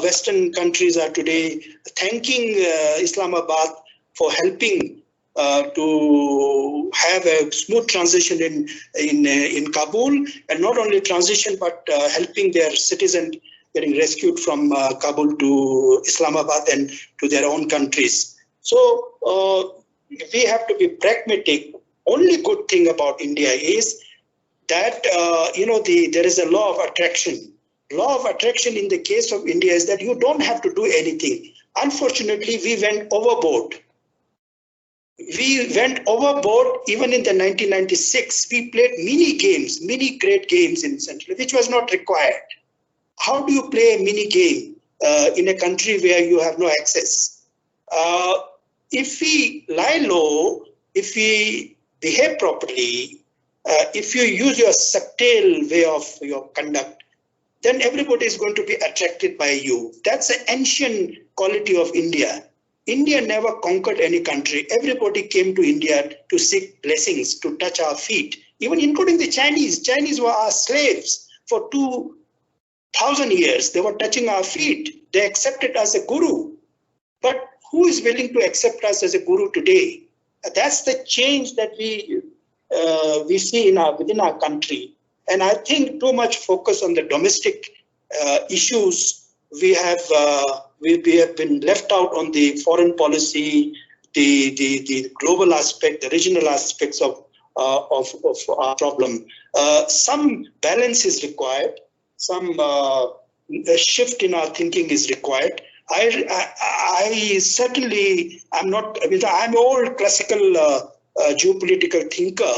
Western countries are today thanking Islamabad for helping to have a smooth transition in Kabul, and not only transition, but helping their citizens getting rescued from Kabul to Islamabad and to their own countries. So we have to be pragmatic. Only good thing about India is that there is a law of attraction. Law of attraction in the case of India is that you don't have to do anything. Unfortunately, we went overboard. we went overboard. Even in the 1996, we played mini games, mini great games in Central, which was not required. How do you play a mini game in a country where you have no access? If we lie low, if we behave properly, if you use your subtle way of your conduct, then everybody is going to be attracted by you. That's an ancient quality of India. India never conquered any country. Everybody came to India to seek blessings, to touch our feet, even including the Chinese. Chinese were our slaves for 2,000 years. They were touching our feet. They accepted us as a guru. But who is willing to accept us as a guru today? That's the change that we see within our country. And I think too much focus on the domestic issues. We have been left out on the foreign policy, the global aspect, the regional aspects of our problem. Some balance is required. Some shift in our thinking is required. I certainly am not. I mean, I'm an old classical geopolitical thinker.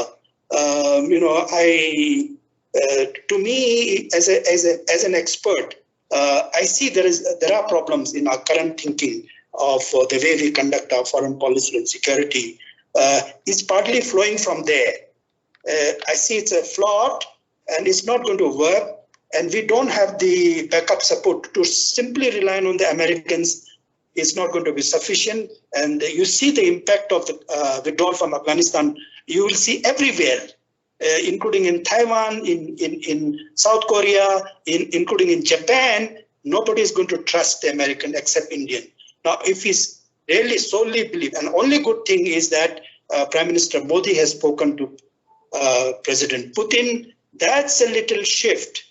To me, as an expert, I see there are problems in our current thinking of the way we conduct our foreign policy and security. It's partly flowing from there. I see it's a flawed and it's not going to work. And we don't have the backup support. To simply rely on the Americans is not going to be sufficient. And you see the impact of the withdrawal from Afghanistan. You will see everywhere, including in Taiwan, in South Korea, including in Japan. Nobody is going to trust the American except Indian. Now, if we really solely believe, and only good thing is that Prime Minister Modi has spoken to President Putin. That's a little shift.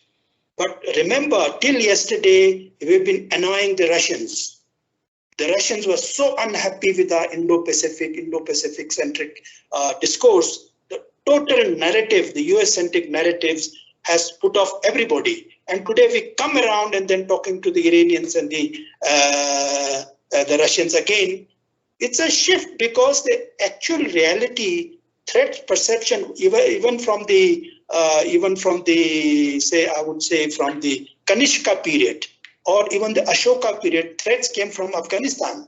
But remember, till yesterday, we've been annoying the Russians. The Russians were so unhappy with our Indo-Pacific centric discourse. The total narrative, the US-centric narratives, has put off everybody. And today we come around and then talking to the Iranians and the Russians again. It's a shift because the actual reality, threat perception, even from the say, I would say from the Kanishka period or even the Ashoka period, threats came from Afghanistan.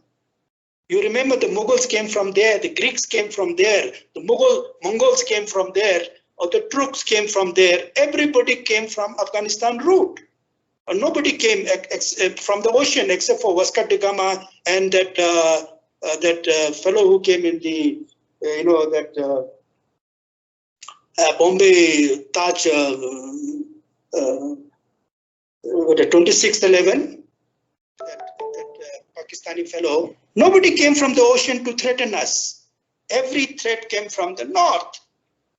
You remember the Mughals came from there, the Greeks came from there, the Mongols came from there, or the Turks came from there. Everybody came from Afghanistan route. Nobody came from the ocean except for Vasco da Gama and that fellow who came in the, Bombay Taj, the 2611, that Pakistani fellow. Nobody came from the ocean to threaten us. Every threat came from the north.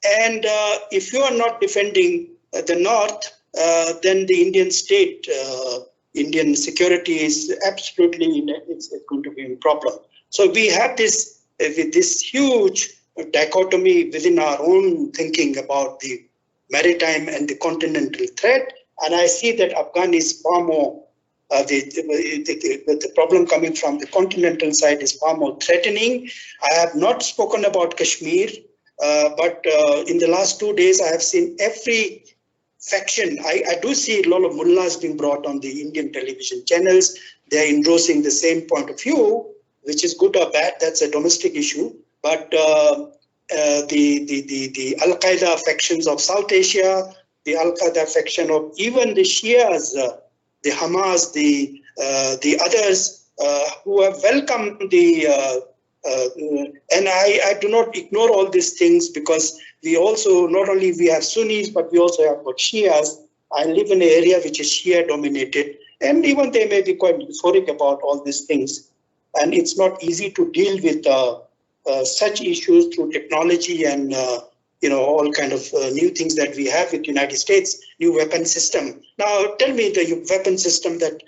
And if you are not defending the north, then the Indian state, Indian security is absolutely, it's going to be a problem. So we have this huge dichotomy within our own thinking about the maritime and the continental threat. And I see that Afghan is far more, the problem coming from the continental side is far more threatening. I have not spoken about Kashmir, but in the last 2 days, I have seen every faction. I do see a lot of mullahs being brought on the Indian television channels. They're endorsing the same point of view, which is good or bad. That's a domestic issue. But the Al-Qaeda factions of South Asia, the Al-Qaeda faction of even the Shias, the Hamas, the others who have welcomed the, and I do not ignore all these things because we also, not only we have Sunnis, but we also have got Shias. I live in an area which is Shia dominated, and even they may be quite euphoric about all these things. And it's not easy to deal with such issues through technology and all kind of new things that we have with the United States, new weapon system. Now, tell me the weapon system that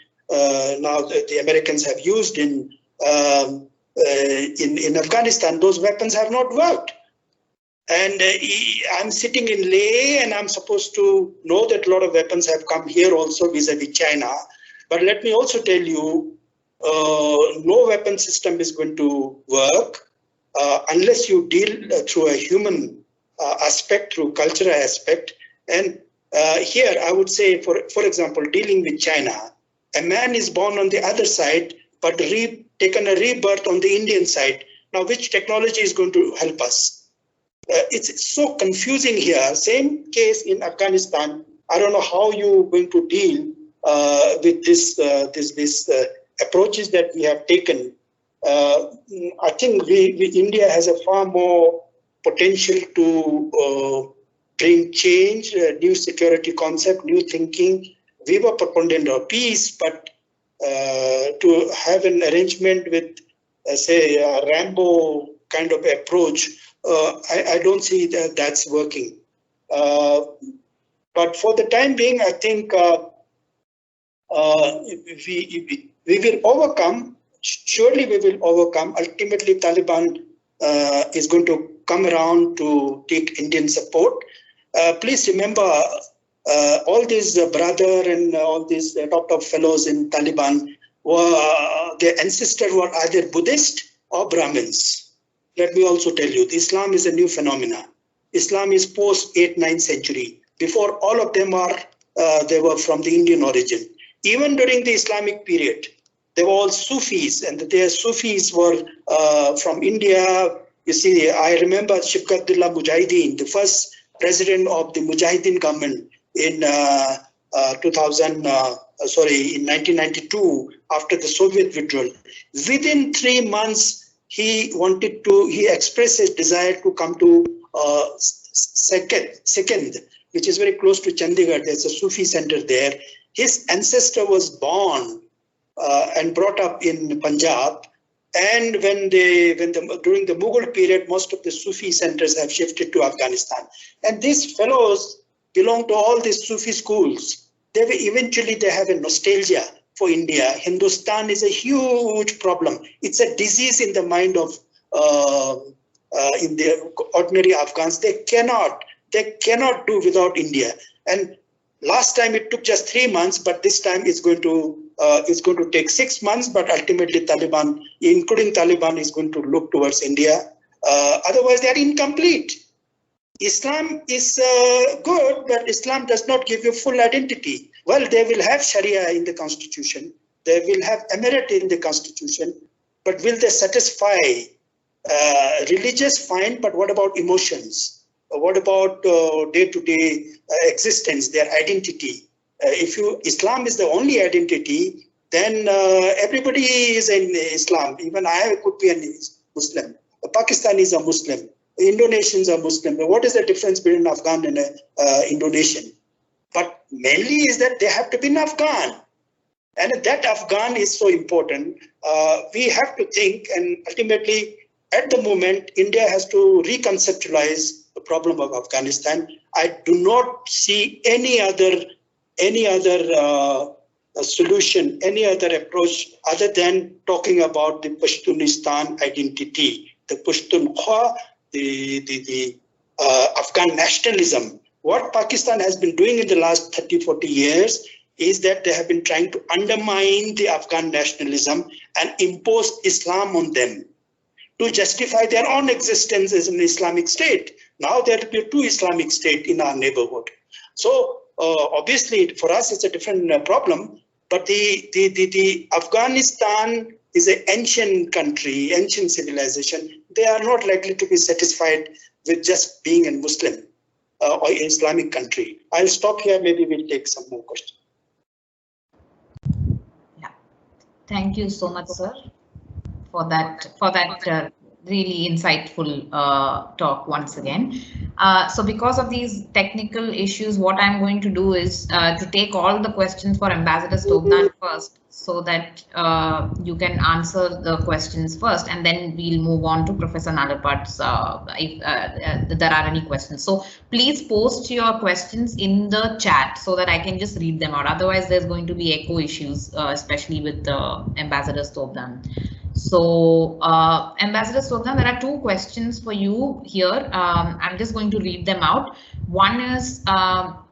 now the Americans have used in Afghanistan. Those weapons have not worked. And I'm sitting in Leh, and I'm supposed to know that a lot of weapons have come here also vis-a-vis China. But let me also tell you, no weapon system is going to work unless you deal through a human aspect, through cultural aspect. And here I would say, for example, dealing with China, a man is born on the other side, but taken a rebirth on the Indian side. Now, which technology is going to help us? It's so confusing here. Same case in Afghanistan. I don't know how you're going to deal with this approaches that we have taken. I think India has a far more potential to bring change, new security concept, new thinking. We were proponent of peace, but to have an arrangement with, say, a Rambo kind of approach, I don't see that that's working. But for the time being, I think we will overcome. Surely we will overcome. Ultimately, Taliban is going to come around to take Indian support. Please remember, all these brother and all these top fellows in Taliban, their ancestors were either Buddhist or Brahmins. Let me also tell you, Islam is a new phenomena. Islam is post 8th, 9th century. Before, all of them they were from the Indian origin. Even during the Islamic period, they were all Sufis, and their Sufis were from India. You see, I remember Shibkatullah Mujahideen, the first president of the Mujahideen government in 1992, after the Soviet withdrawal. Within 3 months, he expressed his desire to come to Second, which is very close to Chandigarh. There's a Sufi center there. His ancestor was born and brought up in Punjab. And during the Mughal period, most of the Sufi centers have shifted to Afghanistan. And these fellows belong to all these Sufi schools. They have a nostalgia for India. Hindustan is a huge problem. It's a disease in the mind of in the ordinary Afghans. They cannot do without India. And last time it took just 3 months, but this time it's going to take 6 months. But ultimately, Taliban, including Taliban, is going to look towards India. Otherwise, they are incomplete. Islam is good, but Islam does not give you full identity. Well, they will have Sharia in the constitution. They will have emirate in the constitution. But will they satisfy religious? Fine, but what about emotions? What about day-to-day existence, their identity? Islam is the only identity, then everybody is in Islam. Even I could be a Muslim. A Pakistani is a Muslim. Indonesians are Muslim. What is the difference between Afghan and Indonesian? But mainly is that they have to be an Afghan. And that Afghan is so important. We have to think, and ultimately, at the moment, India has to reconceptualize the problem of Afghanistan. I do not see any other solution, any other approach other than talking about the Pashtunistan identity, the Pashtunkhwa, the Afghan nationalism. What Pakistan has been doing in the last 30, 40 years is that they have been trying to undermine the Afghan nationalism and impose Islam on them to justify their own existence as an Islamic state. Now there will be 2 Islamic states in our neighborhood. So obviously for us it's a different problem, but the Afghanistan is an ancient country, ancient civilization. They are not likely to be satisfied with just being a Muslim or Islamic country. I'll stop here. Maybe we'll take some more questions. Yeah, thank you so much, sir, for that really insightful talk once again. So because of these technical issues, what I'm going to do is to take all the questions for Ambassador Stobdan first, so that you can answer the questions first, and then we'll move on to Professor Nalapat's if there are any questions. So please post your questions in the chat so that I can just read them out. Otherwise, there's going to be echo issues, especially with Ambassador Stobdan. So Ambassador Stobdan, there are 2 questions for you here. I'm just going to read them out. One is,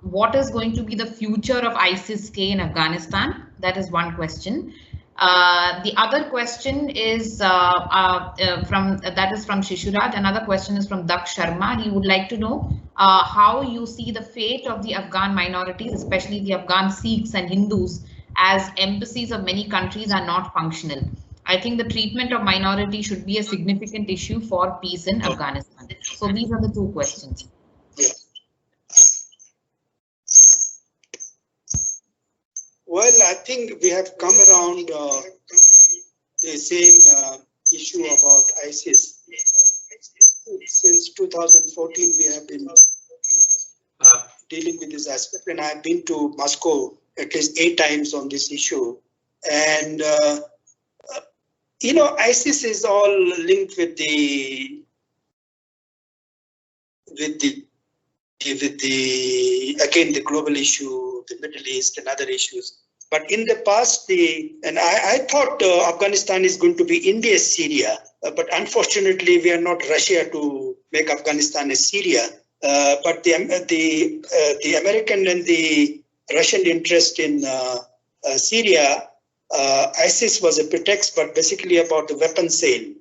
what is going to be the future of ISIS-K in Afghanistan? That is one question. The other question is from Shishuraj. Another question is from Daksh Sharma. He would like to know how you see the fate of the Afghan minorities, especially the Afghan Sikhs and Hindus, as embassies of many countries are not functional. I think the treatment of minority should be a significant issue for peace in Afghanistan. So these are the two questions. Yeah. Well, I think we have come around the same issue about ISIS. Since 2014, we have been dealing with this aspect, and I've been to Moscow at least 8 times on this issue. And you know, ISIS is all linked with the again the global issue, the Middle East, and other issues. But in the past, I thought Afghanistan is going to be India's Syria, but unfortunately, we are not Russia to make Afghanistan as Syria. But the American and the Russian interest in Syria, ISIS was a pretext, but basically about the weapons sale.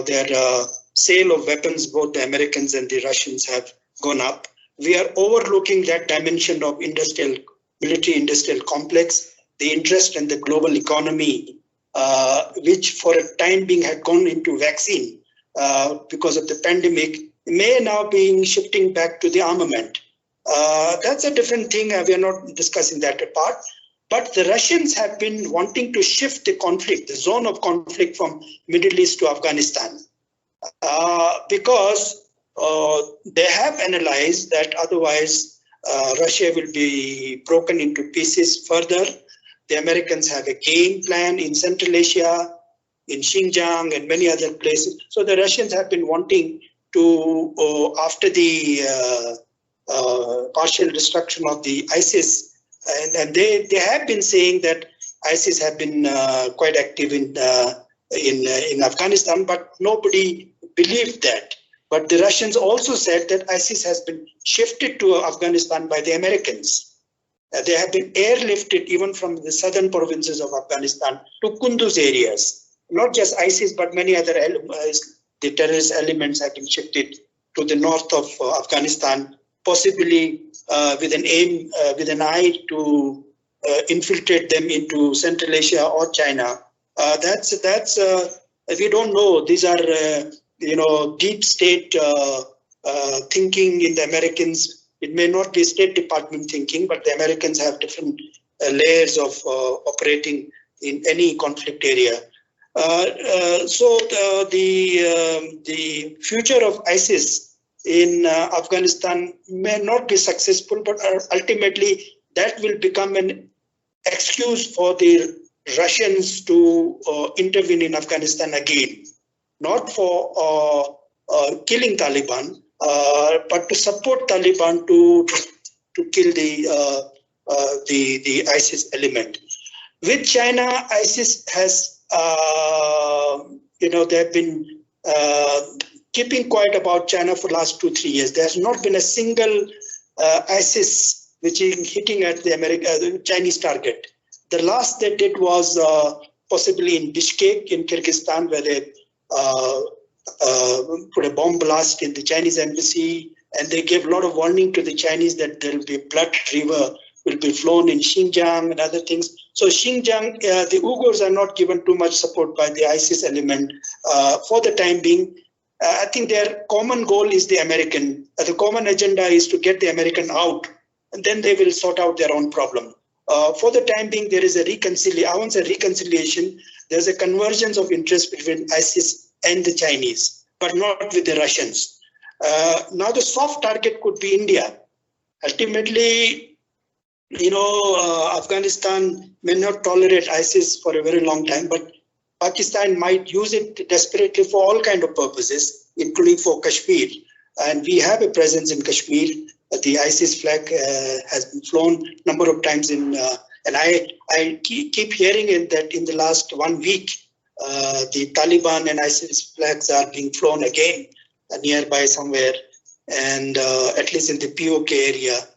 Their sale of weapons, both the Americans and the Russians have gone up. We are overlooking that dimension of military-industrial complex, the interest in the global economy, which for a time being had gone into vaccine because of the pandemic, may now be shifting back to the armament. That's a different thing. We are not discussing that apart. But the Russians have been wanting to shift the conflict, the zone of conflict from Middle East to Afghanistan, because they have analyzed that otherwise Russia will be broken into pieces further. The Americans have a game plan in Central Asia, in Xinjiang, and many other places. So the Russians have been wanting to, after the partial destruction of the ISIS, and they have been saying that ISIS have been quite active in Afghanistan, but nobody believed that. But the Russians also said that ISIS has been shifted to Afghanistan by the Americans. They have been airlifted even from the southern provinces of Afghanistan to Kunduz areas. Not just ISIS, but many other the terrorist elements have been shifted to the north of Afghanistan, possibly with an aim, with an eye to infiltrate them into Central Asia or China. We don't know. These are deep state thinking in the Americans. It may not be State Department thinking, but the Americans have different layers of operating in any conflict area. So the future of ISIS in Afghanistan may not be successful, but ultimately that will become an excuse for the Russians to intervene in Afghanistan again, not for killing Taliban, but to support Taliban to kill the ISIS element. With China, ISIS has they've been keeping quiet about China for the last 2-3 years. There has not been a single ISIS which is hitting at the Chinese target. The last they did was possibly in Bishkek in Kyrgyzstan, where they put a bomb blast in the Chinese embassy, and they gave a lot of warning to the Chinese that there will be blood river will be flown in Xinjiang and other things. So Xinjiang, the Uyghurs are not given too much support by the ISIS element for the time being. I think their common goal is the American. The common agenda is to get the American out, and then they will sort out their own problem. For the time being, there is a reconciliation. I won't say reconciliation. There's a convergence of interest between ISIS and the Chinese, but not with the Russians. Now the soft target could be India. Ultimately, Afghanistan may not tolerate ISIS for a very long time, but Pakistan might use it desperately for all kinds of purposes, including for Kashmir. And we have a presence in Kashmir. The ISIS flag has been flown a number of times and I keep hearing that in the last 1 week, the Taliban and ISIS flags are being flown again nearby somewhere, and at least in the POK area.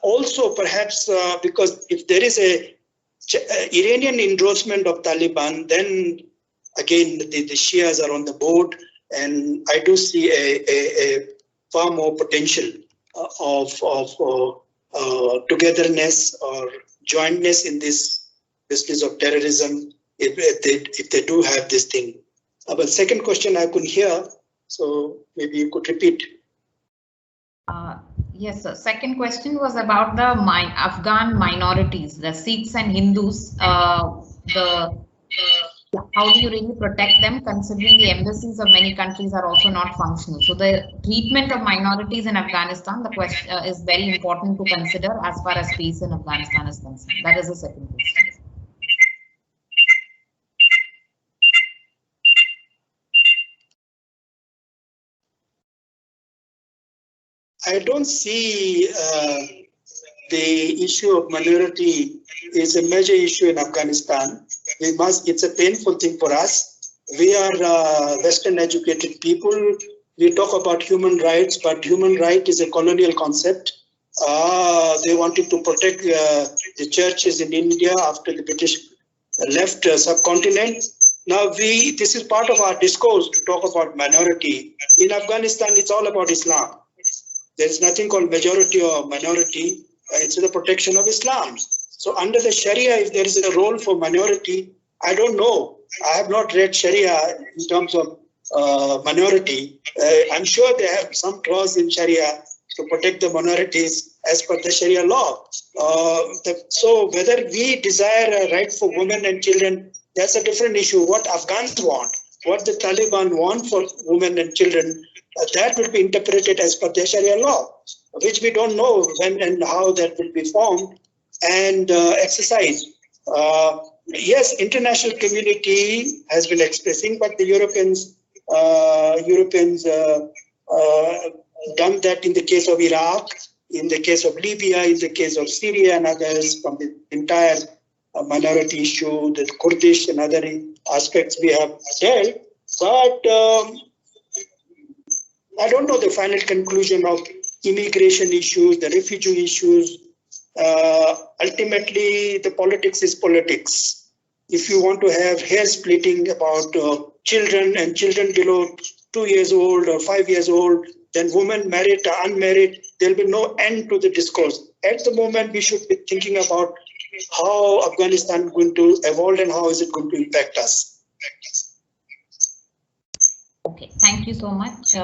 Also, perhaps because if there is a Iranian endorsement of Taliban, then again the Shias are on the board, and I do see a far more potential of togetherness or jointness in this business of terrorism if they do have this thing. But second question I couldn't hear, so maybe you could repeat. Yes, sir. Second question was about the Afghan minorities, the Sikhs and Hindus. How do you really protect them, considering the embassies of many countries are also not functional? So the treatment of minorities in Afghanistan, the question is very important to consider as far as peace in Afghanistan is concerned. That is the second question. I don't see the issue of minority is a major issue in Afghanistan. It's a painful thing for us. We are Western educated people. We talk about human rights, but human right is a colonial concept. They wanted to protect the churches in India after the British left subcontinent. Now this is part of our discourse to talk about minority. In Afghanistan, it's all about Islam. There's nothing called majority or minority. It's the protection of Islam. So under the Sharia, if there is a role for minority, I don't know. I have not read Sharia in terms of minority. I'm sure they have some clause in Sharia to protect the minorities as per the Sharia law. So whether we desire a right for women and children, that's a different issue. What Afghans want, what the Taliban want for women and children, that will be interpreted as per the Sharia law, which we don't know when and how that will be formed and exercised. Yes, international community has been expressing, but the Europeans done that in the case of Iraq, in the case of Libya, in the case of Syria and others, from the entire minority issue, the Kurdish and other aspects we have dealt. But I don't know the final conclusion of immigration issues, the refugee issues. Ultimately, the politics is politics. If you want to have hair splitting about children and children below 2 years old or 5 years old, then women married or unmarried, there will be no end to the discourse. At the moment, we should be thinking about how Afghanistan is going to evolve and how is it going to impact us. Okay, thank you so much.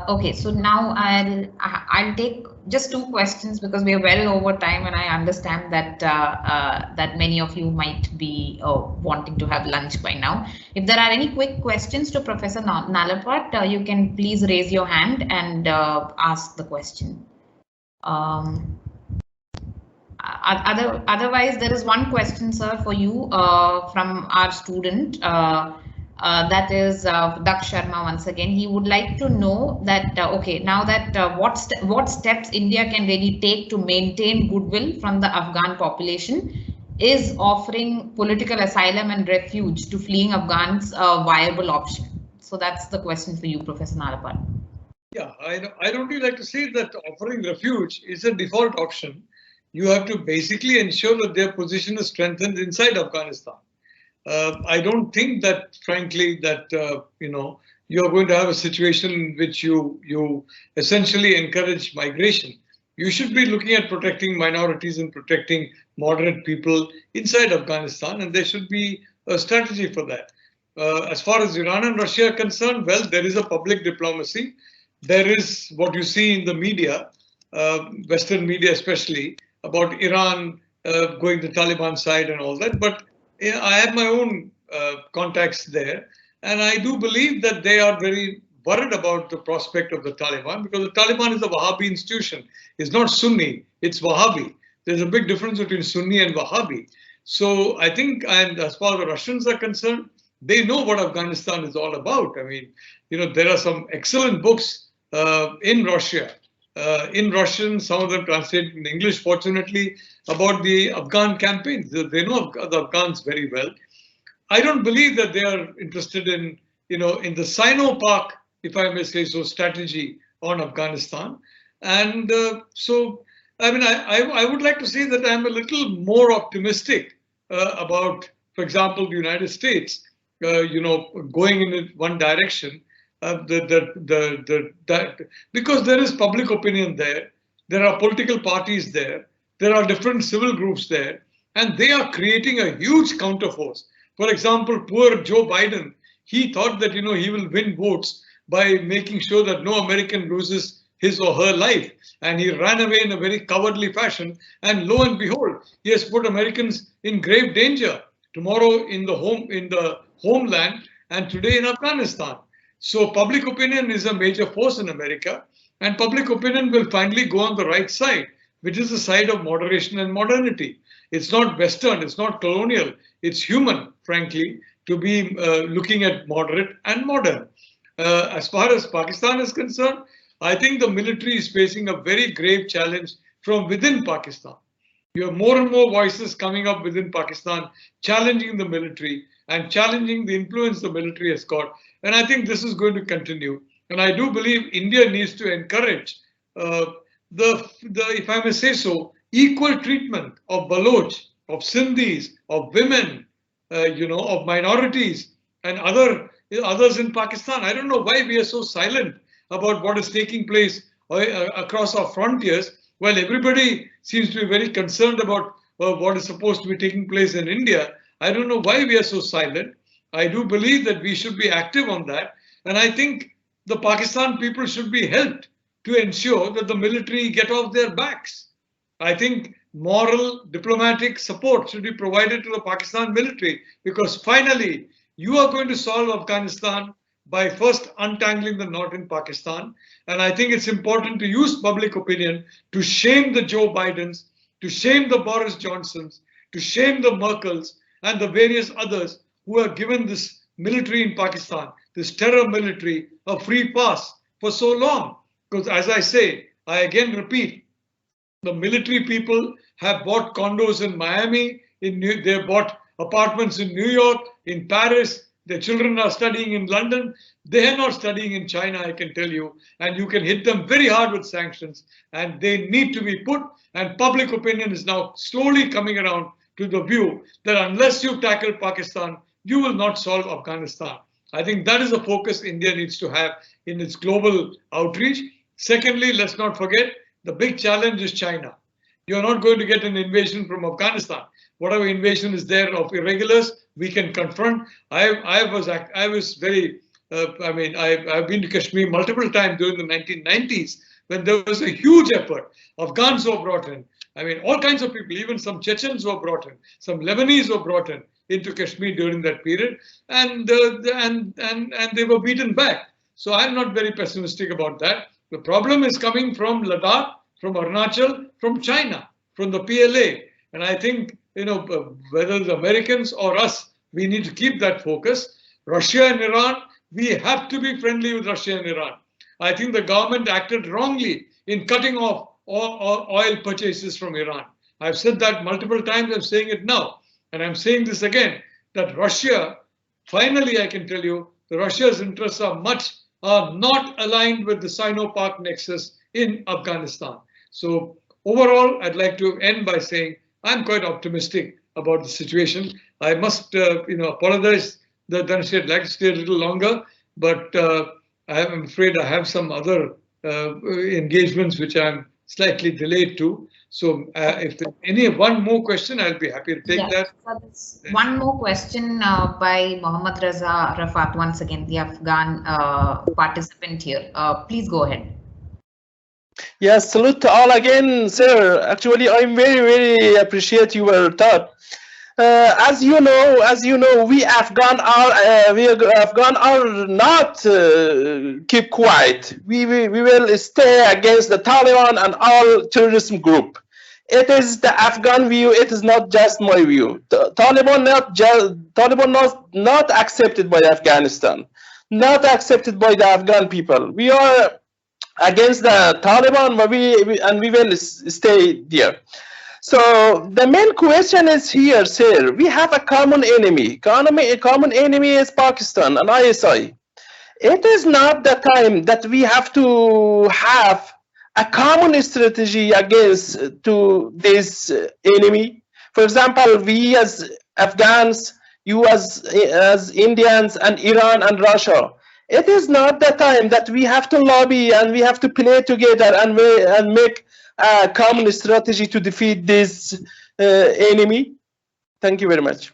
Okay, so now I'll take just 2 questions because we are well over time, and I understand that that many of you might be wanting to have lunch by now. If there are any quick questions to Professor Nalapat, you can please raise your hand and ask the question. Otherwise, there is one question, sir, for you from our student. That is Dak Sharma once again. He would like to know that, okay, now that what steps India can really take to maintain goodwill from the Afghan population? Is offering political asylum and refuge to fleeing Afghans a viable option? So that's the question for you, Professor Nalapat. Yeah, I don't really like to say that offering refuge is a default option. You have to basically ensure that their position is strengthened inside Afghanistan. I don't think that, frankly, that you're going to have a situation in which you essentially encourage migration. You should be looking at protecting minorities and protecting moderate people inside Afghanistan, and there should be a strategy for that. As far as Iran and Russia are concerned, well, there is a public diplomacy. There is what you see in the media, Western media especially, about Iran going the Taliban side and all that. But I have my own contacts there, and I do believe that they are very worried about the prospect of the Taliban, because the Taliban is a Wahhabi institution. It's not Sunni, it's Wahhabi. There's a big difference between Sunni and Wahhabi. So I think, and as far as the Russians are concerned, they know what Afghanistan is all about. I mean, there are some excellent books in Russia, in Russian, some of them translated in English, fortunately, about the Afghan campaigns. They know the Afghans very well. I don't believe that they are interested in, in the Sino-Pak, if I may say so, strategy on Afghanistan. And so I mean, I would like to say that I'm a little more optimistic about, for example, the United States, going in one direction. Because there is public opinion there, there are political parties there, there are different civil groups there, and they are creating a huge counterforce. For example, poor Joe Biden, he thought that he will win votes by making sure that no American loses his or her life, and he ran away in a very cowardly fashion, and lo and behold, he has put Americans in grave danger tomorrow in the homeland and today in Afghanistan. So public opinion is a major force in America, and public opinion will finally go on the right side, which is the side of moderation and modernity. It's not Western, it's not colonial, it's human, frankly, to be looking at moderate and modern. As far as Pakistan is concerned, I think the military is facing a very grave challenge from within Pakistan. You have more and more voices coming up within Pakistan, challenging the military and challenging the influence the military has got. And I think this is going to continue. And I do believe India needs to encourage if I may say so, equal treatment of Baloch, of Sindhis, of women, of minorities and others in Pakistan. I don't know why we are so silent about what is taking place across our frontiers, while everybody seems to be very concerned about what is supposed to be taking place in India. I don't know why we are so silent. I do believe that we should be active on that. And I think the Pakistan people should be helped to ensure that the military get off their backs. I think moral, diplomatic support should be provided to the Pakistan military, because finally you are going to solve Afghanistan by first untangling the knot in Pakistan. And I think it's important to use public opinion to shame the Joe Bidens, to shame the Boris Johnsons, to shame the Merkels and the various others who have given this military in Pakistan, this terror military, a free pass for so long. Because as I say, I again repeat, the military people have bought condos in Miami, they have bought apartments in New York, in Paris. Their children are studying in London. They are not studying in China, I can tell you. And you can hit them very hard with sanctions. And they need to be put. And public opinion is now slowly coming around to the view that unless you tackle Pakistan, you will not solve Afghanistan. I think that is the focus India needs to have in its global outreach. Secondly, let's not forget, the big challenge is China. You're not going to get an invasion from Afghanistan. Whatever invasion is there of irregulars, we can confront. I've been to Kashmir multiple times during the 1990s when there was a huge effort. Afghans were brought in. I mean, all kinds of people, even some Chechens were brought in. Some Lebanese were brought in into Kashmir during that period, and they were beaten back. So I'm not very pessimistic about that. The problem is coming from Ladakh, from Arunachal, from China, from the PLA. And I think, whether the Americans or us, we need to keep that focus. Russia and Iran, we have to be friendly with Russia and Iran. I think the government acted wrongly in cutting off all oil purchases from Iran. I've said that multiple times, I'm saying it now. And I'm saying this again, that Russia, finally I can tell you, Russia's interests are not aligned with the Sino-Pak nexus in Afghanistan. So overall, I'd like to end by saying I'm quite optimistic about the situation. I must, apologize that I'd like to stay a little longer, but I'm afraid I have some other engagements which I'm slightly delayed to. So if there's one more question, I'll be happy to take that. So one more question by Mohammad Raza Rafat, once again, the Afghan participant here. Please go ahead. Yes, salute to all again, sir. Actually, I'm very, very appreciate your thought. As you know, we Afghan are not keep quiet. We will stay against the Taliban and all terrorism group. It is the Afghan view. It is not just my view. The Taliban not accepted by Afghanistan, not accepted by the Afghan people. We are against the Taliban, but we will stay there. So the main question is here, sir. We have a common enemy. A common enemy is Pakistan and ISI. It is not the time that we have to have a common strategy against to this enemy? For example, we as Afghans, you as Indians, and Iran and Russia. It is not the time that we have to lobby and we have to play together and make a common strategy to defeat this enemy. Thank you very much.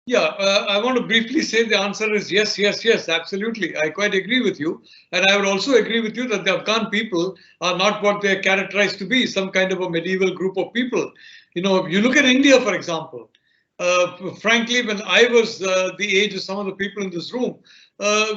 Yeah, I want to briefly say the answer is yes, yes, yes, absolutely. I quite agree with you. And I would also agree with you that the Afghan people are not what they're characterized to be, some kind of a medieval group of people. You know, you look at India, for example. Frankly, when I was the age of some of the people in this room,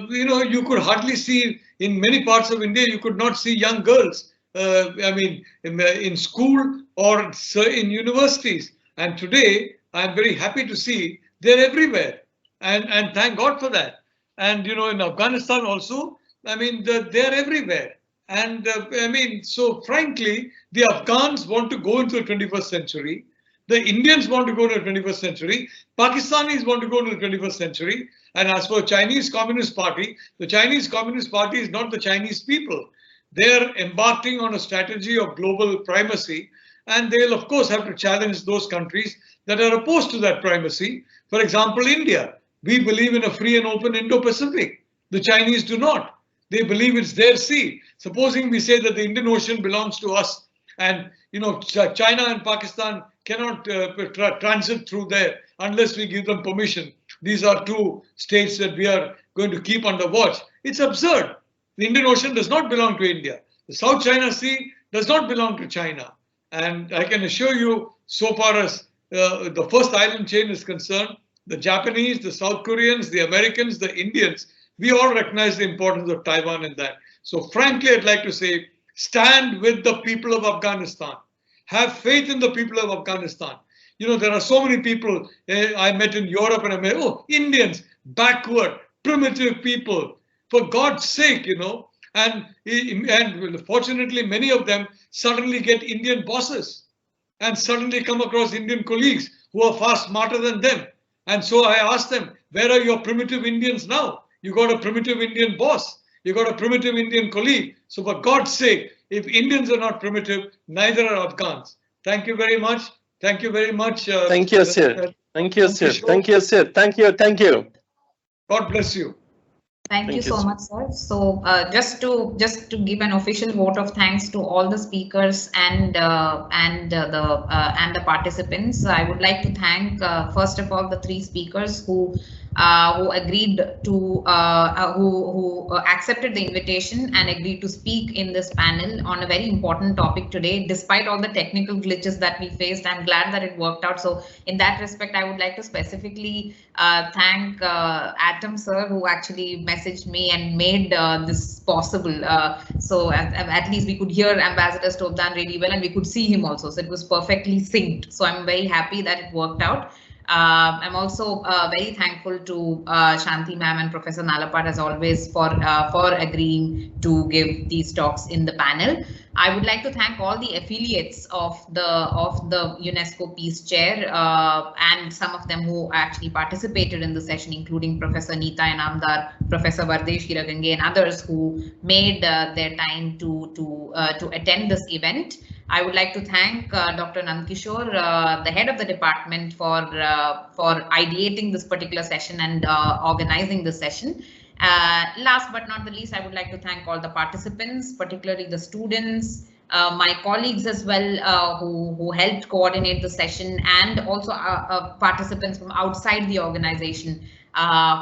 you know, you could hardly see, in many parts of India, you could not see young girls, I mean, in school or in universities. And today, I'm very happy to see they're everywhere. And thank God for that. And, you know, in Afghanistan also, I mean, they're everywhere. And I mean, so frankly, the Afghans want to go into the 21st century. The Indians want to go to the 21st century. Pakistanis want to go to the 21st century. And as for Chinese Communist Party, the Chinese Communist Party is not the Chinese people. They're embarking on a strategy of global primacy. And they'll, of course, have to challenge those countries that are opposed to that primacy. For example, India. We believe in a free and open Indo-Pacific. The Chinese do not. They believe it's their sea. Supposing we say that the Indian Ocean belongs to us, and you know, China and Pakistan cannot transit through there unless we give them permission. These are two states that we are going to keep under watch. It's absurd. The Indian Ocean does not belong to India. The South China Sea does not belong to China. And I can assure you, so far as the first island chain is concerned, the Japanese, the South Koreans, the Americans, the Indians, we all recognize the importance of Taiwan in that. So frankly, I'd like to say, stand with the people of Afghanistan. Have faith in the people of Afghanistan. You know, there are so many people I met in Europe and America. Oh, Indians, backward, primitive people. For God's sake, you know. And fortunately, many of them suddenly get Indian bosses and suddenly come across Indian colleagues who are far smarter than them. And so I asked them, where are your primitive Indians now? You got a primitive Indian boss. You got a primitive Indian colleague. So for God's sake, if Indians are not primitive, neither are Afghans. Thank you very much. Thank you very much. Thank you, sir. Thank you, sir. Thank you, sir. Thank you. Thank you. God bless you. Thank you so much, sir. So just to give an official vote of thanks to all the speakers and the participants, I would like to thank first of all the three speakers who agreed to who accepted the invitation and agreed to speak in this panel on a very important topic today. Despite all the technical glitches that we faced, I'm glad that it worked out. So in that respect, I would like to specifically thank Atom sir, who actually messaged me and made this possible. So at least we could hear Ambassador Stobdan really well, and we could see him also. So it was perfectly synced. So I'm very happy that it worked out. I'm also very thankful to Shanthie ma'am and Professor Nalapat as always for agreeing to give these talks in the panel. I would like to thank all the affiliates of the UNESCO Peace Chair and some of them who actually participated in the session, including Professor Neeta Inamdar, Professor Vardesh Hiragange, and others who made their time to attend this event. I would like to thank Dr. Nandkishore, the head of the department, for ideating this particular session and organizing the session. Last but not the least, I would like to thank all the participants, particularly the students, my colleagues as well, who helped coordinate the session, and also participants from outside the organization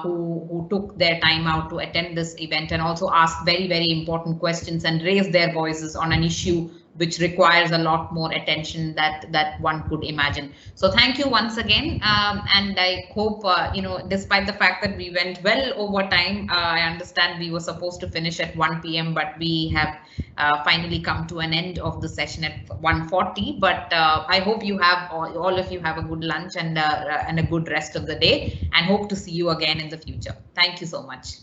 who took their time out to attend this event and also asked very, very important questions and raised their voices on an issue which requires a lot more attention that one could imagine. So thank you once again, and I hope, you know, despite the fact that we went well over time, I understand we were supposed to finish at 1 p.m. but we have finally come to an end of the session at 1:40. But I hope you have all of you have a good lunch and a good rest of the day, and hope to see you again in the future. Thank you so much.